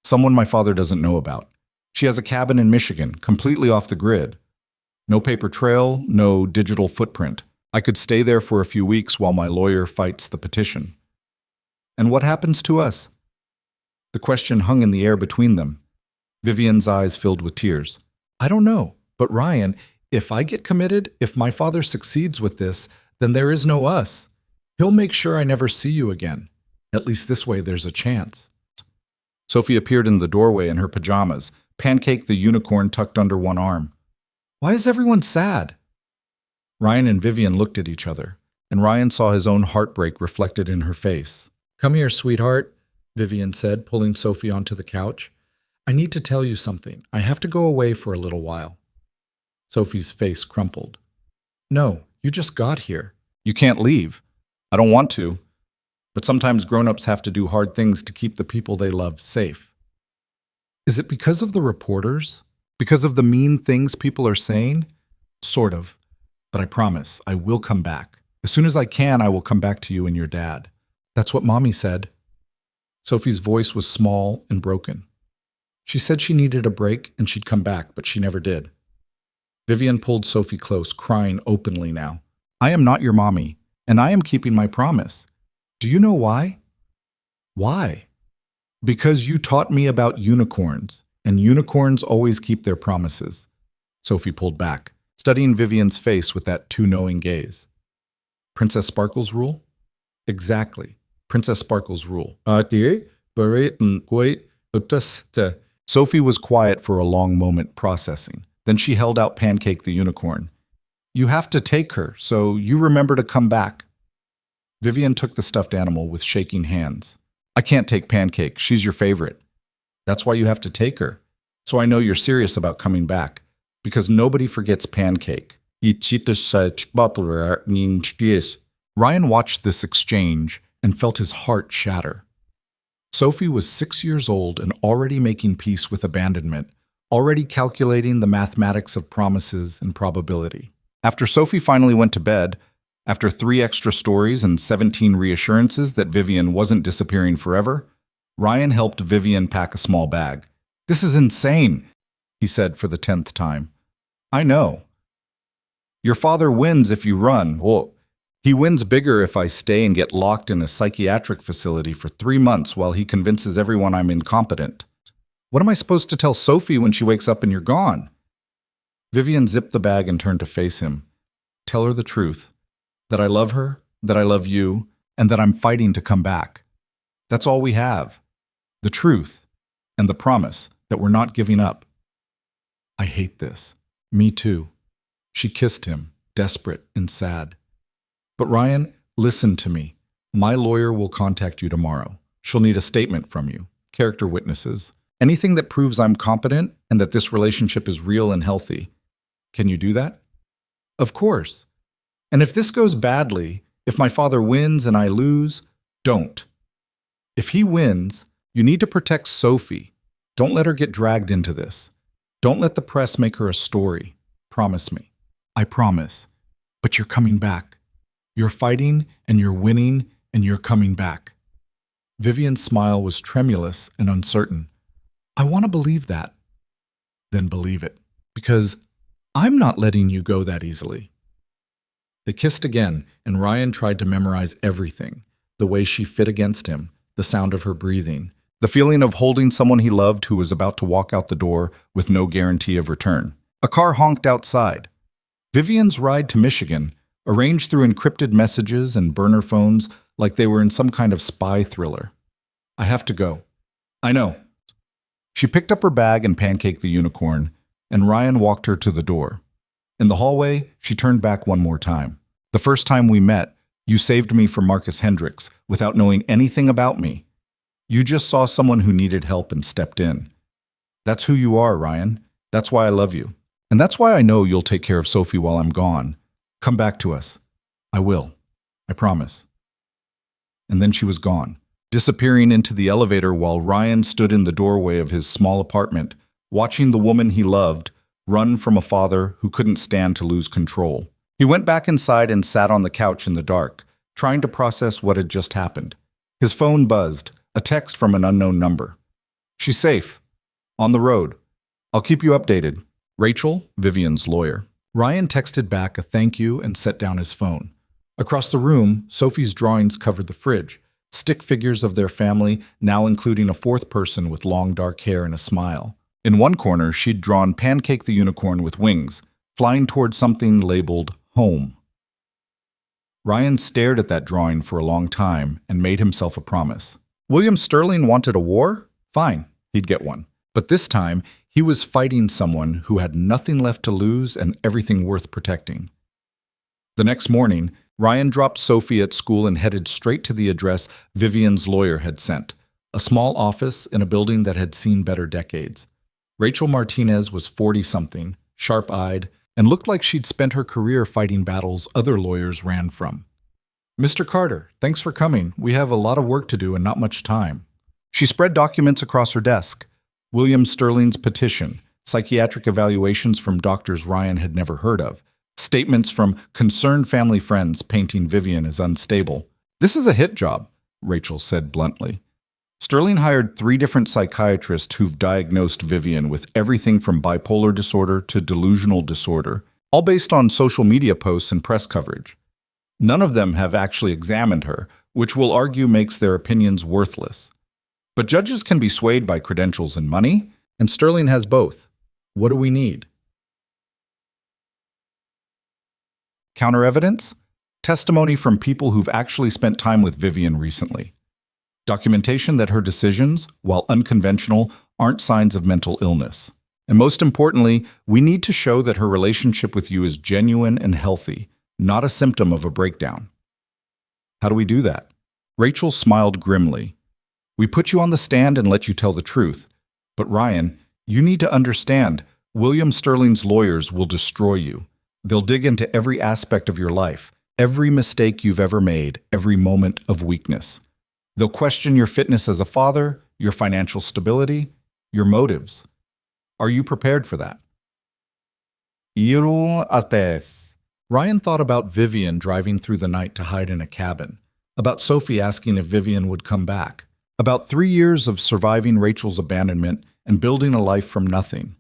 someone my father doesn't know about. She has a cabin in Michigan, completely off the grid. No paper trail, no digital footprint. I could stay there for a few weeks while my lawyer fights the petition. And what happens to us? The question hung in the air between them. Vivian's eyes filled with tears. I don't know, but Ryan, if I get committed, if my father succeeds with this, then there is no us. He'll make sure I never see you again. At least this way there's a chance. Sophie appeared in the doorway in her pajamas, Pancake the unicorn tucked under one arm. Why is everyone sad? Ryan and Vivian looked at each other, and Ryan saw his own heartbreak reflected in her face. Come here, sweetheart, Vivian said, pulling Sophie onto the couch. I need to tell you something. I have to go away for a little while. Sophie's face crumpled. No, you just got here. You can't leave. I don't want to. But sometimes grown-ups have to do hard things to keep the people they love safe. Is it because of the reporters? Because of the mean things people are saying? Sort of. But I promise, I will come back. As soon as I can, I will come back to you and your dad. That's what Mommy said. Sophie's voice was small and broken. She said she needed a break and she'd come back, but she never did. Vivian pulled Sophie close, crying openly now. I am not your mommy, and I am keeping my promise. Do you know why? Why? Because you taught me about unicorns, and unicorns always keep their promises. Sophie pulled back, studying Vivian's face with that too-knowing gaze. Princess Sparkle's rule? Exactly. Princess Sparkle's rule. Sophie was quiet for a long moment, processing. Then she held out Pancake the unicorn. You have to take her, so you remember to come back. Vivian took the stuffed animal with shaking hands. I can't take Pancake. She's your favorite. That's why you have to take her. So I know you're serious about coming back. Because nobody forgets Pancake. Ryan watched this exchange and felt his heart shatter. Sophie was 6 years old and already making peace with abandonment, already calculating the mathematics of promises and probability. After Sophie finally went to bed, after 3 extra stories and 17 reassurances that Vivian wasn't disappearing forever, Ryan helped Vivian pack a small bag. This is insane, he said for the 10th time. I know. Your father wins if you run. Well, he wins bigger if I stay and get locked in a psychiatric facility for 3 months while he convinces everyone I'm incompetent. What am I supposed to tell Sophie when she wakes up and you're gone? Vivian zipped the bag and turned to face him. Tell her the truth. That I love her, that I love you, and that I'm fighting to come back. That's all we have. The truth, and the promise that we're not giving up. I hate this. Me too. She kissed him, desperate and sad. But Ryan, listen to me. My lawyer will contact you tomorrow. She'll need a statement from you, character witnesses, anything that proves I'm competent and that this relationship is real and healthy. Can you do that? Of course. And if this goes badly, if my father wins and I lose, don't. If he wins, you need to protect Sophie. Don't let her get dragged into this. Don't let the press make her a story. Promise me. I promise. But you're coming back. You're fighting and you're winning and you're coming back. Vivian's smile was tremulous and uncertain. I want to believe that. Then believe it. Because I'm not letting you go that easily. They kissed again, and Ryan tried to memorize everything. The way she fit against him, the sound of her breathing, the feeling of holding someone he loved who was about to walk out the door with no guarantee of return. A car honked outside. Vivian's ride to Michigan, arranged through encrypted messages and burner phones like they were in some kind of spy thriller. I have to go. I know. She picked up her bag and Pancake the unicorn, and Ryan walked her to the door. In the hallway, she turned back one more time. The first time we met, you saved me from Marcus Hendricks without knowing anything about me. You just saw someone who needed help and stepped in. That's who you are, Ryan. That's why I love you. And that's why I know you'll take care of Sophie while I'm gone. Come back to us. I will. I promise. And then she was gone, disappearing into the elevator while Ryan stood in the doorway of his small apartment, watching the woman he loved run from a father who couldn't stand to lose control. He went back inside and sat on the couch in the dark, trying to process what had just happened. His phone buzzed, a text from an unknown number. She's safe. On the road. I'll keep you updated. Rachel, Vivian's lawyer. Ryan texted back a thank you and set down his phone. Across the room, Sophie's drawings covered the fridge, stick figures of their family, now including a fourth person with long dark hair and a smile. In one corner, she'd drawn Pancake the unicorn with wings, flying toward something labeled home. Ryan stared at that drawing for a long time and made himself a promise. William Sterling wanted a war? Fine, he'd get one. But this time, he was fighting someone who had nothing left to lose and everything worth protecting. The next morning, Ryan dropped Sophie at school and headed straight to the address Vivian's lawyer had sent, a small office in a building that had seen better decades. Rachel Martinez was 40-something, sharp-eyed, and looked like she'd spent her career fighting battles other lawyers ran from. Mr. Carter, thanks for coming. We have a lot of work to do and not much time. She spread documents across her desk. William Sterling's petition, psychiatric evaluations from doctors Ryan had never heard of, statements from concerned family friends painting Vivian as unstable. This is a hit job, Rachel said bluntly. Sterling hired 3 different psychiatrists who've diagnosed Vivian with everything from bipolar disorder to delusional disorder, all based on social media posts and press coverage. None of them have actually examined her, which we'll argue makes their opinions worthless. But judges can be swayed by credentials and money, and Sterling has both. What do we need? Counter evidence? Testimony from people who've actually spent time with Vivian recently. Documentation that her decisions, while unconventional, aren't signs of mental illness. And most importantly, we need to show that her relationship with you is genuine and healthy, not a symptom of a breakdown. How do we do that? Rachel smiled grimly. We put you on the stand and let you tell the truth. But Ryan, you need to understand, William Sterling's lawyers will destroy you. They'll dig into every aspect of your life, every mistake you've ever made, every moment of weakness. They'll question your fitness as a father, your financial stability, your motives. Are you prepared for that? Ryan thought about Vivian driving through the night to hide in a cabin, about Sophie asking if Vivian would come back, about 3 years of surviving Rachel's abandonment and building a life from nothing.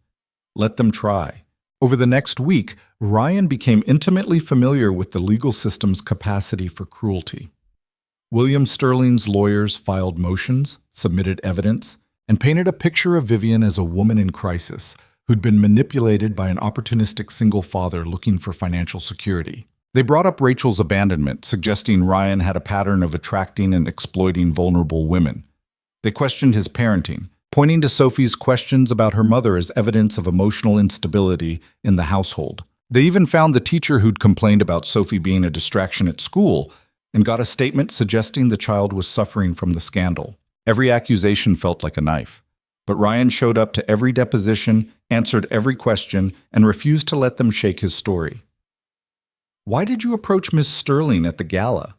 Let them try. Over the next week, Ryan became intimately familiar with the legal system's capacity for cruelty. William Sterling's lawyers filed motions, submitted evidence, and painted a picture of Vivian as a woman in crisis who'd been manipulated by an opportunistic single father looking for financial security. They brought up Rachel's abandonment, suggesting Ryan had a pattern of attracting and exploiting vulnerable women. They questioned his parenting, pointing to Sophie's questions about her mother as evidence of emotional instability in the household. They even found the teacher who'd complained about Sophie being a distraction at school and got a statement suggesting the child was suffering from the scandal. Every accusation felt like a knife. But Ryan showed up to every deposition, answered every question, and refused to let them shake his story. Why did you approach Ms. Sterling at the gala?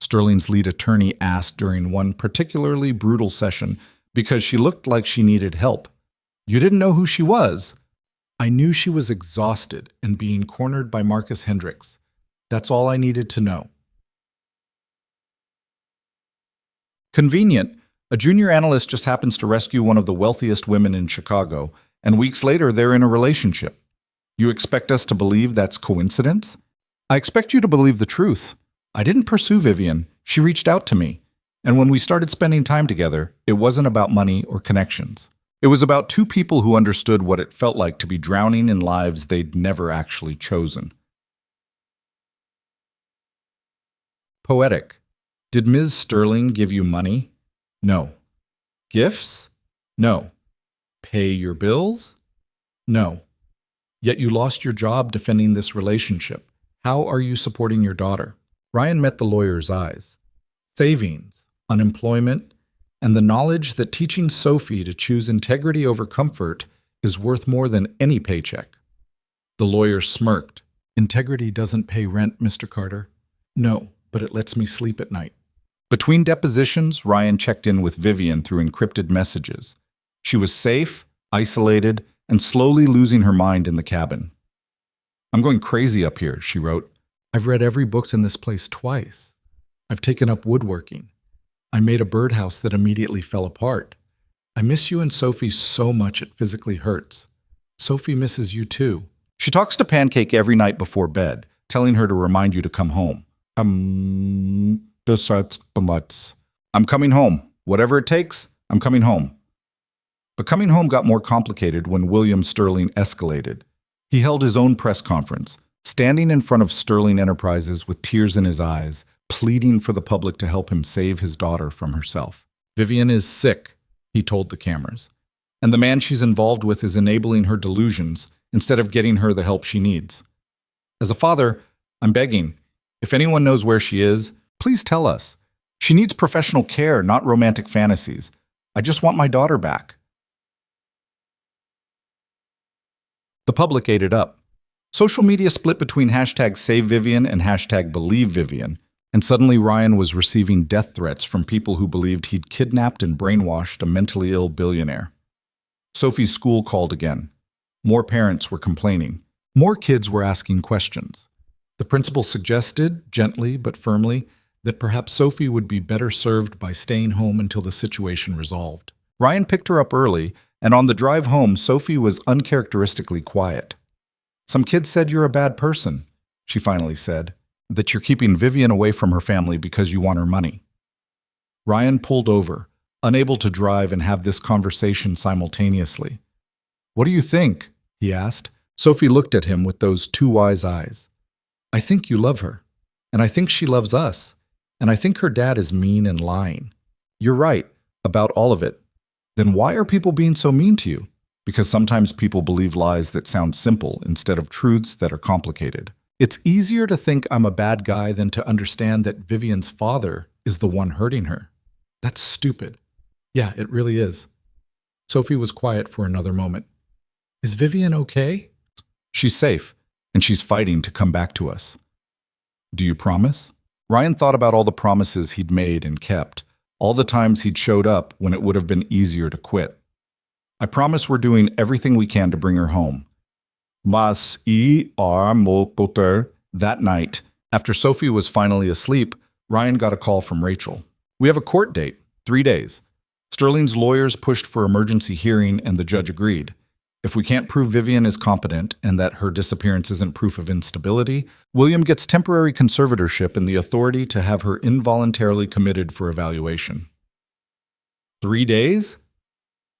Sterling's lead attorney asked during one particularly brutal session because she looked like she needed help. You didn't know who she was. I knew she was exhausted and being cornered by Marcus Hendricks. That's all I needed to know. Convenient. A junior analyst just happens to rescue one of the wealthiest women in Chicago, and weeks later they're in a relationship. You expect us to believe that's coincidence? I expect you to believe the truth. I didn't pursue Vivian. She reached out to me. And when we started spending time together, it wasn't about money or connections. It was about 2 people who understood what it felt like to be drowning in lives they'd never actually chosen. Poetic. Did Ms. Sterling give you money? No. Gifts? No. Pay your bills? No. Yet you lost your job defending this relationship. How are you supporting your daughter? Ryan met the lawyer's eyes. Savings, unemployment, and the knowledge that teaching Sophie to choose integrity over comfort is worth more than any paycheck. The lawyer smirked. Integrity doesn't pay rent, Mr. Carter. No, but it lets me sleep at night. Between depositions, Ryan checked in with Vivian through encrypted messages. She was safe, isolated, and slowly losing her mind in the cabin. I'm going crazy up here, she wrote. I've read every book in this place twice. I've taken up woodworking. I made a birdhouse that immediately fell apart. I miss you and Sophie so much it physically hurts. Sophie misses you too. She talks to Pancake every night before bed, telling her to remind you to come home. I'm coming home. Whatever it takes, I'm coming home. But coming home got more complicated when William Sterling escalated. He held his own press conference, standing in front of Sterling Enterprises with tears in his eyes, pleading for the public to help him save his daughter from herself. Vivian is sick, he told the cameras. And the man she's involved with is enabling her delusions instead of getting her the help she needs. As a father, I'm begging, if anyone knows where she is, please tell us. She needs professional care, not romantic fantasies. I just want my daughter back. The public ate it up. Social media split between hashtag #SaveVivian and hashtag #BelieveVivian, and suddenly Ryan was receiving death threats from people who believed he'd kidnapped and brainwashed a mentally ill billionaire. Sophie's school called again. More parents were complaining. More kids were asking questions. The principal suggested, gently but firmly, that perhaps Sophie would be better served by staying home until the situation resolved. Ryan picked her up early, and on the drive home, Sophie was uncharacteristically quiet. Some kids said you're a bad person, she finally said, that you're keeping Vivian away from her family because you want her money. Ryan pulled over, unable to drive and have this conversation simultaneously. What do you think? He asked. Sophie looked at him with those two wise eyes. I think you love her, and I think she loves us, and I think her dad is mean and lying. You're right about all of it. Then why are people being so mean to you? Because sometimes people believe lies that sound simple instead of truths that are complicated. It's easier to think I'm a bad guy than to understand that Vivian's father is the one hurting her. That's stupid. Yeah, it really is. Sophie was quiet for another moment. Is Vivian okay? She's safe, and she's fighting to come back to us. Do you promise? Ryan thought about all the promises he'd made and kept, all the times he'd showed up when it would have been easier to quit. I promise we're doing everything we can to bring her home. That night, after Sophie was finally asleep, Ryan got a call from Rachel. We have a court date, 3 days. Sterling's lawyers pushed for emergency hearing and the judge agreed. If we can't prove Vivian is competent and that her disappearance isn't proof of instability, William gets temporary conservatorship and the authority to have her involuntarily committed for evaluation. 3 days?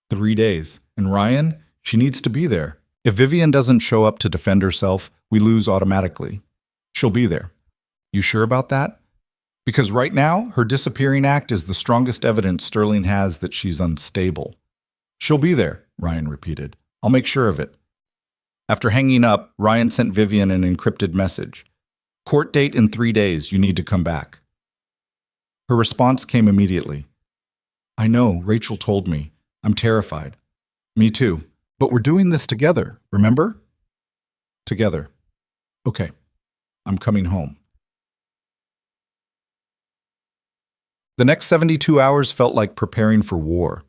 3 days. And Ryan, she needs to be there. If Vivian doesn't show up to defend herself, we lose automatically. She'll be there. You sure about that? Because right now, her disappearing act is the strongest evidence Sterling has that she's unstable. She'll be there, Ryan repeated. I'll make sure of it. After hanging up, Ryan sent Vivian an encrypted message. Court date in 3 days, you need to come back. Her response came immediately. I know, Rachel told me. I'm terrified. Me too. But we're doing this together, remember? Together. Okay. I'm coming home. The next 72 hours felt like preparing for war.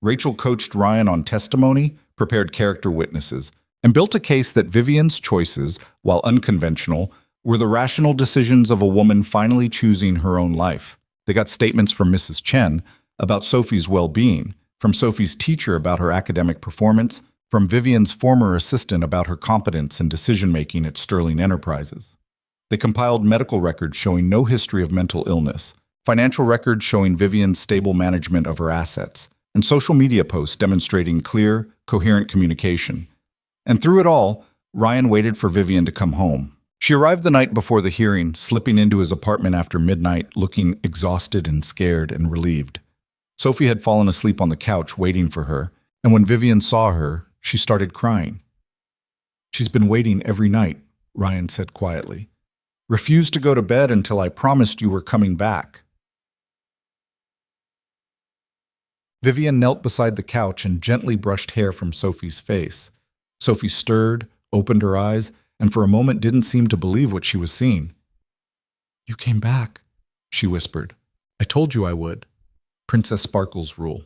Rachel coached Ryan on testimony, prepared character witnesses, and built a case that Vivian's choices, while unconventional, were the rational decisions of a woman finally choosing her own life. They got statements from Mrs. Chen about Sophie's well-being, from Sophie's teacher about her academic performance, from Vivian's former assistant about her competence and decision-making at Sterling Enterprises. They compiled medical records showing no history of mental illness, financial records showing Vivian's stable management of her assets, and social media posts demonstrating clear, coherent communication. And through it all, Ryan waited for Vivian to come home. She arrived the night before the hearing, slipping into his apartment after midnight, looking exhausted and scared and relieved. Sophie had fallen asleep on the couch waiting for her, and when Vivian saw her, she started crying. She's been waiting every night, Ryan said quietly. Refused to go to bed until I promised you were coming back. Vivian knelt beside the couch and gently brushed hair from Sophie's face. Sophie stirred, opened her eyes, and for a moment didn't seem to believe what she was seeing. You came back, she whispered. I told you I would. Princess Sparkle's rule.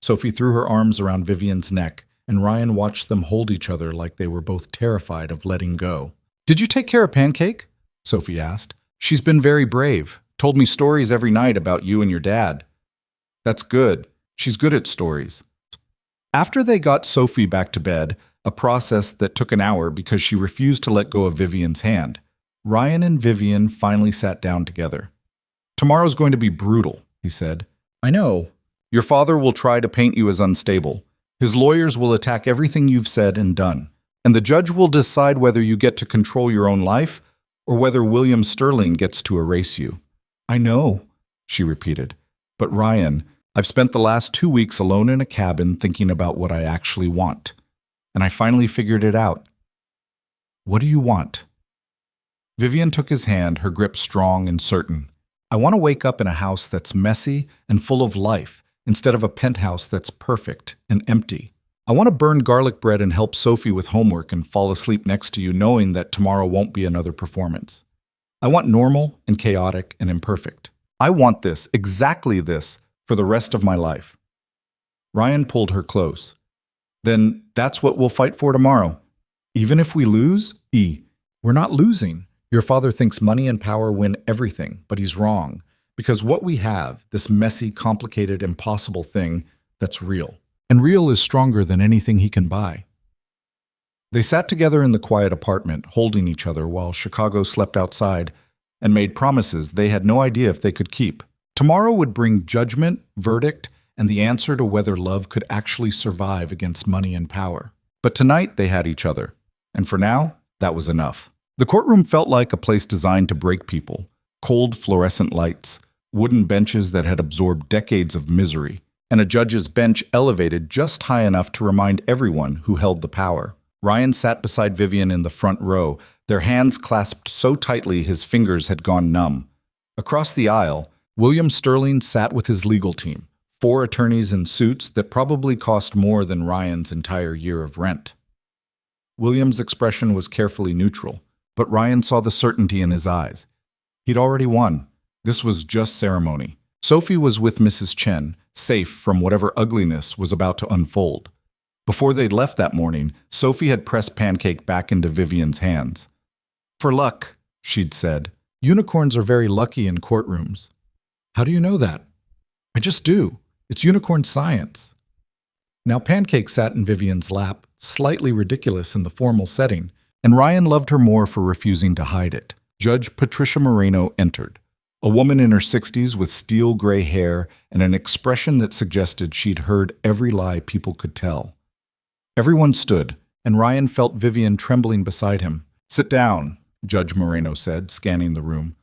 Sophie threw her arms around Vivian's neck, and Ryan watched them hold each other like they were both terrified of letting go. Did you take care of Pancake? Sophie asked. She's been very brave, told me stories every night about you and your dad. That's good. She's good at stories. After they got Sophie back to bed, a process that took an hour because she refused to let go of Vivian's hand. Ryan and Vivian finally sat down together. "Tomorrow's going to be brutal," he said. I know. "Your father will try to paint you as unstable. His lawyers will attack everything you've said and done. And the judge will decide whether you get to control your own life or whether William Sterling gets to erase you." I know, she repeated. "But Ryan, I've spent the last 2 weeks alone in a cabin thinking about what I actually want. And I finally figured it out." "What do you want?" Vivian took his hand, her grip strong and certain. "I want to wake up in a house that's messy and full of life, instead of a penthouse that's perfect and empty. I want to burn garlic bread and help Sophie with homework and fall asleep next to you knowing that tomorrow won't be another performance. I want normal and chaotic and imperfect. I want this, exactly this, for the rest of my life." Ryan pulled her close. "Then that's what we'll fight for tomorrow. Even if we lose, We're not losing. Your father thinks money and power win everything, but he's wrong. Because what we have, this messy, complicated, impossible thing, that's real. And real is stronger than anything he can buy." They sat together in the quiet apartment, holding each other while Chicago slept outside, and made promises they had no idea if they could keep. Tomorrow would bring judgment, verdict, and the answer to whether love could actually survive against money and power. But tonight they had each other, and for now, that was enough. The courtroom felt like a place designed to break people. Cold fluorescent lights, wooden benches that had absorbed decades of misery, and a judge's bench elevated just high enough to remind everyone who held the power. Ryan sat beside Vivian in the front row, their hands clasped so tightly his fingers had gone numb. Across the aisle, William Sterling sat with his legal team, 4 attorneys in suits that probably cost more than Ryan's entire year of rent. William's expression was carefully neutral, but Ryan saw the certainty in his eyes. He'd already won. This was just ceremony. Sophie was with Mrs. Chen, safe from whatever ugliness was about to unfold. Before they'd left that morning, Sophie had pressed Pancake back into Vivian's hands. "For luck," she'd said. "Unicorns are very lucky in courtrooms." "How do you know that?" "I just do. It's unicorn science." Now Pancake sat in Vivian's lap, slightly ridiculous in the formal setting, and Ryan loved her more for refusing to hide it. Judge Patricia Moreno entered, a woman in her 60s with steel gray hair and an expression that suggested she'd heard every lie people could tell. Everyone stood, and Ryan felt Vivian trembling beside him. "Sit down," Judge Moreno said, scanning the room.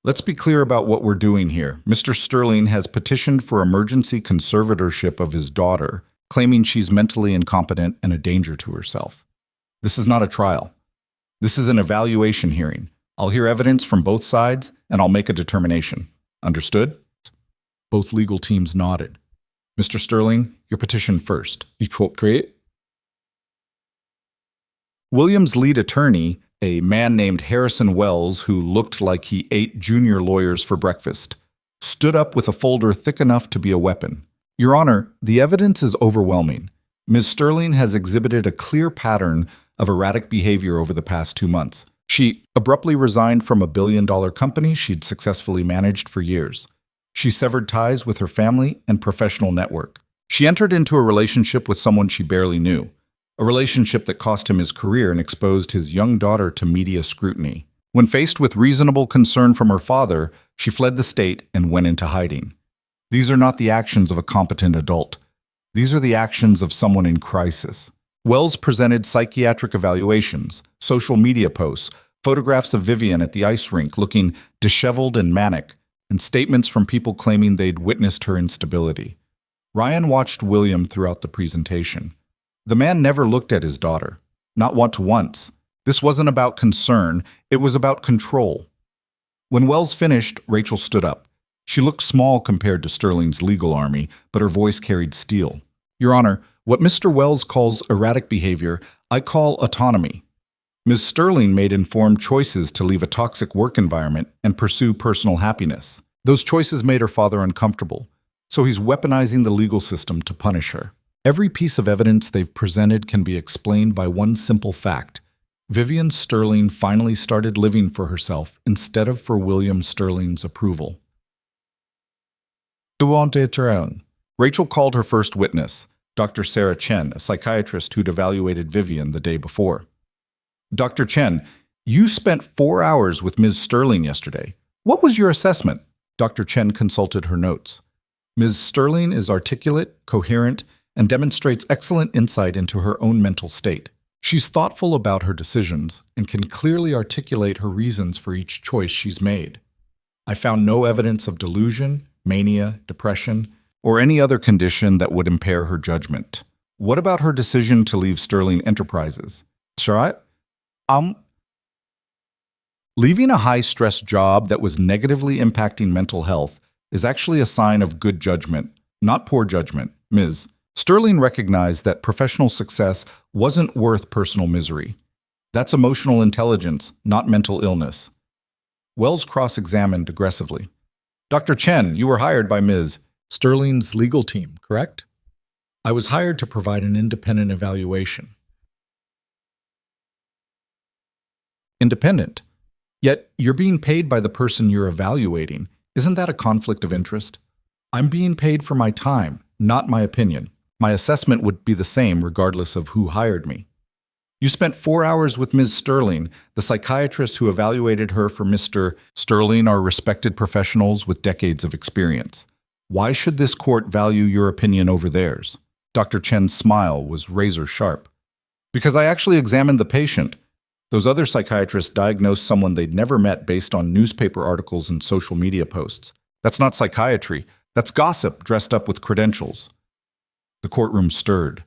"Let's be clear about what we're doing here. Mr. Sterling has petitioned for emergency conservatorship of his daughter, claiming she's mentally incompetent and a danger to herself. This is not a trial. This is an evaluation hearing. I'll hear evidence from both sides, and I'll make a determination. Understood?" Both legal teams nodded. "Mr. Sterling, your petition first." William's lead attorney, a man named Harrison Wells, who looked like he ate junior lawyers for breakfast, stood up with a folder thick enough to be a weapon. "Your Honor, the evidence is overwhelming. Ms. Sterling has exhibited a clear pattern of erratic behavior over the past 2 months. She abruptly resigned from a billion-dollar company she'd successfully managed for years. She severed ties with her family and professional network. She entered into a relationship with someone she barely knew, a relationship that cost him his career and exposed his young daughter to media scrutiny. When faced with reasonable concern from her father, she fled the state and went into hiding. These are not the actions of a competent adult. These are the actions of someone in crisis." Wells presented psychiatric evaluations, social media posts, photographs of Vivian at the ice rink looking disheveled and manic, and statements from people claiming they'd witnessed her instability. Ryan watched William throughout the presentation. The man never looked at his daughter, not once. This wasn't about concern, it was about control. When Wells finished, Rachel stood up. She looked small compared to Sterling's legal army, but her voice carried steel. "Your Honor, what Mr. Wells calls erratic behavior, I call autonomy. Ms. Sterling made informed choices to leave a toxic work environment and pursue personal happiness. Those choices made her father uncomfortable, so he's weaponizing the legal system to punish her. Every piece of evidence they've presented can be explained by one simple fact. Vivian Sterling finally started living for herself instead of for William Sterling's approval." Betrayal. Rachel called her first witness, Dr. Sarah Chen, a psychiatrist who'd evaluated Vivian the day before. Dr. Chen, you spent 4 hours with Ms. Sterling yesterday. What was your assessment? Dr. Chen consulted her notes. Ms. Sterling is articulate, coherent, and demonstrates excellent insight into her own mental state. She's thoughtful about her decisions and can clearly articulate her reasons for each choice she's made. I found no evidence of delusion, mania, depression, or any other condition that would impair her judgment. What about her decision to leave Sterling Enterprises? Sharat? Leaving a high-stress job that was negatively impacting mental health is actually a sign of good judgment, not poor judgment, Ms. Sterling recognized that professional success wasn't worth personal misery. That's emotional intelligence, not mental illness. Wells cross-examined aggressively. Dr. Chen, you were hired by Ms. Sterling's legal team, correct? I was hired to provide an independent evaluation. Independent? Yet you're being paid by the person you're evaluating. Isn't that a conflict of interest? I'm being paid for my time, not my opinion. My assessment would be the same regardless of who hired me. You spent 4 hours with Ms. Sterling. The psychiatrists who evaluated her for Mr. Sterling are respected professionals with decades of experience. Why should this court value your opinion over theirs? Dr. Chen's smile was razor sharp. Because I actually examined the patient. Those other psychiatrists diagnosed someone they'd never met based on newspaper articles and social media posts. That's not psychiatry. That's gossip dressed up with credentials. The courtroom stirred.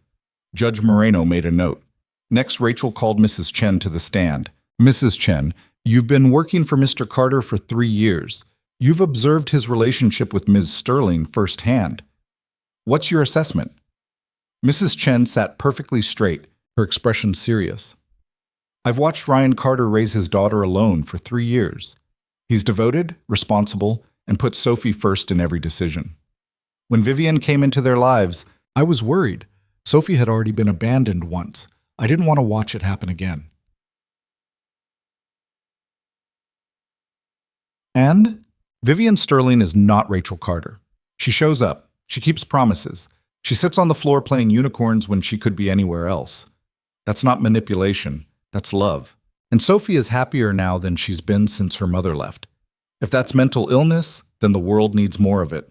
Judge Moreno made a note. Next, Rachel called Mrs. Chen to the stand. Mrs. Chen, you've been working for Mr. Carter for 3 years. You've observed his relationship with Ms. Sterling firsthand. What's your assessment? Mrs. Chen sat perfectly straight, her expression serious. I've watched Ryan Carter raise his daughter alone for 3 years. He's devoted, responsible, and puts Sophie first in every decision. When Vivian came into their lives, I was worried. Sophie had already been abandoned once. I didn't want to watch it happen again. And Vivian Sterling is not Rachel Carter. She shows up. She keeps promises. She sits on the floor playing unicorns when she could be anywhere else. That's not manipulation. That's love. And Sophie is happier now than she's been since her mother left. If that's mental illness, then the world needs more of it.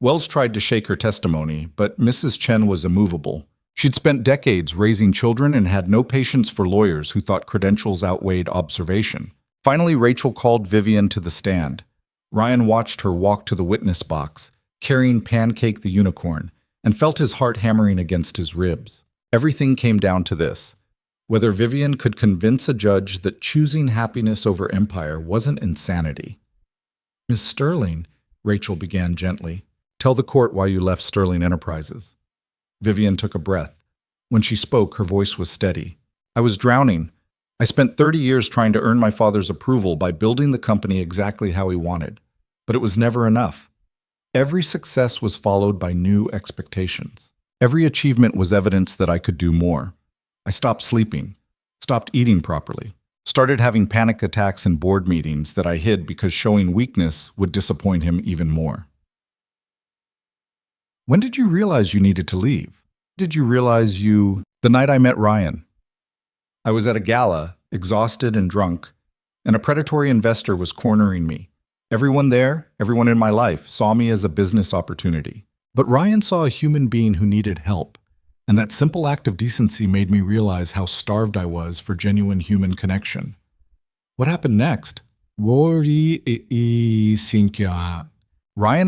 Wells tried to shake her testimony, but Mrs. Chen was immovable. She'd spent decades raising children and had no patience for lawyers who thought credentials outweighed observation. Finally, Rachel called Vivian to the stand. Ryan watched her walk to the witness box, carrying Pancake the unicorn, and felt his heart hammering against his ribs. Everything came down to this: whether Vivian could convince a judge that choosing happiness over empire wasn't insanity. Miss Sterling, Rachel began gently, tell the court why you left Sterling Enterprises. Vivian took a breath. When she spoke, her voice was steady. I was drowning. I spent 30 years trying to earn my father's approval by building the company exactly how he wanted. But it was never enough. Every success was followed by new expectations. Every achievement was evidence that I could do more. I stopped sleeping, stopped eating properly, started having panic attacks in board meetings that I hid because showing weakness would disappoint him even more. When did you realize you needed to leave? Did you realize The night I met Ryan. I was at a gala, exhausted and drunk, and a predatory investor was cornering me. Everyone there, everyone in my life, saw me as a business opportunity. But Ryan saw a human being who needed help, and that simple act of decency made me realize how starved I was for genuine human connection. What happened next? Ryan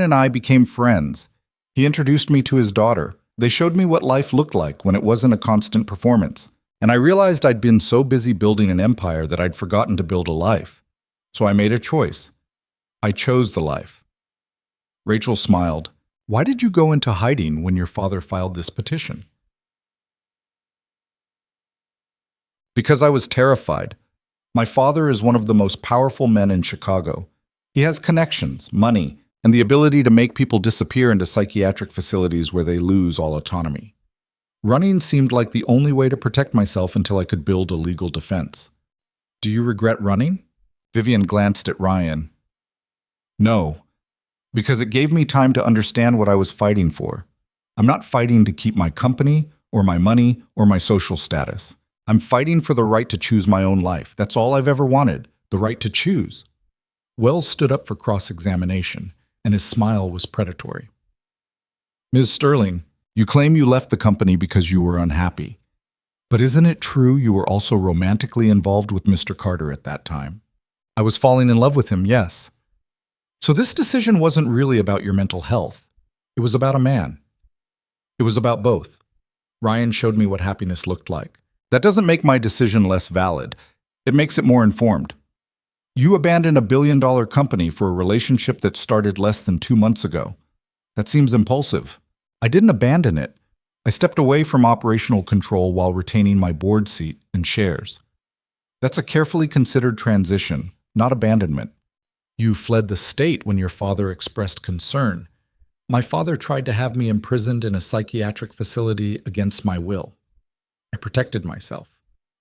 and I became friends. He introduced me to his daughter. They showed me what life looked like when it wasn't a constant performance. And I realized I'd been so busy building an empire that I'd forgotten to build a life. So I made a choice. I chose the life. Rachel smiled. Why did you go into hiding when your father filed this petition? Because I was terrified. My father is one of the most powerful men in Chicago. He has connections, money, and the ability to make people disappear into psychiatric facilities where they lose all autonomy. Running seemed like the only way to protect myself until I could build a legal defense. Do you regret running? Vivian glanced at Ryan. No, because it gave me time to understand what I was fighting for. I'm not fighting to keep my company or my money or my social status. I'm fighting for the right to choose my own life. That's all I've ever wanted, the right to choose. Wells stood up for cross-examination, and his smile was predatory. Ms. Sterling, you claim you left the company because you were unhappy. But isn't it true you were also romantically involved with Mr. Carter at that time? I was falling in love with him, yes. So this decision wasn't really about your mental health. It was about a man. It was about both. Ryan showed me what happiness looked like. That doesn't make my decision less valid. It makes it more informed. You abandoned a billion-dollar company for a relationship that started less than 2 months ago. That seems impulsive. I didn't abandon it. I stepped away from operational control while retaining my board seat and shares. That's a carefully considered transition, not abandonment. You fled the state when your father expressed concern. My father tried to have me imprisoned in a psychiatric facility against my will. I protected myself.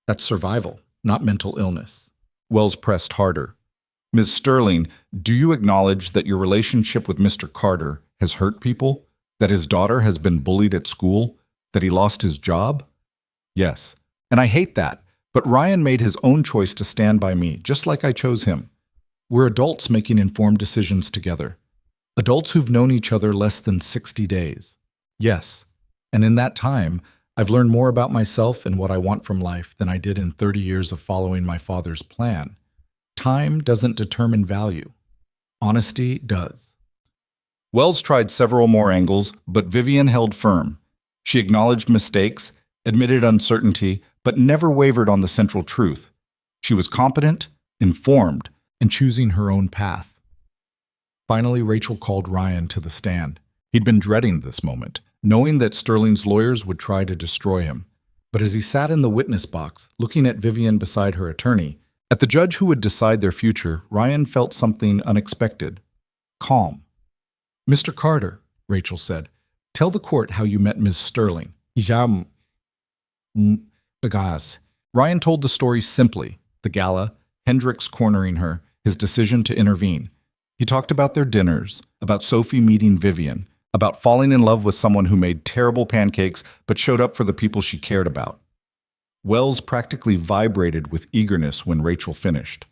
That's survival, not mental illness. Wells pressed harder. Ms. Sterling, do you acknowledge that your relationship with Mr. Carter has hurt people? That his daughter has been bullied at school? That he lost his job? Yes, and I hate that, but Ryan made his own choice to stand by me, just like I chose him. We're adults making informed decisions together. Adults who've known each other less than 60 days. Yes, and in that time, I've learned more about myself and what I want from life than I did in 30 years of following my father's plan. Time doesn't determine value. Honesty does. Wells tried several more angles, but Vivian held firm. She acknowledged mistakes, admitted uncertainty, but never wavered on the central truth. She was competent, informed, and choosing her own path. Finally, Rachel called Ryan to the stand. He'd been dreading this moment, knowing that Sterling's lawyers would try to destroy him. But as he sat in the witness box, looking at Vivian beside her attorney, at the judge who would decide their future, Ryan felt something unexpected. Calm. "Mr. Carter," Rachel said, "tell the court how you met Ms. Sterling." Ryan told the story simply: the gala, Hendricks cornering her, his decision to intervene. He talked about their dinners, about Sophie meeting Vivian, about falling in love with someone who made terrible pancakes but showed up for the people she cared about. Wells practically vibrated with eagerness when Rachel finished.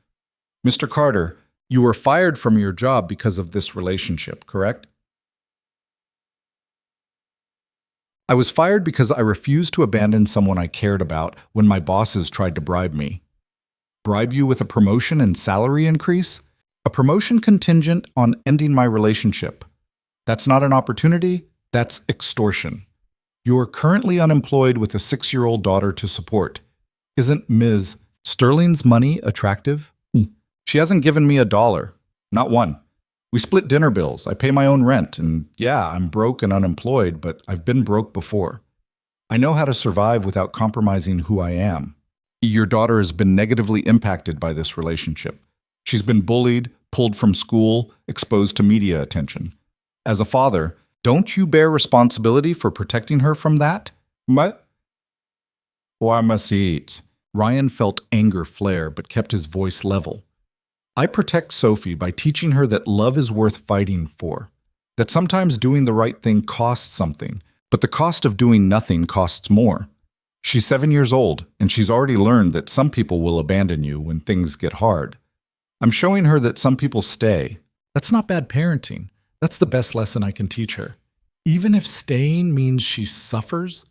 "Mr. Carter, you were fired from your job because of this relationship, correct?" "I was fired because I refused to abandon someone I cared about when my bosses tried to bribe me." "Bribe you with a promotion and salary increase?" "A promotion contingent on ending my relationship. That's not an opportunity, that's extortion. You are currently unemployed with a 6-year-old daughter to support. Isn't Ms. Sterling's money attractive?" "She hasn't given me $1. Not one. We split dinner bills. I pay my own rent. And yeah, I'm broke and unemployed, but I've been broke before. I know how to survive without compromising who I am. Your daughter has been negatively impacted by this relationship. She's been bullied, pulled from school, exposed to media attention. As a father, don't you bear responsibility for protecting her from that?" "What? Why must he eat?" Ryan felt anger flare but kept his voice level. "I protect Sophie by teaching her that love is worth fighting for, that sometimes doing the right thing costs something, but the cost of doing nothing costs more. She's 7 years old, and she's already learned that some people will abandon you when things get hard. I'm showing her that some people stay. That's not bad parenting. That's the best lesson I can teach her. Even if staying means she suffers."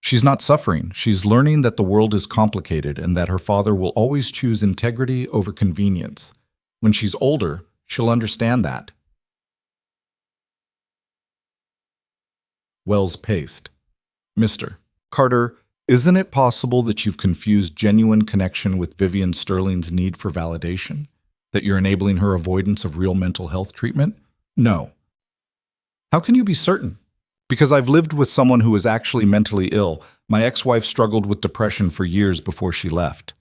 "She's not suffering. She's learning that the world is complicated and that her father will always choose integrity over convenience. When she's older, she'll understand that." Wells paced. "Mr. Carter, isn't it possible that you've confused genuine connection with Vivian Sterling's need for validation? That you're enabling her avoidance of real mental health treatment?" "No." "How can you be certain?" "Because I've lived with someone who is actually mentally ill. My ex-wife struggled with depression for years before she left.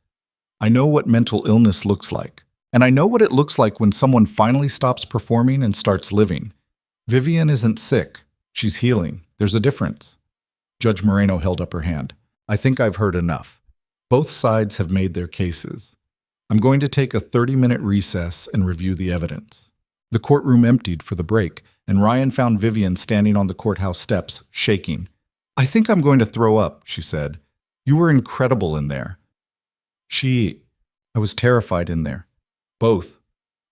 I know what mental illness looks like. And I know what it looks like when someone finally stops performing and starts living. Vivian isn't sick. She's healing. There's a difference." Judge Moreno held up her hand. "I think I've heard enough. Both sides have made their cases. I'm going to take a 30-minute recess and review the evidence." The courtroom emptied for the break, and Ryan found Vivian standing on the courthouse steps, shaking. "I think I'm going to throw up," she said. "You were incredible in there." I was terrified in there. Both.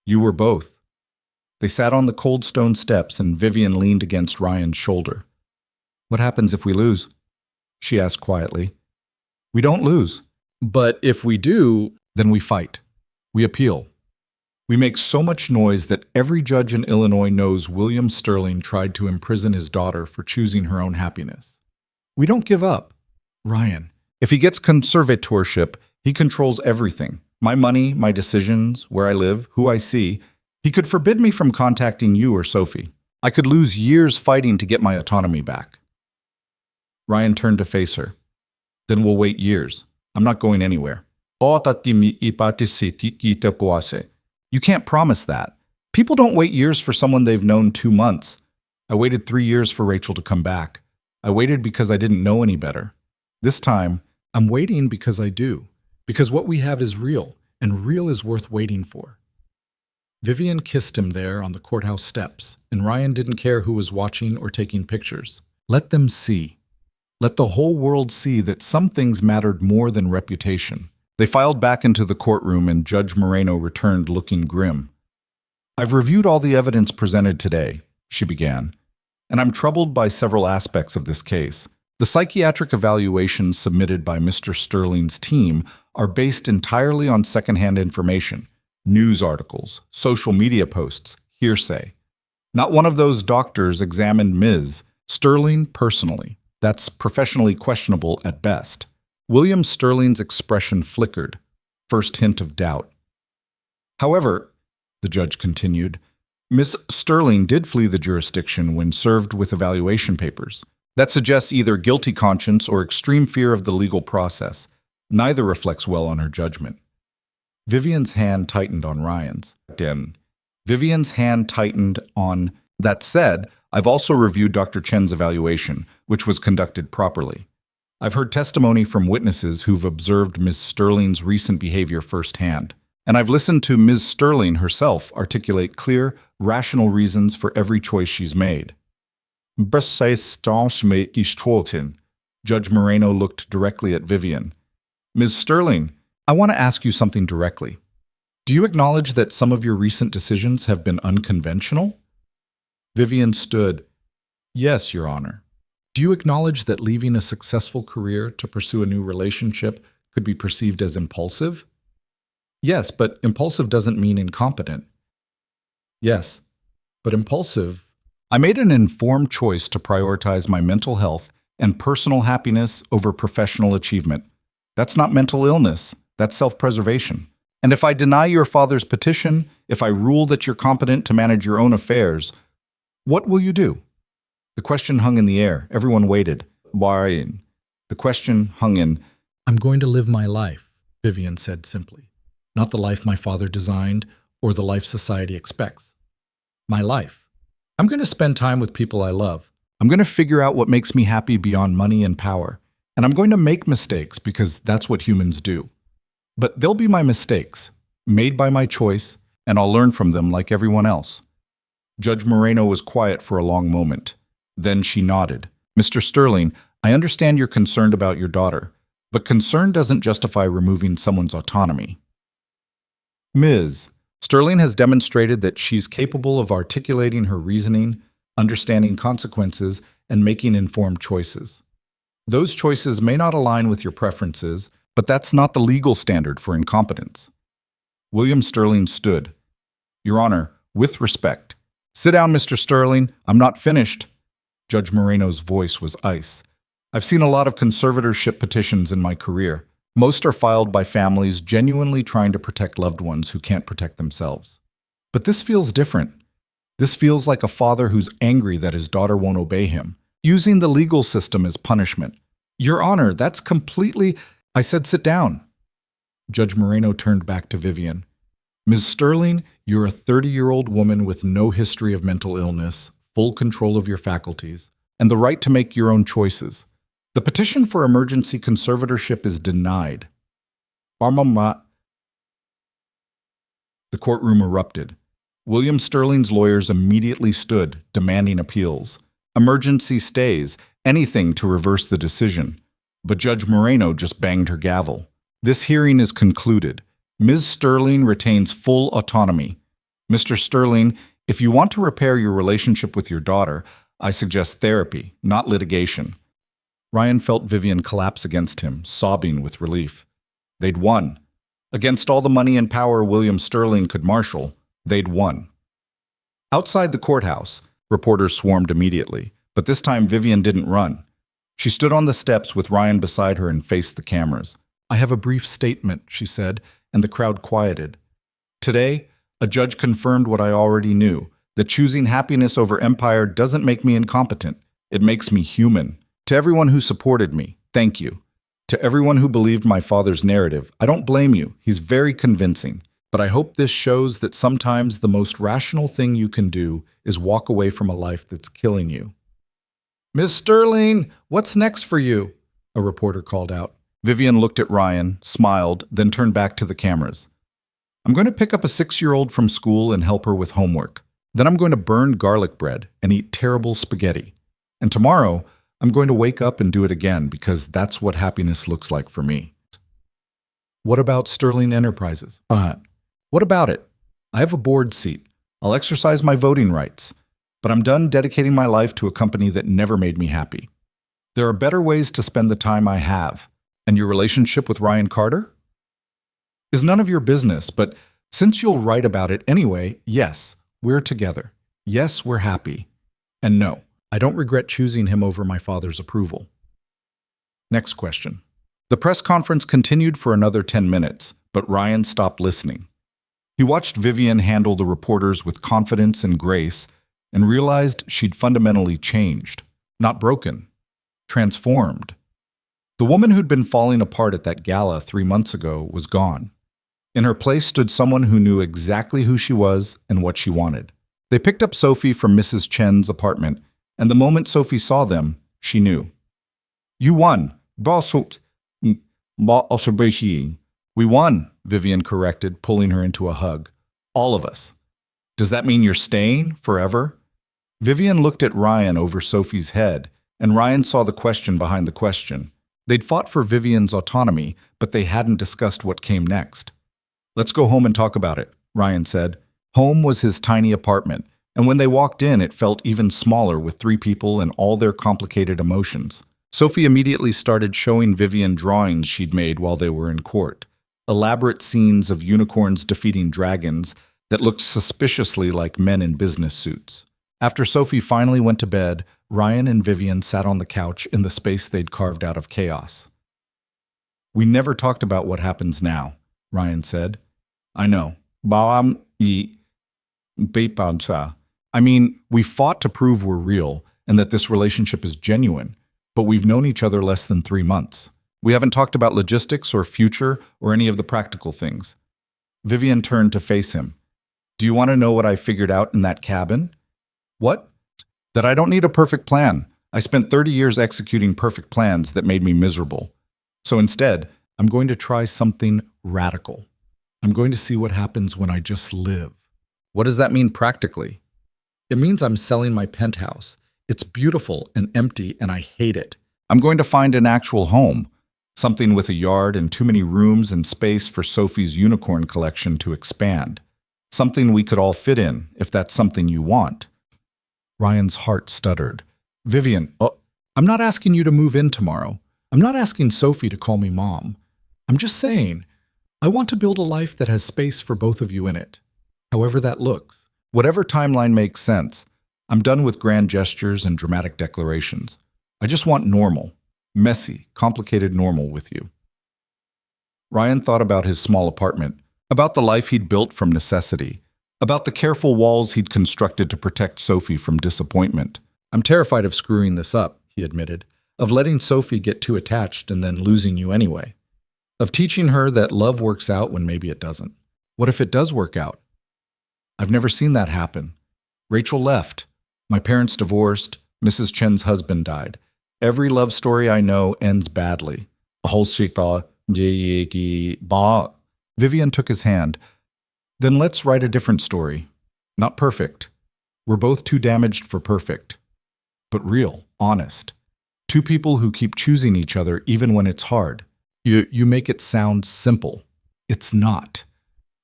You were both. They sat on the cold stone steps, and Vivian leaned against Ryan's shoulder. "What happens if we lose?" she asked quietly. "We don't lose. But if we do, then we fight. We appeal. We make so much noise that every judge in Illinois knows William Sterling tried to imprison his daughter for choosing her own happiness. We don't give up. Ryan, if he gets conservatorship, he controls everything. My money, my decisions, where I live, who I see. He could forbid me from contacting you or Sophie. I could lose years fighting to get my autonomy back." Ryan turned to face her. "Then we'll wait years. I'm not going anywhere." "You can't promise that. People don't wait years for someone they've known 2 months. I waited 3 years for Rachel to come back. I waited because I didn't know any better. This time, I'm waiting because I do. Because what we have is real, and real is worth waiting for." Vivian kissed him there on the courthouse steps, and Ryan didn't care who was watching or taking pictures. Let them see. Let the whole world see that some things mattered more than reputation. They filed back into the courtroom, and Judge Moreno returned looking grim. "I've reviewed all the evidence presented today," she began, "and I'm troubled by several aspects of this case. The psychiatric evaluations submitted by Mr. Sterling's team are based entirely on secondhand information, news articles, social media posts, hearsay. Not one of those doctors examined Ms. Sterling personally. That's professionally questionable at best." William Sterling's expression flickered, first hint of doubt. "However," the judge continued, "Miss Sterling did flee the jurisdiction when served with evaluation papers. That suggests either guilty conscience or extreme fear of the legal process. Neither reflects well on her judgment." Vivian's hand tightened on Ryan's. That said, I've also reviewed Dr. Chen's evaluation, which was conducted properly. I've heard testimony from witnesses who've observed Ms. Sterling's recent behavior firsthand, and I've listened to Ms. Sterling herself articulate clear, rational reasons for every choice she's made. Judge Moreno looked directly at Vivian. "Ms. Sterling, I want to ask you something directly. Do you acknowledge that some of your recent decisions have been unconventional?" Vivian stood. "Yes, Your Honor." "Do you acknowledge that leaving a successful career to pursue a new relationship could be perceived as impulsive?" "Yes, but impulsive doesn't mean incompetent." "Yes, but impulsive. I made an informed choice to prioritize my mental health and personal happiness over professional achievement. That's not mental illness, that's self-preservation. And if I deny your father's petition, if I rule that you're competent to manage your own affairs, what will you do?" The question hung in the air. Everyone waited. The question hung in. "I'm going to live my life," Vivian said simply. "Not the life my father designed or the life society expects. My life. I'm going to spend time with people I love. I'm going to figure out what makes me happy beyond money and power. And I'm going to make mistakes because that's what humans do. But they'll be my mistakes, made by my choice, and I'll learn from them like everyone else." Judge Moreno was quiet for a long moment. Then she nodded. "Mr. Sterling, I understand you're concerned about your daughter, but concern doesn't justify removing someone's autonomy. Ms. Sterling has demonstrated that she's capable of articulating her reasoning, understanding consequences, and making informed choices. Those choices may not align with your preferences, but that's not the legal standard for incompetence." William Sterling stood. "Your Honor, with respect." "Sit down, Mr. Sterling. I'm not finished." Judge Moreno's voice was ice. "I've seen a lot of conservatorship petitions in my career. Most are filed by families genuinely trying to protect loved ones who can't protect themselves. But this feels different. This feels like a father who's angry that his daughter won't obey him, using the legal system as punishment. Your Honor, that's completely—" "I said sit down." Judge Moreno turned back to Vivian. "Ms. Sterling, you're a 30-year-old woman with no history of mental illness, full control of your faculties, and the right to make your own choices. The petition for emergency conservatorship is denied." The courtroom erupted. William Sterling's lawyers immediately stood, demanding appeals, emergency stays, anything to reverse the decision. But Judge Moreno just banged her gavel. This hearing is concluded. Ms. Sterling retains full autonomy. Mr. Sterling, if you want to repair your relationship with your daughter, I suggest therapy, not litigation. Ryan felt Vivian collapse against him, sobbing with relief. They'd won. Against all the money and power William Sterling could marshal, they'd won. Outside the courthouse, reporters swarmed immediately, but this time Vivian didn't run. She stood on the steps with Ryan beside her and faced the cameras. I have a brief statement, she said, and the crowd quieted. Today, a judge confirmed what I already knew, that choosing happiness over empire doesn't make me incompetent. It makes me human. To everyone who supported me, thank you. To everyone who believed my father's narrative, I don't blame you. He's very convincing. But I hope this shows that sometimes the most rational thing you can do is walk away from a life that's killing you. Miss Sterling, what's next for you? A reporter called out. Vivian looked at Ryan, smiled, then turned back to the cameras. I'm going to pick up a 6-year-old from school and help her with homework. Then I'm going to burn garlic bread and eat terrible spaghetti. And tomorrow, I'm going to wake up and do it again because that's what happiness looks like for me. What about Sterling Enterprises? What about it? I have a board seat. I'll exercise my voting rights. But I'm done dedicating my life to a company that never made me happy. There are better ways to spend the time I have. And your relationship with Ryan Carter? Is none of your business, but since you'll write about it anyway, yes, we're together. Yes, we're happy. And no, I don't regret choosing him over my father's approval. Next question. The press conference continued for another 10 minutes, but Ryan stopped listening. He watched Vivian handle the reporters with confidence and grace and realized she'd fundamentally changed, not broken, transformed. The woman who'd been falling apart at that gala 3 months ago was gone. In her place stood someone who knew exactly who she was and what she wanted. They picked up Sophie from Mrs. Chen's apartment, and the moment Sophie saw them, she knew. You won. We won, Vivian corrected, pulling her into a hug. All of us. Does that mean you're staying forever? Vivian looked at Ryan over Sophie's head, and Ryan saw the question behind the question. They'd fought for Vivian's autonomy, but they hadn't discussed what came next. Let's go home and talk about it, Ryan said. Home was his tiny apartment, and when they walked in, it felt even smaller with 3 people and all their complicated emotions. Sophie immediately started showing Vivian drawings she'd made while they were in court. Elaborate scenes of unicorns defeating dragons that looked suspiciously like men in business suits. After Sophie finally went to bed, Ryan and Vivian sat on the couch in the space they'd carved out of chaos. We never talked about what happens now, Ryan said. I know. I mean, we fought to prove we're real and that this relationship is genuine, but we've known each other less than 3 months. We haven't talked about logistics or future or any of the practical things. Vivian turned to face him. Do you want to know what I figured out in that cabin? What? That I don't need a perfect plan. I spent 30 years executing perfect plans that made me miserable. So instead, I'm going to try something radical. I'm going to see what happens when I just live. What does that mean practically? It means I'm selling my penthouse. It's beautiful and empty, and I hate it. I'm going to find an actual home, something with a yard and too many rooms and space for Sophie's unicorn collection to expand. Something we could all fit in, if that's something you want. Ryan's heart stuttered. Vivian, I'm not asking you to move in tomorrow. I'm not asking Sophie to call me mom. I'm just saying, I want to build a life that has space for both of you in it. However that looks. Whatever timeline makes sense. I'm done with grand gestures and dramatic declarations. I just want normal, messy, complicated normal with you. Ryan thought about his small apartment, about the life he'd built from necessity, about the careful walls he'd constructed to protect Sophie from disappointment. I'm terrified of screwing this up, he admitted, of letting Sophie get too attached and then losing you anyway, of teaching her that love works out when maybe it doesn't. What if it does work out? I've never seen that happen. Rachel left. My parents divorced. Mrs. Chen's husband died. Every love story I know ends badly. Vivian took his hand. Then let's write a different story. Not perfect. We're both too damaged for perfect. But real, honest. Two people who keep choosing each other even when it's hard. You make it sound simple. It's not.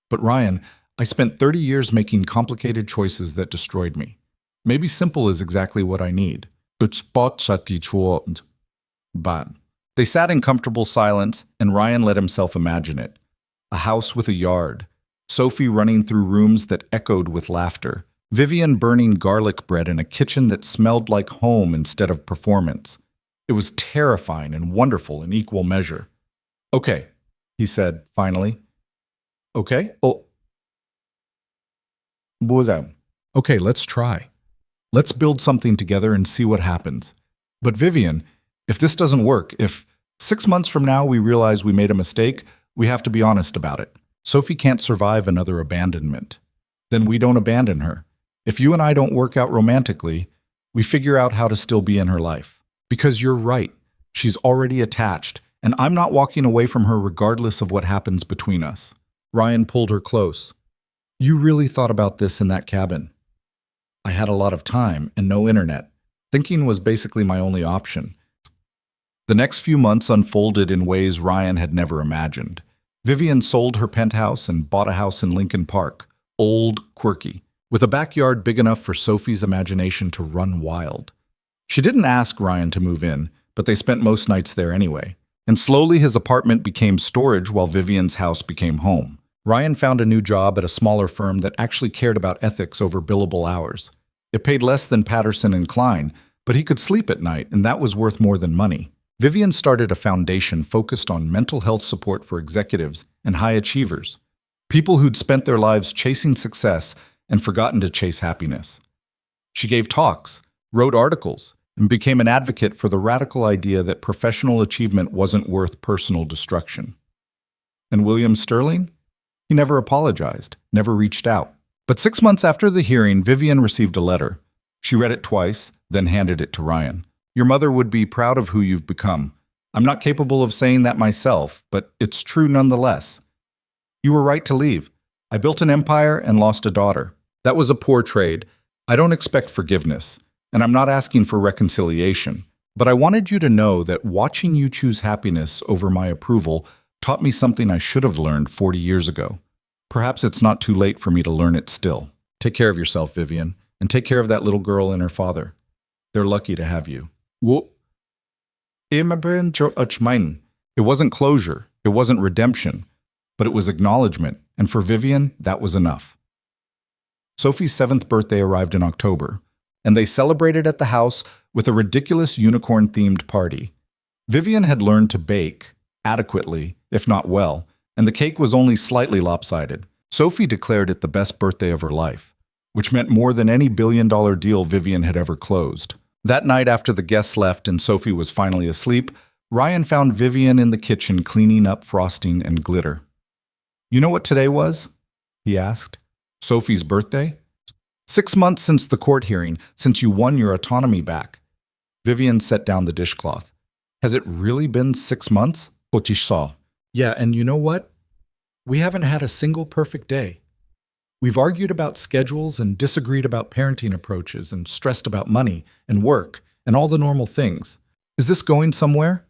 But Ryan, I spent 30 years making complicated choices that destroyed me. Maybe simple is exactly what I need. But they sat in comfortable silence, and Ryan let himself imagine it. A house with a yard. Sophie running through rooms that echoed with laughter. Vivian burning garlic bread in a kitchen that smelled like home instead of performance. It was terrifying and wonderful in equal measure. Okay, he said, finally. Okay? Oh. Okay, let's try. Let's build something together and see what happens. But Vivian, if this doesn't work, if 6 months from now we realize we made a mistake, we have to be honest about it. Sophie can't survive another abandonment. Then we don't abandon her. If you and I don't work out romantically, we figure out how to still be in her life. Because you're right, she's already attached, and I'm not walking away from her regardless of what happens between us. Ryan pulled her close. You really thought about this in that cabin. I had a lot of time and no internet. Thinking was basically my only option. The next few months unfolded in ways Ryan had never imagined. Vivian sold her penthouse and bought a house in Lincoln Park, old, quirky, with a backyard big enough for Sophie's imagination to run wild. She didn't ask Ryan to move in, but they spent most nights there anyway. And slowly his apartment became storage while Vivian's house became home. Ryan found a new job at a smaller firm that actually cared about ethics over billable hours. It paid less than Patterson and Klein, but he could sleep at night, and that was worth more than money. Vivian started a foundation focused on mental health support for executives and high achievers, people who'd spent their lives chasing success and forgotten to chase happiness. She gave talks, wrote articles, and became an advocate for the radical idea that professional achievement wasn't worth personal destruction. And William Sterling? He never apologized, never reached out. But 6 months after the hearing, Vivian received a letter. She read it twice, then handed it to Ryan. Your mother would be proud of who you've become. I'm not capable of saying that myself, but it's true nonetheless. You were right to leave. I built an empire and lost a daughter. That was a poor trade. I don't expect forgiveness, and I'm not asking for reconciliation. But I wanted you to know that watching you choose happiness over my approval taught me something I should have learned 40 years ago. Perhaps it's not too late for me to learn it still. Take care of yourself, Vivian, and take care of that little girl and her father. They're lucky to have you. It wasn't closure, it wasn't redemption, but it was acknowledgement, and for Vivian, that was enough. Sophie's 7th birthday arrived in October, and they celebrated at the house with a ridiculous unicorn-themed party. Vivian had learned to bake, adequately, if not well, and the cake was only slightly lopsided. Sophie declared it the best birthday of her life, which meant more than any billion-dollar deal Vivian had ever closed. That night after the guests left and Sophie was finally asleep, Ryan found Vivian in the kitchen cleaning up frosting and glitter. You know what today was? He asked. Sophie's birthday? 6 months since the court hearing, since you won your autonomy back. Vivian set down the dishcloth. Has it really been 6 months? Saw. Yeah, and you know what? We haven't had a single perfect day. We've argued about schedules and disagreed about parenting approaches and stressed about money and work and all the normal things. Is this going somewhere?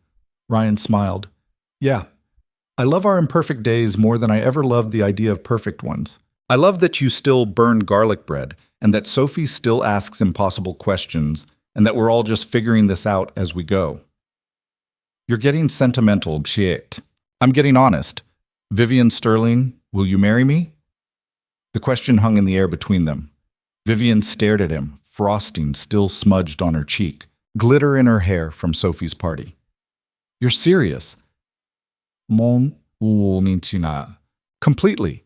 Ryan smiled. Yeah. I love our imperfect days more than I ever loved the idea of perfect ones. I love that you still burn garlic bread and that Sophie still asks impossible questions and that we're all just figuring this out as we go. You're getting sentimental, shit. I'm getting honest. Vivian Sterling, will you marry me? The question hung in the air between them. Vivian stared at him, frosting still smudged on her cheek, glitter in her hair from Sophie's party. You're serious? Completely.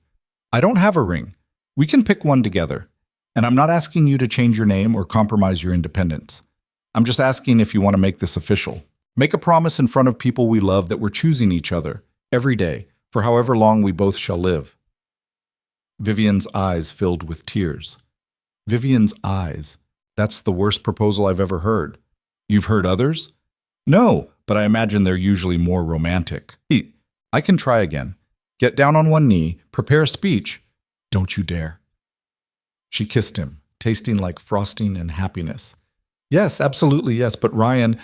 I don't have a ring. We can pick one together. And I'm not asking you to change your name or compromise your independence. I'm just asking if you want to make this official. Make a promise in front of people we love that we're choosing each other, every day, for however long we both shall live. Vivian's eyes filled with tears. Vivian's eyes. That's the worst proposal I've ever heard. You've heard others? No, but I imagine they're usually more romantic. I can try again. Get down on one knee, prepare a speech. Don't you dare. She kissed him, tasting like frosting and happiness. Yes, absolutely yes, but Ryan,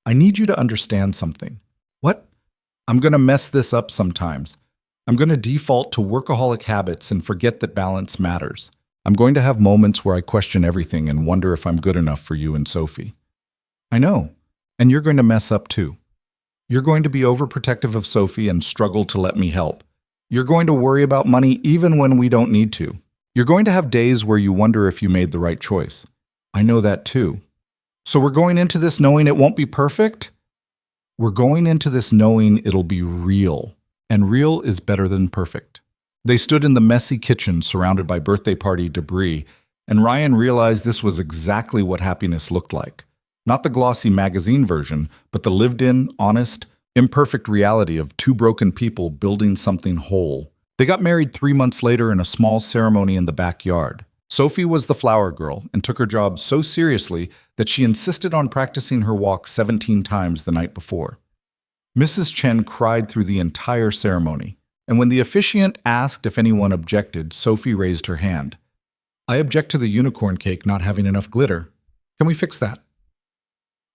I need you to understand something. What? I'm going to mess this up sometimes. I'm going to default to workaholic habits and forget that balance matters. I'm going to have moments where I question everything and wonder if I'm good enough for you and Sophie. I know. And you're going to mess up too. You're going to be overprotective of Sophie and struggle to let me help. You're going to worry about money even when we don't need to. You're going to have days where you wonder if you made the right choice. I know that too. So we're going into this knowing it won't be perfect? We're going into this knowing it'll be real. And real is better than perfect. They stood in the messy kitchen surrounded by birthday party debris, and Ryan realized this was exactly what happiness looked like. Not the glossy magazine version, but the lived-in, honest, imperfect reality of two broken people building something whole. They got married 3 months later in a small ceremony in the backyard. Sophie was the flower girl and took her job so seriously that she insisted on practicing her walk 17 times the night before. Mrs. Chen cried through the entire ceremony, and when the officiant asked if anyone objected, Sophie raised her hand. I object to the unicorn cake not having enough glitter. Can we fix that?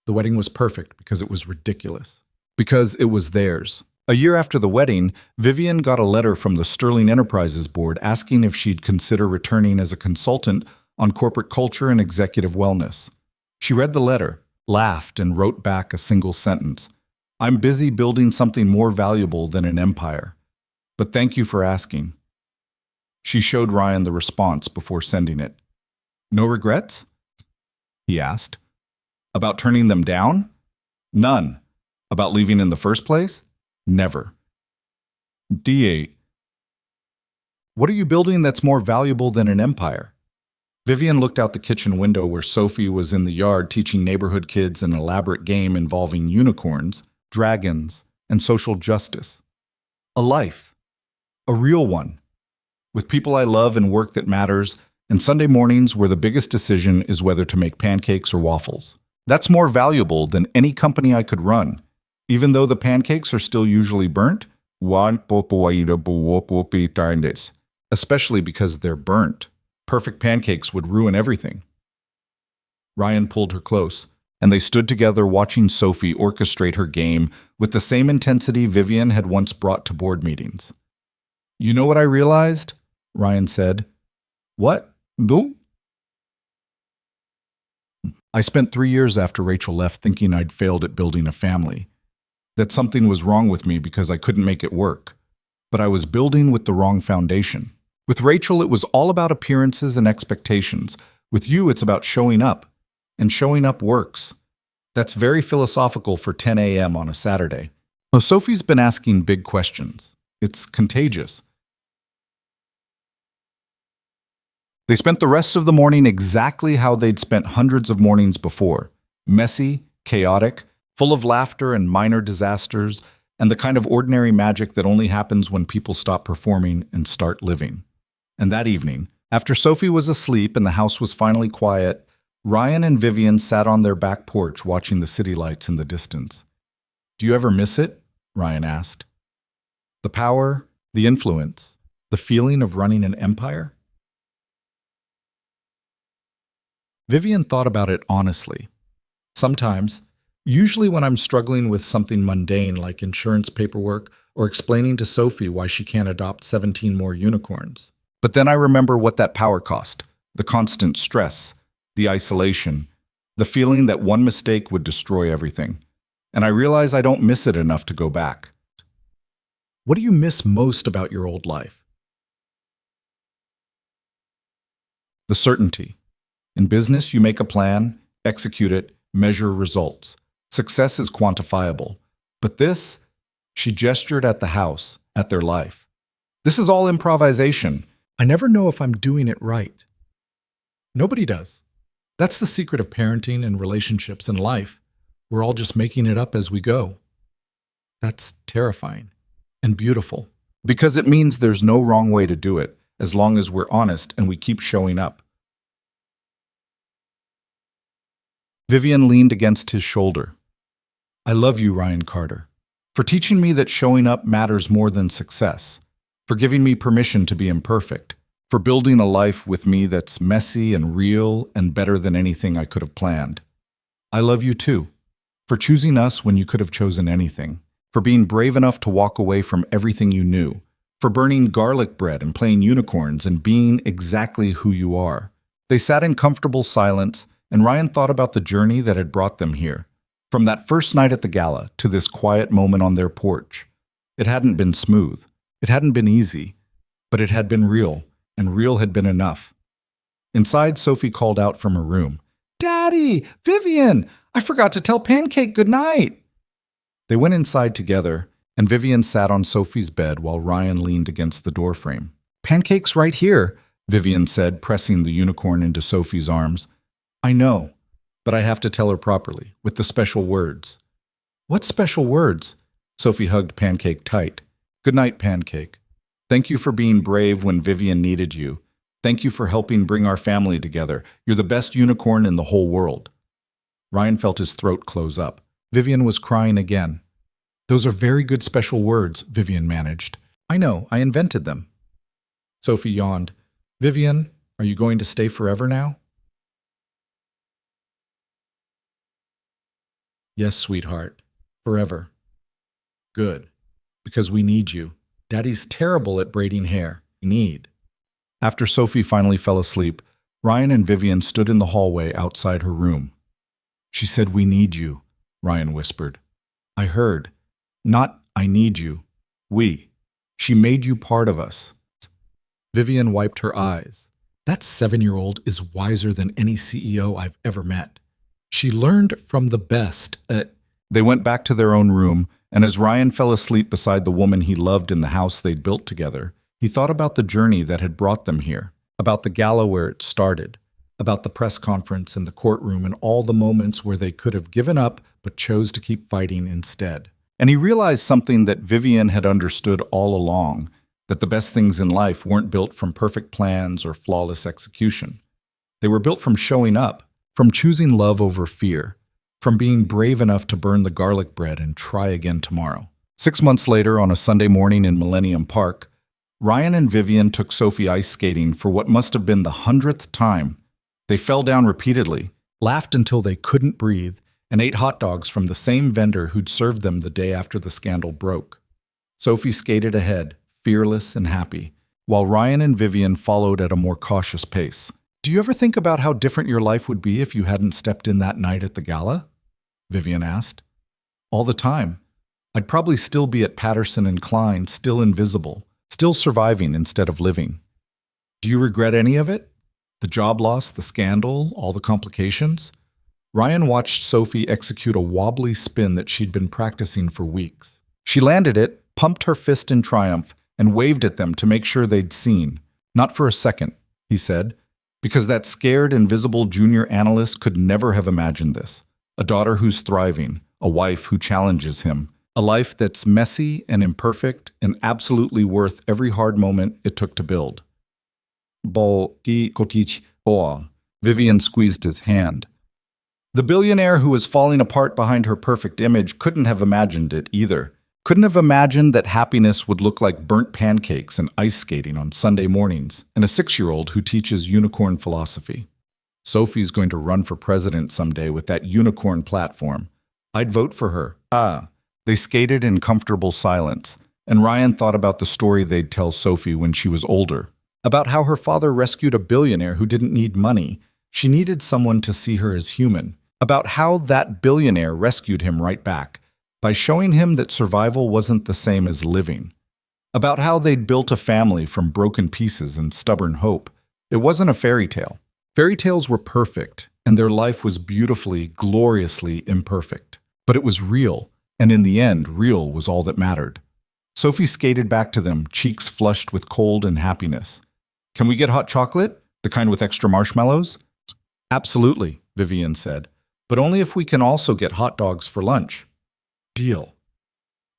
The wedding was perfect because it was ridiculous. Because it was theirs. A year after the wedding, Vivian got a letter from the Sterling Enterprises board asking if she'd consider returning as a consultant on corporate culture and executive wellness. She read the letter, laughed, and wrote back a single sentence. I'm busy building something more valuable than an empire. But thank you for asking. She showed Ryan the response before sending it. No regrets? He asked. About turning them down? None. About leaving in the first place? Never. D8. What are you building that's more valuable than an empire? Vivian looked out the kitchen window where Sophie was in the yard teaching neighborhood kids an elaborate game involving unicorns, dragons, and social justice. A life. A real one. With people I love and work that matters, and Sunday mornings where the biggest decision is whether to make pancakes or waffles. That's more valuable than any company I could run. Even though the pancakes are still usually burnt, especially because they're burnt. Perfect pancakes would ruin everything. Ryan pulled her close, and they stood together watching Sophie orchestrate her game with the same intensity Vivian had once brought to board meetings. You know what I realized? Ryan said. What? No? I spent 3 years after Rachel left thinking I'd failed at building a family. That something was wrong with me because I couldn't make it work. But I was building with the wrong foundation. With Rachel, it was all about appearances and expectations. With you, it's about showing up. And showing up works. That's very philosophical for 10 a.m. on a Saturday. Now, Sophie's been asking big questions. It's contagious. They spent the rest of the morning exactly how they'd spent hundreds of mornings before. Messy, chaotic, full of laughter and minor disasters, and the kind of ordinary magic that only happens when people stop performing and start living. And that evening, after Sophie was asleep and the house was finally quiet, Ryan and Vivian sat on their back porch watching the city lights in the distance. Do you ever miss it? Ryan asked. The power, the influence, the feeling of running an empire? Vivian thought about it honestly. Sometimes, usually when I'm struggling with something mundane like insurance paperwork or explaining to Sophie why she can't adopt 17 more unicorns. But then I remember what that power cost, the constant stress, the isolation, the feeling that one mistake would destroy everything. And I realize I don't miss it enough to go back. What do you miss most about your old life? The certainty. In business, you make a plan, execute it, measure results. Success is quantifiable. But this, she gestured at the house, at their life. This is all improvisation. I never know if I'm doing it right. Nobody does. That's the secret of parenting and relationships and life. We're all just making it up as we go. That's terrifying and beautiful because it means there's no wrong way to do it as long as we're honest and we keep showing up. Vivian leaned against his shoulder. I love you, Ryan Carter, for teaching me that showing up matters more than success, for giving me permission to be imperfect, for building a life with me that's messy and real and better than anything I could have planned. I love you too, for choosing us when you could have chosen anything, for being brave enough to walk away from everything you knew, for burning garlic bread and playing unicorns and being exactly who you are. They sat in comfortable silence, and Ryan thought about the journey that had brought them here. From that first night at the gala to this quiet moment on their porch. It hadn't been smooth. It hadn't been easy. But it had been real, and real had been enough. Inside, Sophie called out from her room, "Daddy! Vivian! I forgot to tell Pancake goodnight!" They went inside together, and Vivian sat on Sophie's bed while Ryan leaned against the doorframe. "Pancake's right here," Vivian said, pressing the unicorn into Sophie's arms. "I know, but I have to tell her properly, with the special words." "What special words?" Sophie hugged Pancake tight. "Good night, Pancake. Thank you for being brave when Vivian needed you. Thank you for helping bring our family together. You're the best unicorn in the whole world." Ryan felt his throat close up. Vivian was crying again. "Those are very good special words," Vivian managed. "I know, I invented them." Sophie yawned. "Vivian, are you going to stay forever now?" "Yes, sweetheart. Forever." "Good. Because we need you. Daddy's terrible at braiding hair. We need." After Sophie finally fell asleep, Ryan and Vivian stood in the hallway outside her room. "She said we need you," Ryan whispered. "I heard. Not I need you. We. She made you part of us." Vivian wiped her eyes. "That 7-year-old is wiser than any CEO I've ever met. She learned from the best at—" They went back to their own room, and as Ryan fell asleep beside the woman he loved in the house they'd built together, he thought about the journey that had brought them here, about the gala where it started, about the press conference and the courtroom and all the moments where they could have given up but chose to keep fighting instead. And he realized something that Vivian had understood all along, that the best things in life weren't built from perfect plans or flawless execution. They were built from showing up, from choosing love over fear, from being brave enough to burn the garlic bread and try again tomorrow. 6 months later, on a Sunday morning in Millennium Park, Ryan and Vivian took Sophie ice skating for what must have been the 100th time. They fell down repeatedly, laughed until they couldn't breathe, and ate hot dogs from the same vendor who'd served them the day after the scandal broke. Sophie skated ahead, fearless and happy, while Ryan and Vivian followed at a more cautious pace. "Do you ever think about how different your life would be if you hadn't stepped in that night at the gala?" Vivian asked. "All the time. I'd probably still be at Patterson and Klein, still invisible, still surviving instead of living." "Do you regret any of it? The job loss, the scandal, all the complications?" Ryan watched Sophie execute a wobbly spin that she'd been practicing for weeks. She landed it, pumped her fist in triumph, and waved at them to make sure they'd seen. "Not for a second," he said, "because that scared, invisible junior analyst could never have imagined this. A daughter who's thriving, a wife who challenges him, a life that's messy and imperfect and absolutely worth every hard moment it took to build." Vivian squeezed his hand. The billionaire who was falling apart behind her perfect image couldn't have imagined it either. Couldn't have imagined that happiness would look like burnt pancakes and ice skating on Sunday mornings, and a 6-year-old who teaches unicorn philosophy. "Sophie's going to run for president someday with that unicorn platform. I'd vote for her." They skated in comfortable silence, and Ryan thought about the story they'd tell Sophie when she was older, about how her father rescued a billionaire who didn't need money. She needed someone to see her as human, about how that billionaire rescued him right back, by showing him that survival wasn't the same as living, about how they'd built a family from broken pieces and stubborn hope. It wasn't a fairy tale. Fairy tales were perfect, and their life was beautifully, gloriously imperfect. But it was real, and in the end, real was all that mattered. Sophie skated back to them, cheeks flushed with cold and happiness. "Can we get hot chocolate? The kind with extra marshmallows?" "Absolutely," Vivian said, "but only if we can also get hot dogs for lunch." "Deal."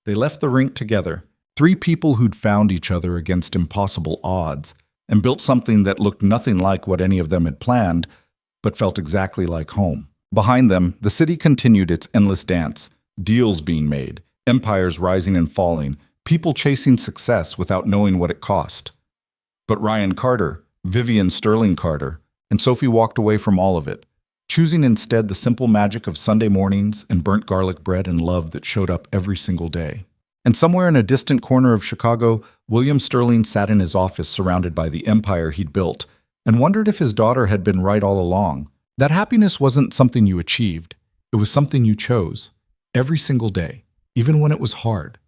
They left the rink together, 3 people who'd found each other against impossible odds, and built something that looked nothing like what any of them had planned, but felt exactly like home. Behind them, the city continued its endless dance, deals being made, empires rising and falling, people chasing success without knowing what it cost. But Ryan Carter, Vivian Sterling Carter, and Sophie walked away from all of it, choosing instead the simple magic of Sunday mornings and burnt garlic bread and love that showed up every single day. And somewhere in a distant corner of Chicago, William Sterling sat in his office surrounded by the empire he'd built and wondered if his daughter had been right all along. That happiness wasn't something you achieved. It was something you chose every single day, even when it was hard,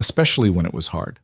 especially when it was hard.